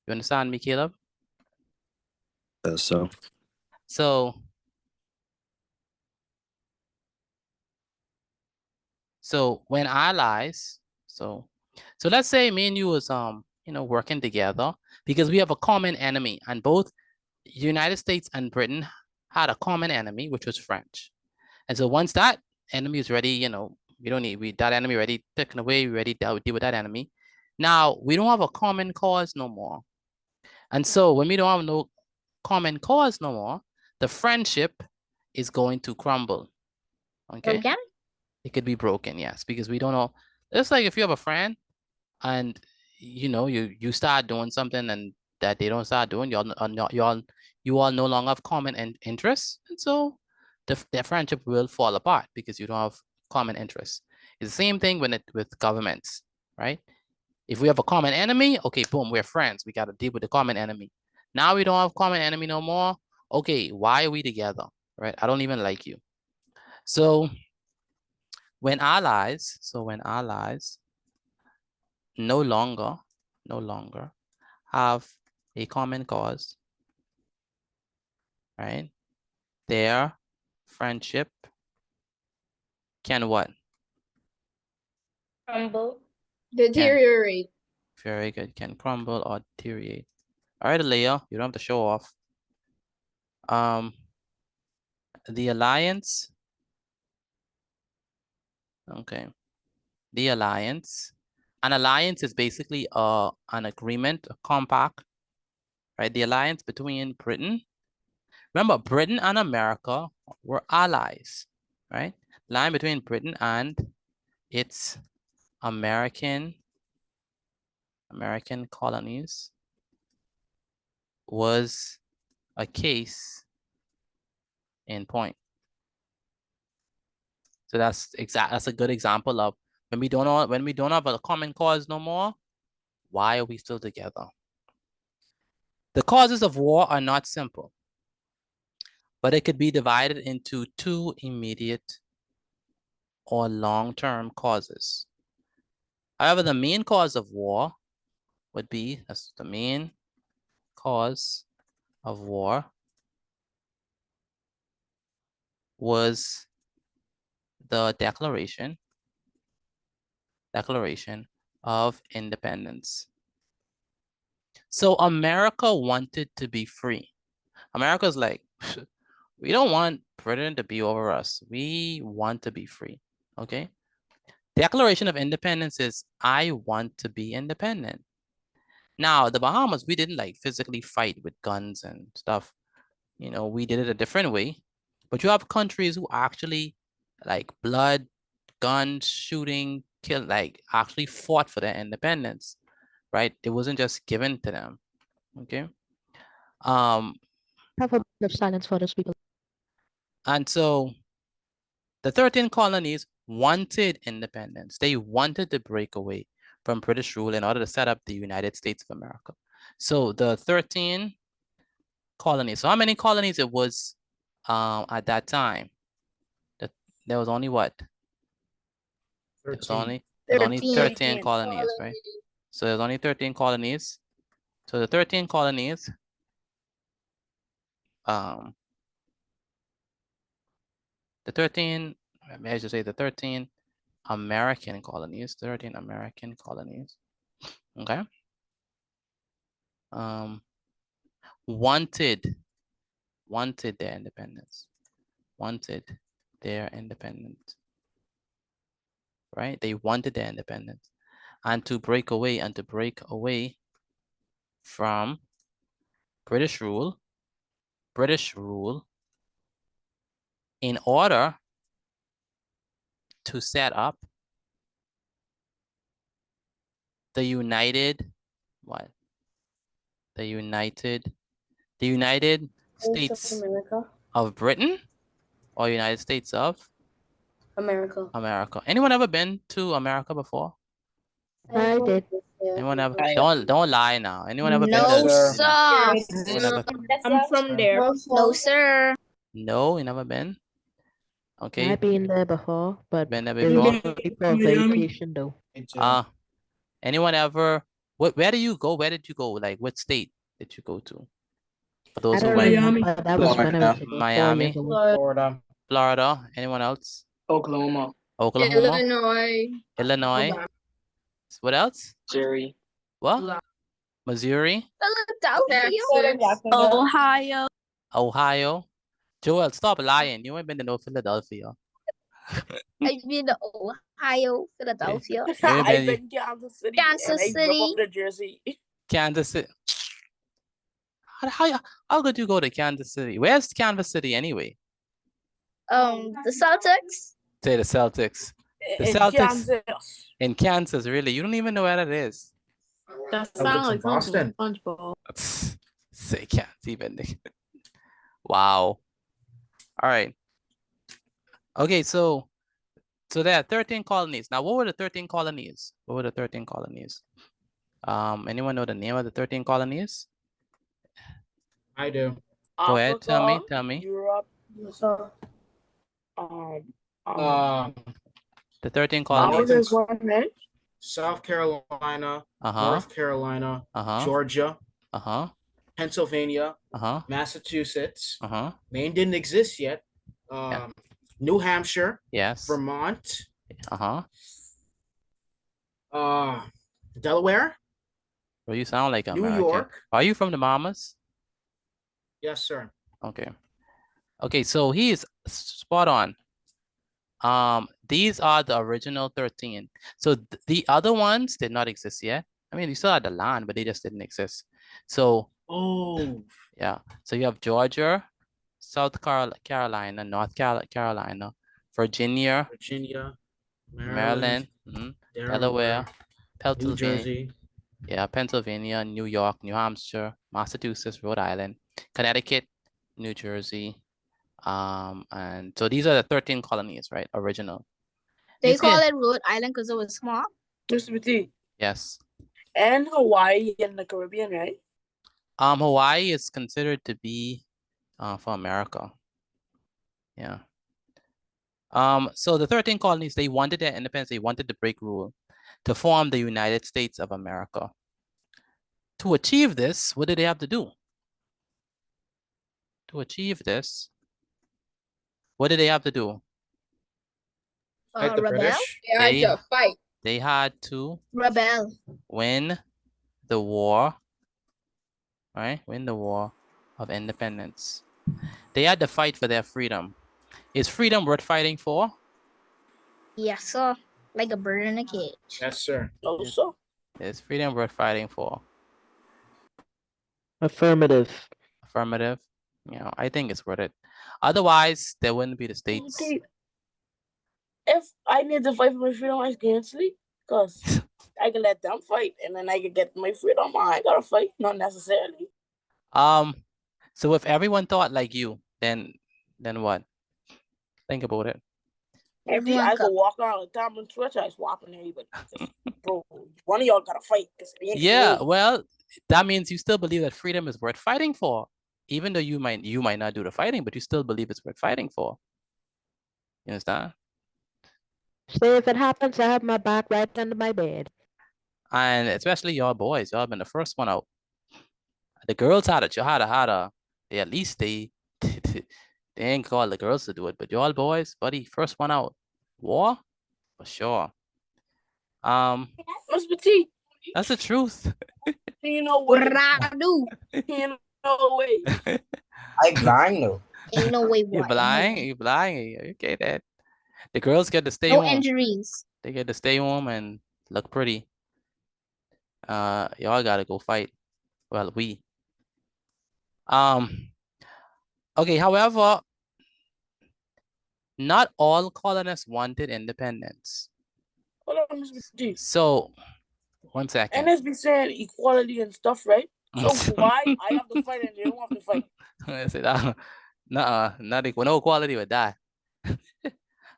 You understand me, Caleb?
Yeah, so.
So when allies, so let's say me and you was working together because we have a common enemy, and both United States and Britain had a common enemy, which was French. And so once that enemy is ready, we don't need that enemy ready taken away, we ready to deal with that enemy. Now we don't have a common cause no more. And so when we don't have no common cause no more, the friendship is going to crumble. Okay.
Again?
It could be broken, yes, because we don't know. It's like if you have a friend and you start doing something and that they don't start doing, you all no longer have common interests, and so the friendship will fall apart because you don't have common interests. It's the same thing with governments, right? If we have a common enemy, okay, boom, we're friends. We got to deal with the common enemy. Now we don't have common enemy no more. Okay, why are we together, right? I don't even like you. So when allies no longer have a common cause, right? Their friendship can what?
Crumble. Deteriorate.
Very good. Can crumble or deteriorate. All right, Leah, you don't have to show off. The alliance. Okay. The alliance. An alliance is basically an agreement, a compact, right? The alliance between Britain. Remember, Britain and America were allies, right? Line between Britain and its American colonies was a case in point. So that's a good example of when we don't have a common cause no more, why are we still together? The causes of war are not simple, but it could be divided into two immediate or long-term causes. However, the main cause of war would be, that's the main cause of war was the Declaration of Independence. So America wanted to be free. America's like, we don't want Britain to be over us. We want to be free, okay? Declaration of Independence is, I want to be independent. Now, the Bahamas, we didn't like physically fight with guns and stuff. You know, we did it a different way. But you have countries who actually like blood, guns, shooting, kill, like actually fought for their independence, right? It wasn't just given to them, okay?
Have a minute of silence for the speaker.
And so the 13 colonies wanted independence. They wanted to break away from British rule in order to set up the United States of America. So the 13 colonies. So how many colonies it was at that time? There was only what? There was only 13 colonies, right? So there's only 13 colonies. So the 13 colonies, the 13 American colonies, 13 American colonies, okay? Wanted their independence, right? They wanted their independence and to break away from British rule in order to set up the United States of Britain or United States of America. Anyone ever been to America before?
I did.
Anyone ever? Don't lie now. Anyone ever been
No,
to?
sir.
Anyone ever-
I'm from there.
No, sir.
No, you never been? Okay.
I've been there before, but
Been there
it's
before?
only for vacation though.
Anyone ever? Where do you go? Where did you go? Like, what state did you go to? For those
I
who
don't
went,
remember. That was when I was about 4
Miami,
years old.
Florida. Anyone else?
Oklahoma.
Illinois. What else?
Missouri.
What? Missouri.
Philadelphia.
Ohio. Joel, stop lying. You ain't been to no Philadelphia.
I've been to Ohio, Philadelphia.
I've
been Kansas City.
Kansas
and I grew
City.
up in Jersey.
Kansas City. How could you go to Kansas City? Where's Kansas City anyway?
The Celtics.
Say the Celtics. The
In
Celtics
Kansas.
in Kansas, really? You don't even know where that is.
That
sounds like
Boston.
Boston.
SpongeBob.
Say can't even. Wow. All right. Okay, so there are 13 colonies. Now, what were the 13 colonies? Anyone know the name of the 13 colonies?
I do.
Go ahead, tell me.
Europe.
The 13 colonies.
South Carolina,
Uh-huh.
North Carolina,
Uh-huh.
Georgia,
Uh-huh.
Pennsylvania,
Uh-huh.
Massachusetts.
Uh-huh.
Maine didn't exist yet. New Hampshire.
Yes.
Vermont.
Uh-huh.
Delaware.
Well, you sound like
New
American.
York.
Are you from the Bahamas?
Yes, sir.
Okay. Okay, so he is spot on. These are the original 13. So the other ones did not exist yet. I mean, you still had the land, but they just didn't exist. So, yeah. So you have Georgia, South Carolina, North Carolina, Virginia,
Virginia,
Maryland,
Maryland,
Delaware,
New
Pennsylvania,
Jersey,
yeah, Pennsylvania, New York, New Hampshire, Massachusetts, Rhode Island, Connecticut, New Jersey. And so these are the 13 colonies, right? Original.
They
You see
call
it?
it Rhode Island because it was small.
Mr. T.
Yes.
And Hawaii in the Caribbean, right?
Hawaii is considered to be for America. Yeah. So the 13 colonies, they wanted their independence, they wanted to break rule to form the United States of America. To achieve this, what did they have to do? To achieve this, what did they have to do?
Fight the
Rebel?
British.
They had to fight.
They had to
Rebel.
win the war, right? Win the war of independence. They had to fight for their freedom. Is freedom worth fighting for?
Yes, sir. Like a bird in a cage.
Yes, sir.
Oh, so.
Is freedom worth fighting for?
Affirmative.
Affirmative. You know, I think it's worth it. Otherwise, there wouldn't be the states.
Okay. If I need to fight for my freedom, I can't sleep. Because I can let them fight and then I can get my freedom. I ain't gotta fight, not necessarily.
So if everyone thought like you, then what? Think about it.
Maybe I could walk around the time and Twitch, I swapping everybody. Bro, one of y'all gotta fight.
Yeah, well, that means you still believe that freedom is worth fighting for. Even though you might not do the fighting, but you still believe it's worth fighting for. You understand?
Say if it happens, I have my back right under my bed.
And especially y'all boys, y'all been the first one out. The girls had it. You had a. They at least they ain't call the girls to do it, but y'all boys, buddy, first one out. War, for sure.
Mr. T.
That's the truth.
You know what?
Radu.
You know way.
I blind though.
Ain't no way.
You blind? You blind? Okay, then. The girls get to stay
No
warm.
injuries.
They get to stay warm and look pretty. Y'all gotta go fight. Well, we. Okay, however, not all colonists wanted independence.
Hold on, Mr. T.
So, one second.
And let's be saying equality and stuff, right? So why I have to fight and they don't have to fight?
I said, not equal, no equality with that.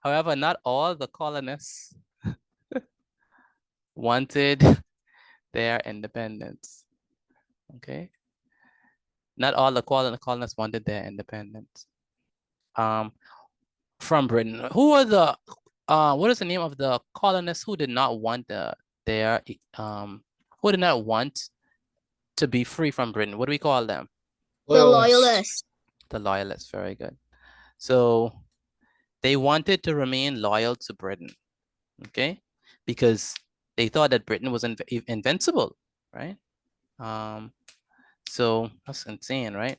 However, not all the colonists wanted their independence. Okay. Not all the colonists wanted their independence. From Britain. Who were the what is the name of the colonists who did not want who did not want to be free from Britain? What do we call them?
The loyalists.
The loyalists, very good. So they wanted to remain loyal to Britain, okay? Because they thought that Britain was invincible, right? So that's insane, right?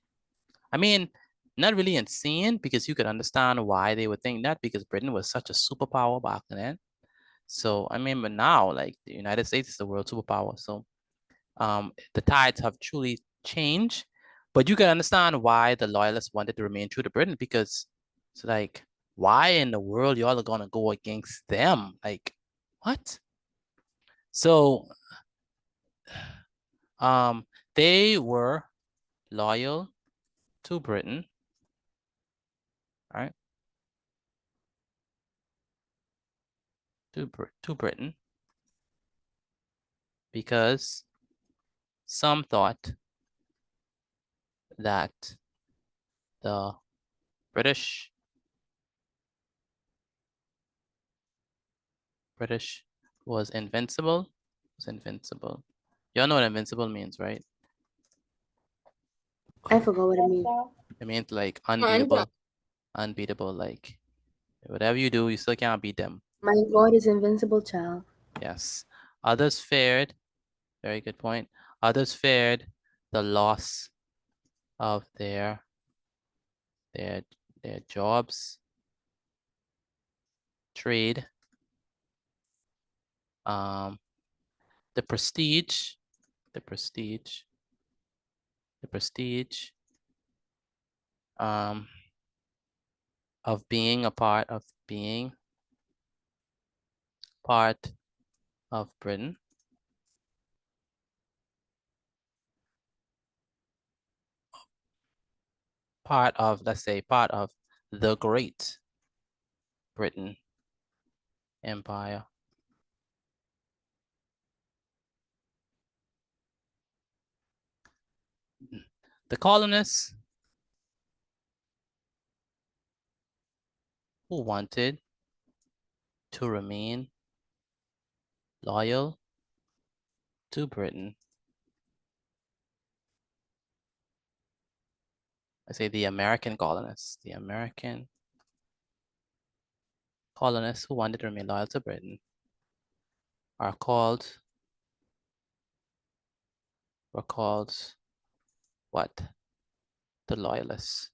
I mean, not really insane because you could understand why they would think that, because Britain was such a superpower back then. So I mean, but now, like, the United States is the world superpower. So the tides have truly changed, but you can understand why the loyalists wanted to remain true to Britain, because it's like, why in the world y'all are gonna go against them? Like, what? So they were loyal to Britain, right? To Britain, because some thought that the British was invincible. Y'all know what invincible means, right?
I forgot what it means.
It means like unbeatable, like whatever you do, you still can't beat them.
My God is invincible, child.
Yes. Others feared, very good point. Others feared the loss of their jobs, trade, the prestige of being a part of being part of Britain. Part of, let's say, part of the Great Britain Empire. The colonists who wanted to remain loyal to Britain. I say the American colonists, who wanted to remain loyal to Britain were called what? The Loyalists.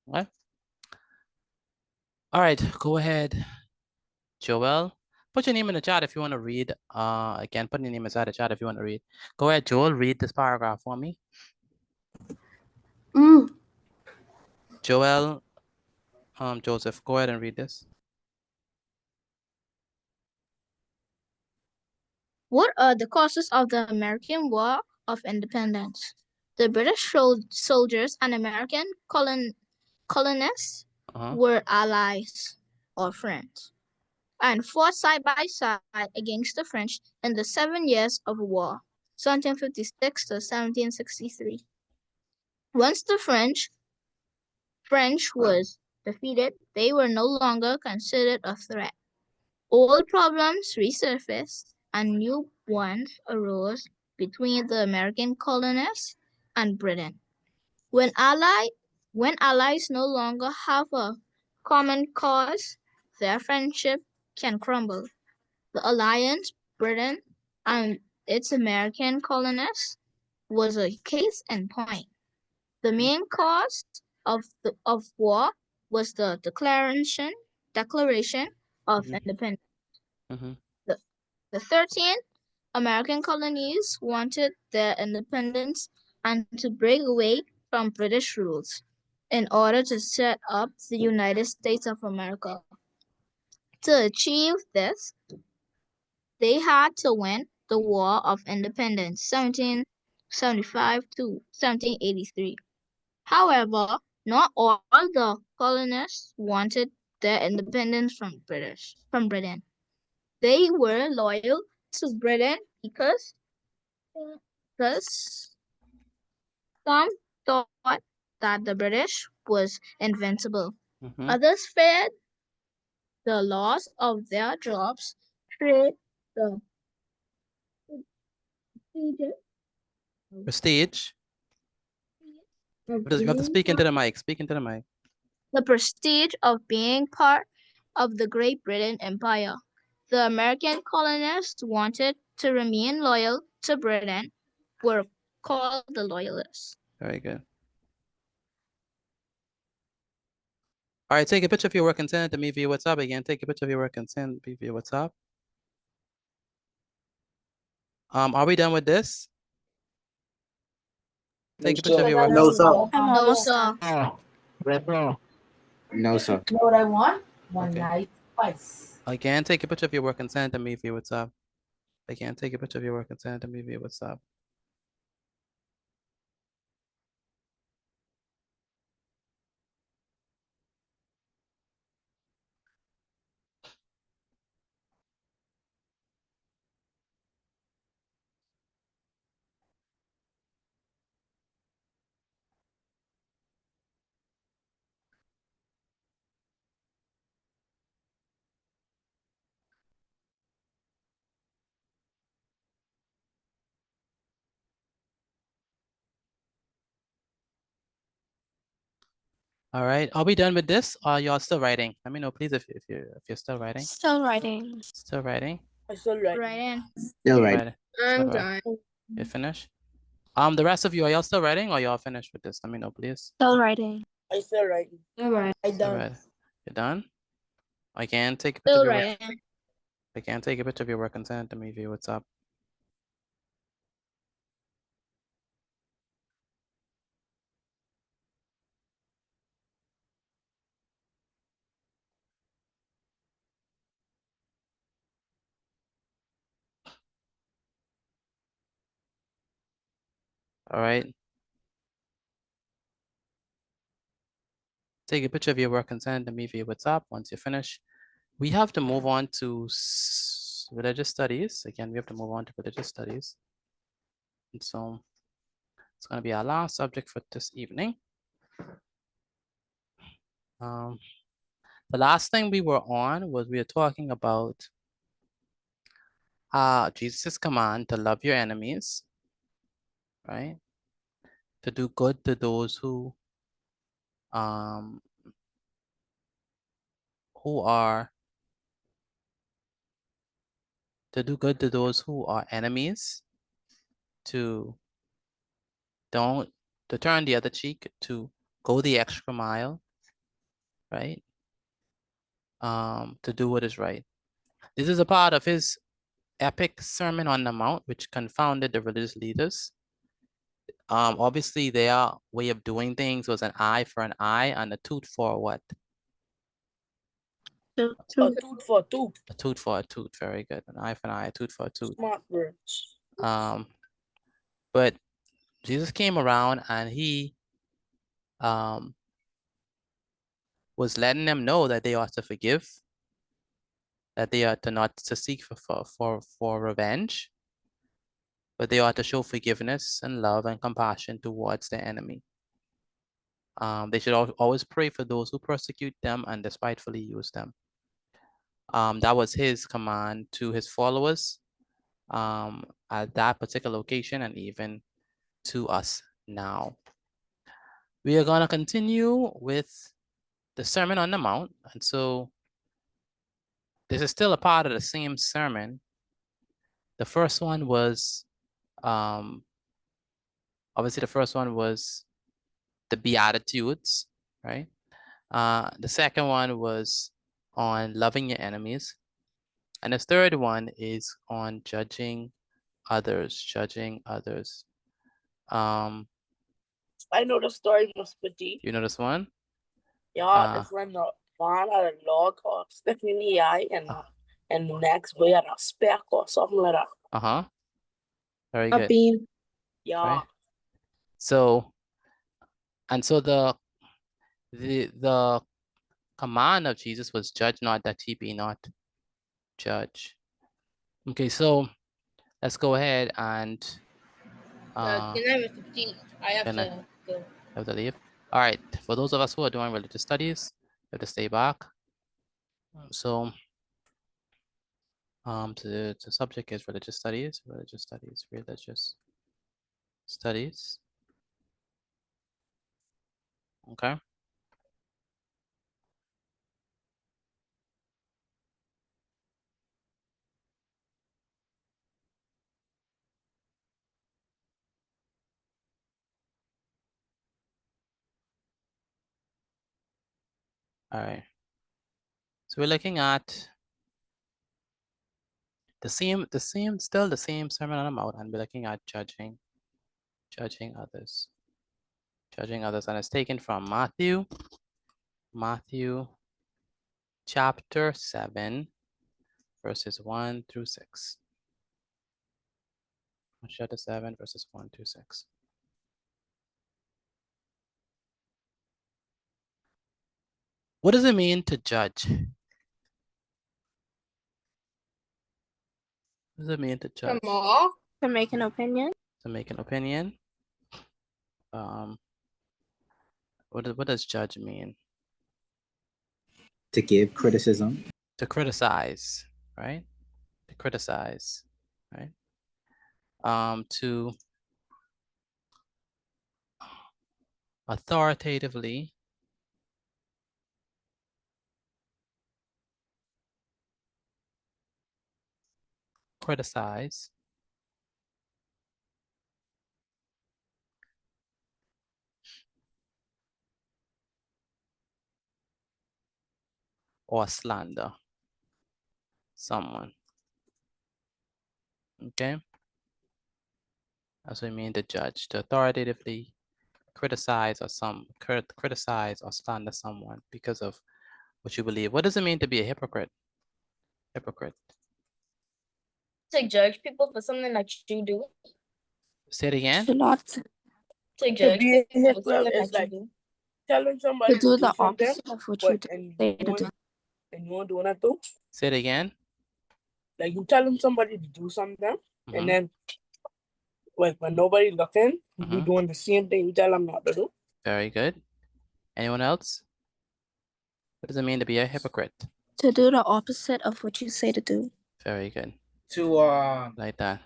Okay. All right, go ahead, Joel. Put your name in the chat if you want to read. Again, put your name inside the chat if you want to read. Go ahead, Joel, read this paragraph for me. Joel, Joseph, go ahead and read this.
What are the causes of the American War of Independence? The British soldiers and American colonists were allies or friends and fought side by side against the French in the 7 Years of War, 1756 to 1763. Once the French was defeated, they were no longer considered a threat. Old problems resurfaced and new ones arose between the American colonists and Britain. When allies no longer have a common cause, their friendship can crumble. The alliance, Britain and its American colonists, was a case in point. The main cause of war was the Declaration of Independence. The 13 American colonies wanted their independence and to break away from British rules in order to set up the United States of America. To achieve this, they had to win the War of Independence, 1775 to 1783. However, not all the colonists wanted their independence from Britain. They were loyal to Britain because some thought that the British was invincible. Others feared the loss of their jobs, trade, the
Prestige. You have to speak into the mic. Speak into the mic.
The prestige of being part of the Great Britain Empire. The American colonists wanted to remain loyal to Britain, were called the Loyalists.
Very good. All right, take a picture of your work and send it to me via WhatsApp. Again, take a picture of your work and send it via WhatsApp. Are we done with this? Take a picture of your work.
No, sir.
No, sir.
No, sir.
You know what I want? One
Okay.
night twice.
Again, take a picture of your work and send it to me via WhatsApp. Again, take a picture of your work and send it to me via WhatsApp. All right, are we done with this? Or are y'all still writing? Let me know, please, if you're still writing.
Still writing.
Still writing.
I still writing.
Writing.
Still right.
I'm
Still
done.
You finished? The rest of you, are y'all still writing or y'all finished with this? Let me know, please.
Still writing.
I still writing. All right. I
All
done.
right. You're done? Again, take a picture
Still
of your work.
writing.
Again, take a picture of your work and send it to me via WhatsApp. All right. Take a picture of your work and send it to me via WhatsApp once you finish. We have to move on to religious studies. Again, we have to move on to religious studies. And so it's going to be our last subject for this evening. The last thing we were on was we were talking about Jesus' command to love your enemies, right? To do good to those who are enemies, to turn the other cheek, to go the extra mile, right? To do what is right. This is a part of his epic Sermon on the Mount, which confounded the religious leaders. Obviously, their way of doing things was an eye for an eye and a tooth for what?
A tooth for a tooth.
A tooth for a tooth. Very good. An eye for an eye, a tooth for a tooth.
Smart words.
But Jesus came around and he was letting them know that they ought to forgive, that they ought to not to seek for revenge, but they ought to show forgiveness and love and compassion towards their enemy. They should always pray for those who persecute them and despitefully use them. That was his command to his followers at that particular location and even to us now. We are going to continue with the Sermon on the Mount. And so this is still a part of the same sermon. The first one was, obviously the first one was the Beatitudes, right? The second one was on loving your enemies. And the third one is on judging others.
I know the story, Mr. G.
You know this one?
Yeah, the friend of Van had a log or Stephanie in the eye and the next boy had a speck or something like that.
Very
A
good.
beam.
Yeah.
Right? So the command of Jesus was judge not that ye be not judge. Okay, so let's go ahead and
Good night, Mr. G. I have to go.
Have to leave. All right, for those of us who are doing religious studies, we have to stay back. So the subject is religious studies. Okay. All right. So we're looking at still the same Sermon on the Mount, and we're looking at judging others. And it's taken from Matthew chapter 7, verses 1 through 6. Chapter 7, verses 1 through 6. What does it mean to judge? What does it mean to judge?
To make an opinion.
To make an opinion. What does judge mean?
To give criticism.
To criticize, right? To criticize, right? To authoritatively criticize or slander someone. Okay? That's what I mean to judge, to authoritatively criticize or slander someone because of what you believe. What does it mean to be a hypocrite?
To judge people for something that you do.
Say it again.
To not
So
To be a
what's
hypocrite
it
is
that you
like
do?
telling
To
somebody
do
to
the
do something,
opposite of what you
but and
say to do.
you won't doing it too.
Say it again.
Like you telling somebody to do something,
Mhm.
and then like when nobody looking, you
Mhm.
doing the same thing you tell them not to do.
Very good. Anyone else? What does it mean to be a hypocrite?
To do the opposite of what you say to do.
Very good.
To
Like that.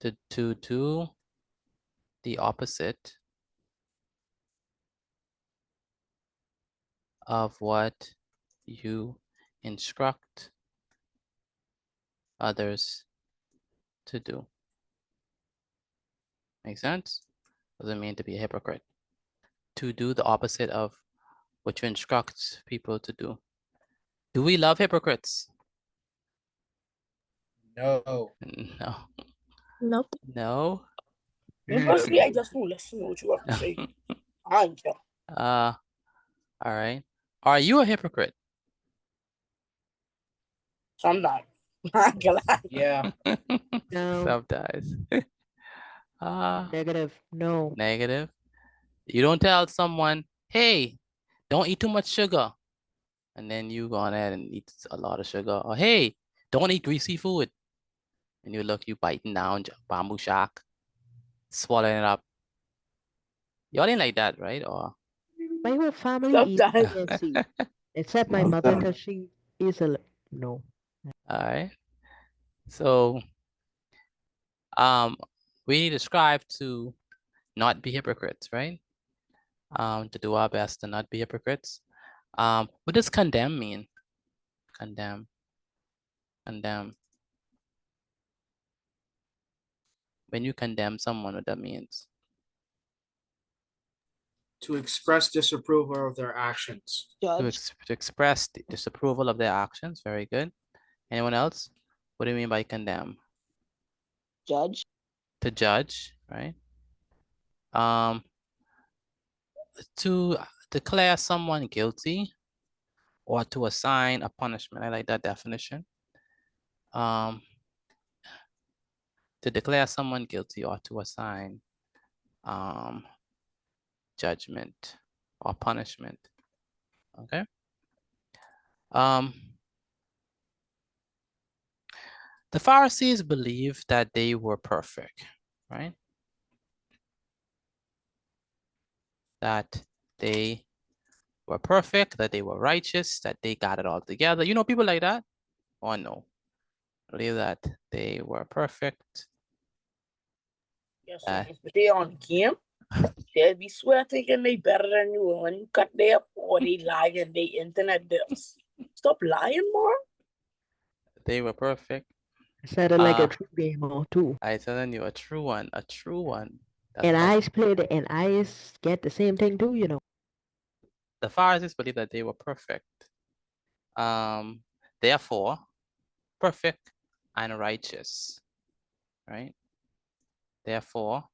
To do the opposite of what you instruct others to do. Make sense? What does it mean to be a hypocrite? To do the opposite of what you instruct people to do. Do we love hypocrites?
no.
No.
Nope.
No.
Honestly, I just won't listen to what you have to say. I ain't care.
All right. Are you a hypocrite?
Sometimes. I ain't gonna lie.
Yeah.
No.
Sometimes.
Negative. No.
Negative. You don't tell someone, hey, don't eat too much sugar. And then you go on ahead and eat a lot of sugar. Or hey, don't eat greasy food. And you look, you biting down bamboo shark, swallowing it up. Y'all ain't like that, right? Or
My whole family eats
Sometimes.
KFC, except my mother because she is a no.
all right. So we need to strive to not be hypocrites, right? To do our best to not be hypocrites. What does condemn mean? Condemn. Condemn. When you condemn someone, what that means?
To express disapproval of their actions.
To express disapproval of their actions. Very good. Anyone else? What do you mean by condemn?
Judge.
To judge, right? To declare someone guilty or to assign a punishment. I like that definition. To declare someone guilty or to assign judgment or punishment. Okay. The Pharisees believed that they were perfect, right? That they were perfect, that they were righteous, that they got it all together. You know people like that? Or no? Believe that they were perfect.
Yes, if they on game, they'll be swear thinking they better than you. And when you cut their or they lie and they internet this. Stop lying more.
They were perfect.
Sounded like a true gamer too.
I telling you, a true one, a true one.
And I played it, and I get the same thing too, you know.
The Pharisees believed that they were perfect. Therefore, perfect and righteous, right? Therefore,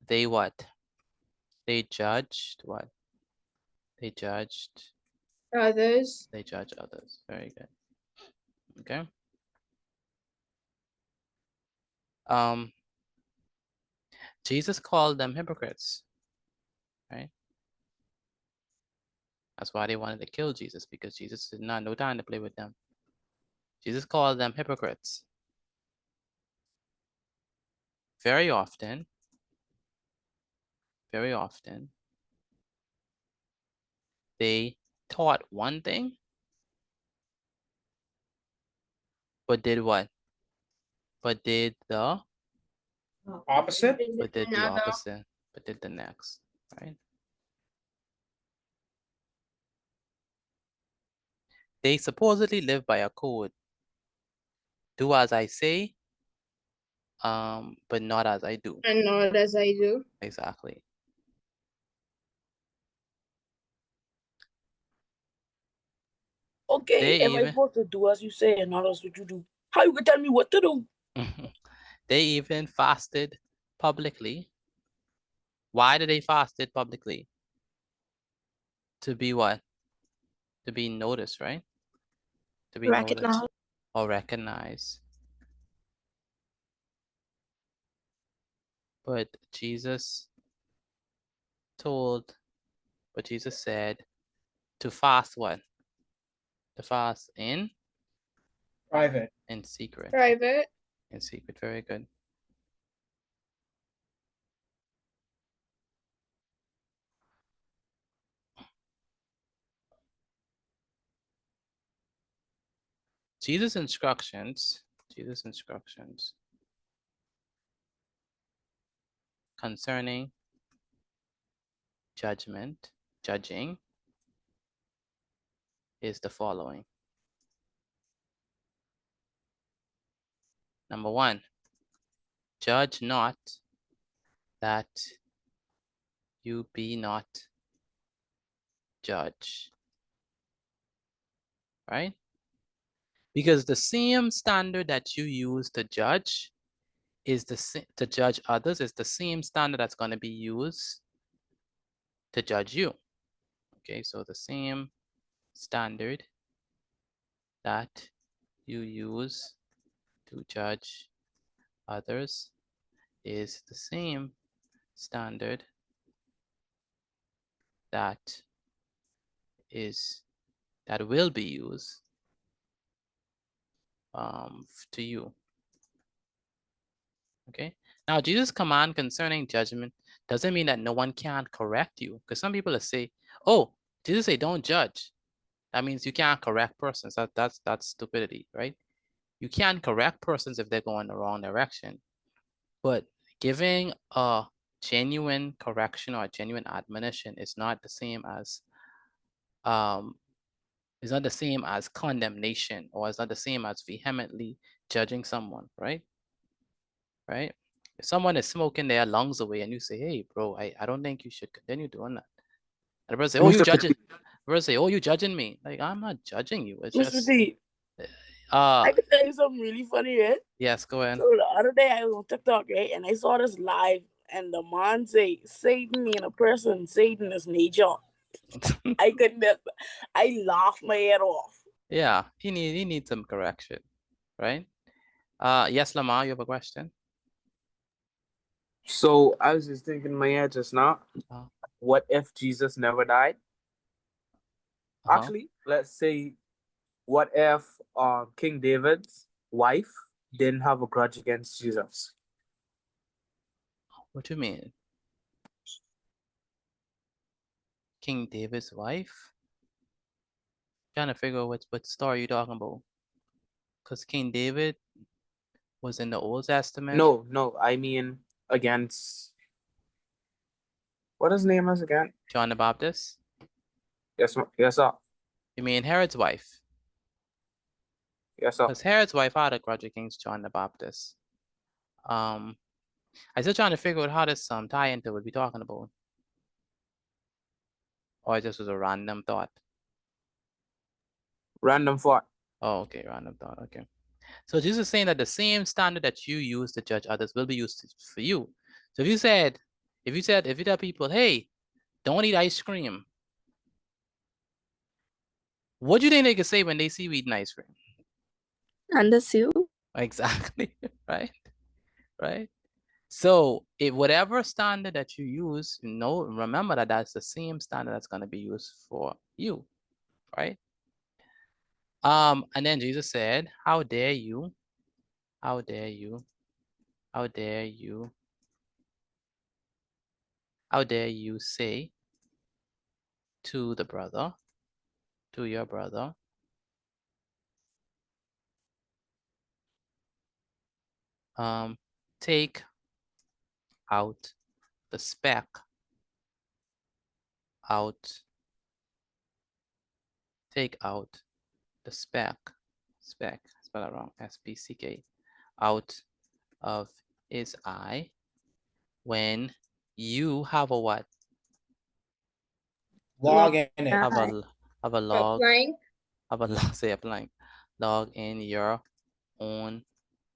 they what? They judged what? They judged
others.
They judge others. Very good. Okay. Jesus called them hypocrites, right? That's why they wanted to kill Jesus, because Jesus did not know time to play with them. Jesus called them hypocrites. Very often, they taught one thing, but did what? But did the
opposite?
But did the opposite, but did the next, right? They supposedly live by a code. Do as I say, but not as I do.
And not as I do.
Exactly.
Okay, if I'm supposed to do as you say and not as what you do, how you can tell me what to do?
They even fasted publicly. Why did they fasted publicly? To be what? To be noticed, right? To be noticed or recognized. But Jesus said to fast what? To fast in?
Private.
In secret.
Private.
In secret, very good. Jesus' instructions concerning judging is the following. Number 1, judge not that you be not judged. Right? Because the same standard that you use to judge to judge others is the same standard that's going to be used to judge you. Okay, so the same standard that you use to judge others is the same standard that will be used to you. Okay, now Jesus' command concerning judgment doesn't mean that no one can correct you, because some people will say, oh, Jesus say don't judge. That means you can't correct persons. That's stupidity, right? You can correct persons if they're going the wrong direction, but giving a genuine correction or a genuine admonition is not the same as condemnation, or it's not the same as vehemently judging someone, right? Right? If someone is smoking their lungs away and you say, hey, bro, I don't think you should continue doing that. And the person say, oh, you judging? The person say, oh, you judging me? Like, I'm not judging you. It's
Mr.
just...
D, I can tell you something really funny, right?
Yes, go ahead.
So the other day I was on TikTok, right? And I saw this live, and the man say, Satan in a person, Satan is nature. I laughed my head off.
Yeah, he needs some correction, right? Yes, Lamar, you have a question?
So I was just thinking in my head just now, what if Jesus never died? Actually, let's say, what if King David's wife didn't have a grudge against Jesus?
What do you mean? King David's wife? Trying to figure out what story you're talking about. Because King David was in the Old Testament.
No, I mean against, what his name is again?
John the Baptist?
Yes, sir.
You mean Herod's wife?
Yes, sir.
Because Herod's wife had a grudge against John the Baptist. I'm still trying to figure out how this tie into what we're talking about. Or it just was a random thought.
Random thought.
Oh, okay, random thought. Okay. So Jesus is saying that the same standard that you use to judge others will be used for you. So if you tell people, hey, don't eat ice cream, what do you think they could say when they see you eating ice cream?
Unless you.
Exactly. Right. So if whatever standard that you use, remember that that's the same standard that's going to be used for you, right? And then Jesus said, how dare you say to your brother, take out the speck spell it wrong, S-P-C-K, out of his eye when you have a what?
Log in it.
Have a log.
Applying.
Have a log, say applying. Log in your own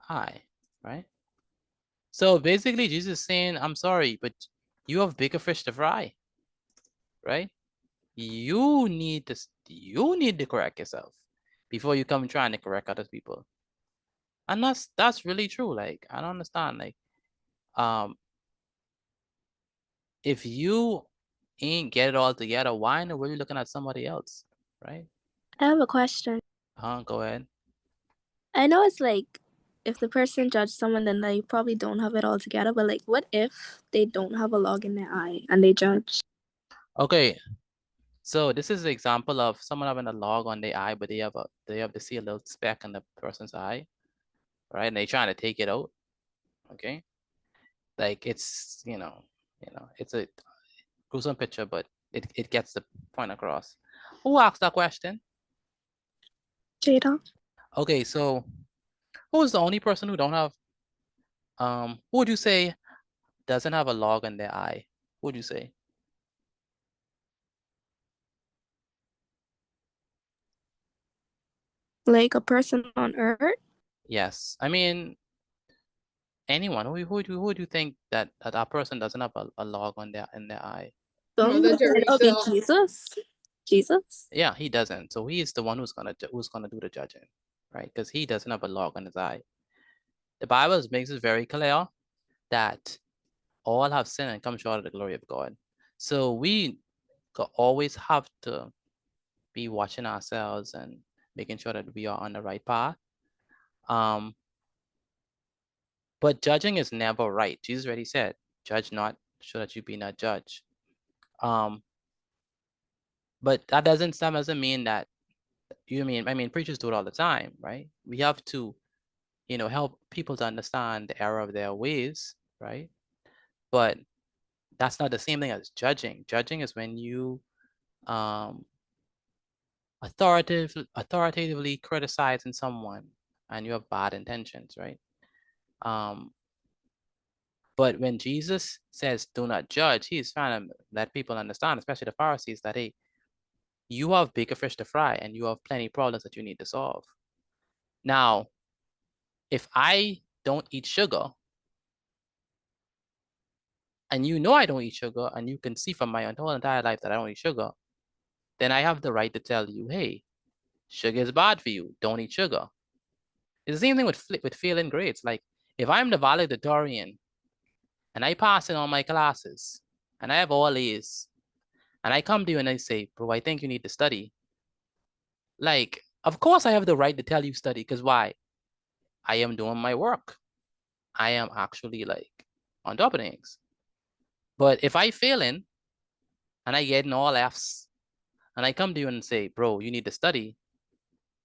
eye, right? So basically Jesus is saying, I'm sorry, but you have bigger fish to fry, right? You need to correct yourself before you come trying to correct other people. And that's really true. Like, I don't understand. Like, if you ain't get it all together, why in the world are you looking at somebody else, right?
I have a question.
Go ahead.
I know it's like if the person judged someone, then they probably don't have it all together. But like, what if they don't have a log in their eye and they judge?
Okay, so this is an example of someone having a log on their eye, but they have to see a little speck in the person's eye, right? And they're trying to take it out. Okay, like it's it's a gruesome picture, but it gets the point across. Who asked that question?
Jada.
Okay, so who is the only person who don't have who would you say doesn't have a log in their eye? Who would you say?
Like a person on Earth?
Yes, I mean anyone. Who would you think that person doesn't have a log on in their eye?
Mother
Okay,
Teresa.
Jesus. Jesus.
Yeah, he doesn't. So he is the one who's gonna do the judging, right? Because he doesn't have a log on his eye. The Bible makes it very clear that all have sinned and come short of the glory of God. So we always have to be watching ourselves and making sure that we are on the right path. But judging is never right. Jesus already said, "Judge not, so that you be not judged." But that doesn't mean that I mean preachers do it all the time, right? We have to, help people to understand the error of their ways, right? But that's not the same thing as judging. Judging is when you authoritatively criticizing someone and you have bad intentions, right? But when Jesus says do not judge, he's trying to let people understand, especially the Pharisees, that hey, you have bigger fish to fry and you have plenty of problems that you need to solve. Now, if I don't eat sugar, and I don't eat sugar, and you can see from my whole entire life that I don't eat sugar, then I have the right to tell you, hey, sugar is bad for you. Don't eat sugar. It's the same thing with failing grades. Like if I'm the valedictorian and I pass in all my classes and I have all A's and I come to you and I say, bro, I think you need to study. Like, of course I have the right to tell you study, because why? I am doing my work. I am actually like on top of things. But if I failing and I get in all F's and I come to you and say, bro, you need to study,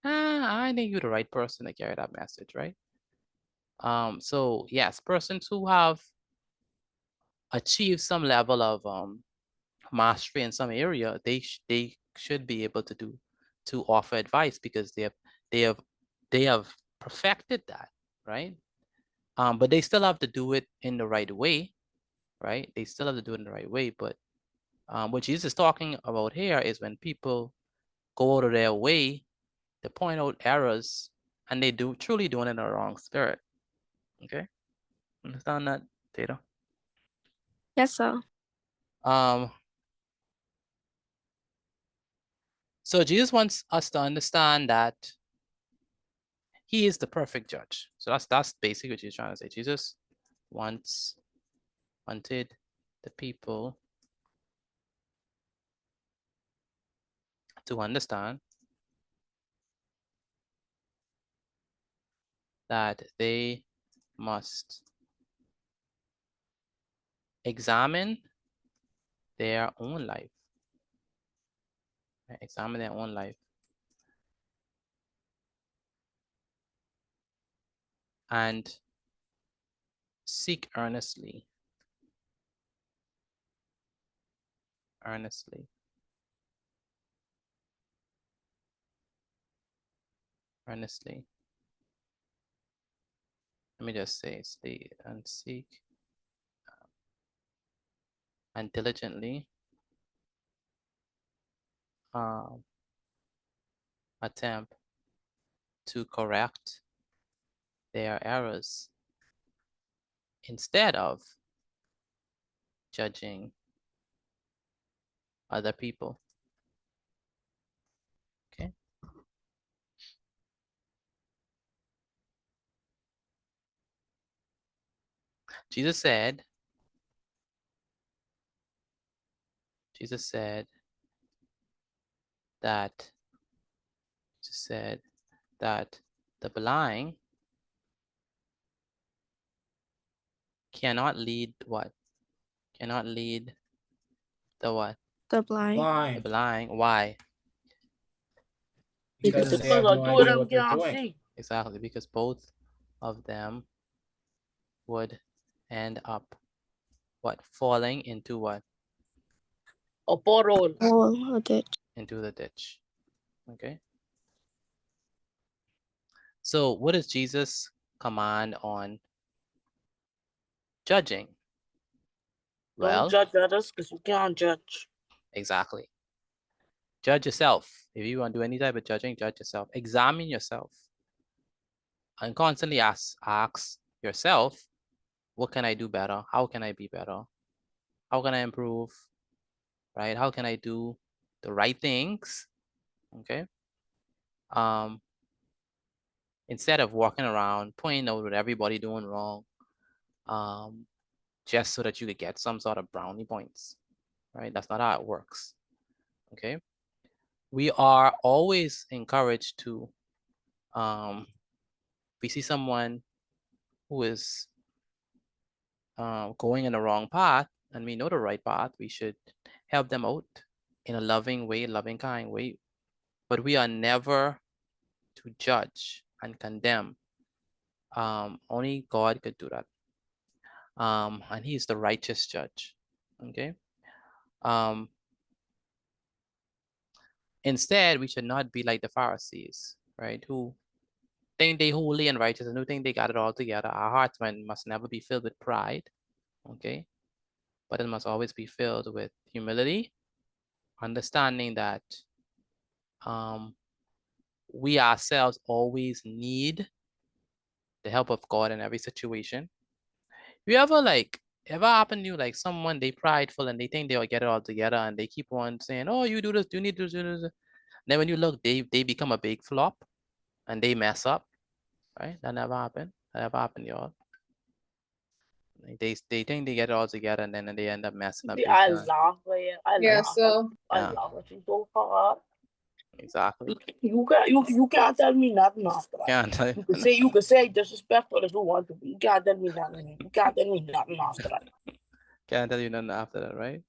I think you're the right person to carry that message, right? So yes, persons who have achieved some level of mastery in some area, they should be able to offer advice because they have perfected that, right? But they still have to do it in the right way, right? They still have to do it in the right way. But what Jesus is talking about here is when people go out of their way to point out errors and they truly doing it in the wrong spirit. Okay, understand that, Tato?
Yes, sir.
So Jesus wants us to understand that he is the perfect judge. So that's basically what he's trying to say. Jesus wanted the people to understand that they must examine their own life. Right? Examine their own life. And seek earnestly. Earnestly. Earnestly. Let me just say, and seek and diligently attempt to correct their errors instead of judging other people. Okay. Jesus said, Jesus said that the blind cannot lead what? Cannot lead the what?
The blind.
The blind. Why?
Because
Because they have no
two of
idea
them
what they're
can't
doing.
see.
Exactly, because both of them would end up what? Falling into what?
A pothole.
Oh, a ditch.
Into the ditch. Okay. So what is Jesus' command on judging? Well,
Don't judge others because you can't judge.
exactly. Judge yourself. If you want to do any type of judging, judge yourself. Examine yourself. And constantly ask yourself, what can I do better? How can I be better? How can I improve? Right? How can I do the right things? Okay. Instead of walking around pointing out what everybody doing wrong, just so that you could get some sort of brownie points. Right? That's not how it works. Okay. We are always encouraged to, if we see someone who is going in the wrong path and we know the right path, we should help them out in a loving way, loving kind way. But we are never to judge and condemn. Only God could do that. And He is the righteous judge. Okay. Instead, we should not be like the Pharisees, right? Who think they holy and righteous and who think they got it all together. Our hearts must never be filled with pride. Okay. But it must always be filled with humility, understanding that we ourselves always need the help of God in every situation. You ever happen to you, like someone, they prideful and they think they'll get it all together and they keep on saying, oh, you do this, you need to do this. Then when you look, they become a big flop and they mess up, right? That never happened. That never happened, y'all. They think they get it all together and then they end up messing up.
I laugh at it.
Yeah, so
I laugh at you so hard.
Exactly.
You can't tell me nothing after that. You can say disrespectful if you want to be. You can't tell me nothing. You can't tell me nothing after that.
Can't tell you nothing after that, right?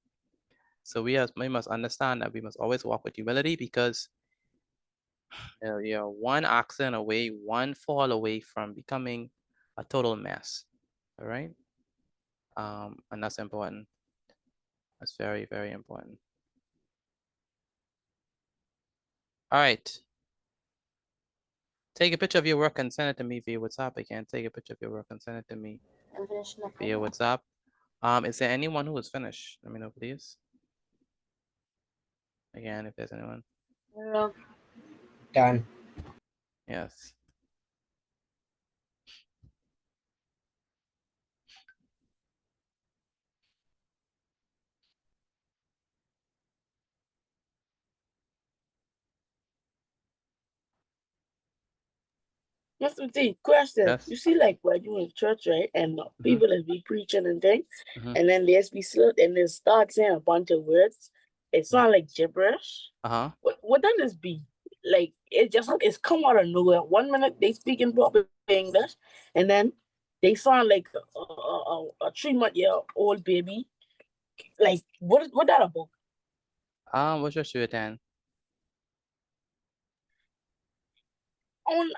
So we must understand that we must always walk with humility because you're one accident away, one fall away from becoming a total mess. All right. And that's important. That's very, very important. All right. Take a picture of your work and send it to me via WhatsApp. Again, take a picture of your work and send it to me via WhatsApp. Is there anyone who is finished? Let me know, please. Again, if there's anyone.
No.
Done.
Yes.
Just to see, question.
Yes.
You see, like when you in church, right? And people is be preaching and things, and then there's be slow and they start saying a bunch of words. It's not like gibberish. What does this be? Like it's come out of nowhere. 1 minute they speak in proper English, and then they sound like a 3-month-old baby. Like what that about?
What's your shoe then?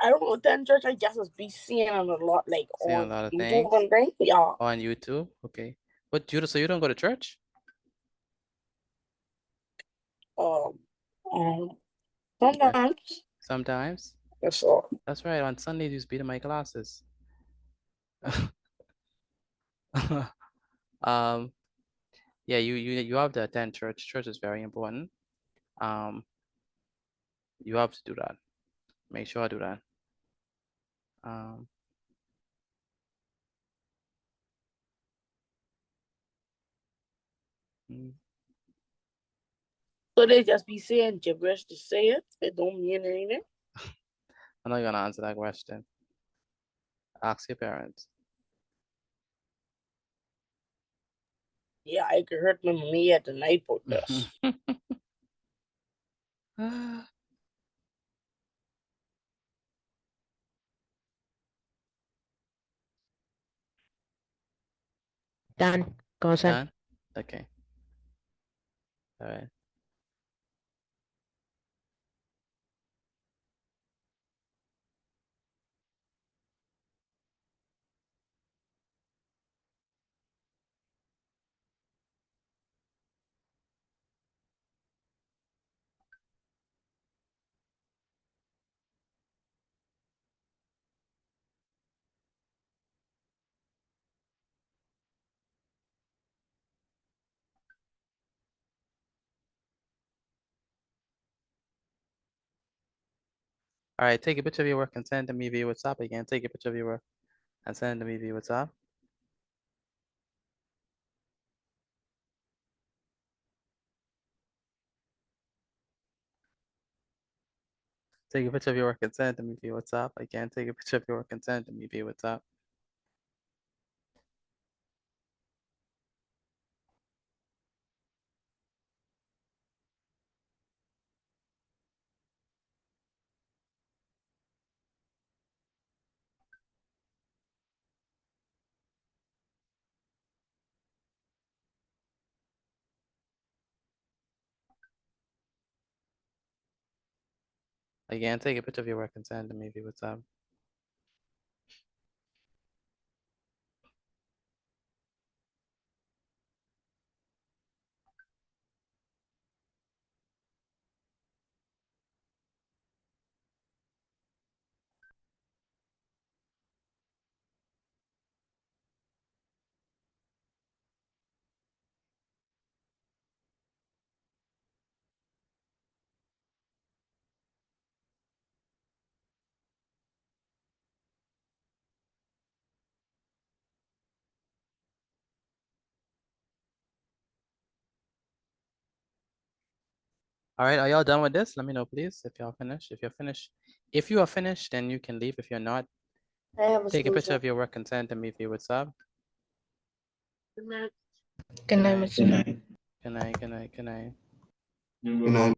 I don't attend church. I just be seeing it a lot, like
seeing
on
a lot of
YouTube
things.
and things. Yeah.
On YouTube, okay. But so you don't go to church?
Sometimes.
Sometimes.
That's all.
That's right. On Sundays, you just be to my classes. Yeah, you have to attend church. Church is very important. You have to do that. Make sure I do that.
So they just be saying gibberish to say it. It don't mean anything.
I'm not gonna answer that question. Ask your parents.
Yeah, I could hurt my mommy at the night protest.
Done. Go send.
Done? Okay. All right. All right, take a picture of your work and send to me via WhatsApp again. Take a picture of your work and send to me via WhatsApp. Take a picture of your work and send to me via WhatsApp. Again, take a picture of your work and send to me via WhatsApp. Again, take a picture of your work and send to me via WhatsApp. All right, are y'all done with this? Let me know, please, if y'all finished. If you're finished, if you are finished, then you can leave. If you're not,
I have a
take a picture
solution.
of your work and send to me via WhatsApp.
Good night.
Good night, Mr.
Good night, good night, good night.
Good night.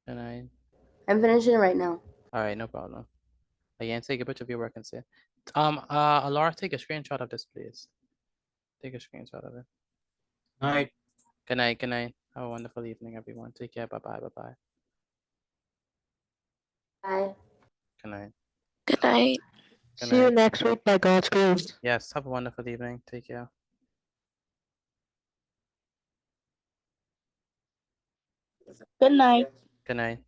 Good night.
I'm finishing right now.
All right, no problem. Again, take a picture of your work and say, Laura, take a screenshot of this, please. Take a screenshot of it.
Night.
Good night, good night. Have a wonderful evening, everyone. Take care. Bye-bye, bye-bye.
Bye.
Good night.
Good night.
Good
See you
night.
next week by God's grace.
Yes, have a wonderful evening. Take care.
Good night.
Good night.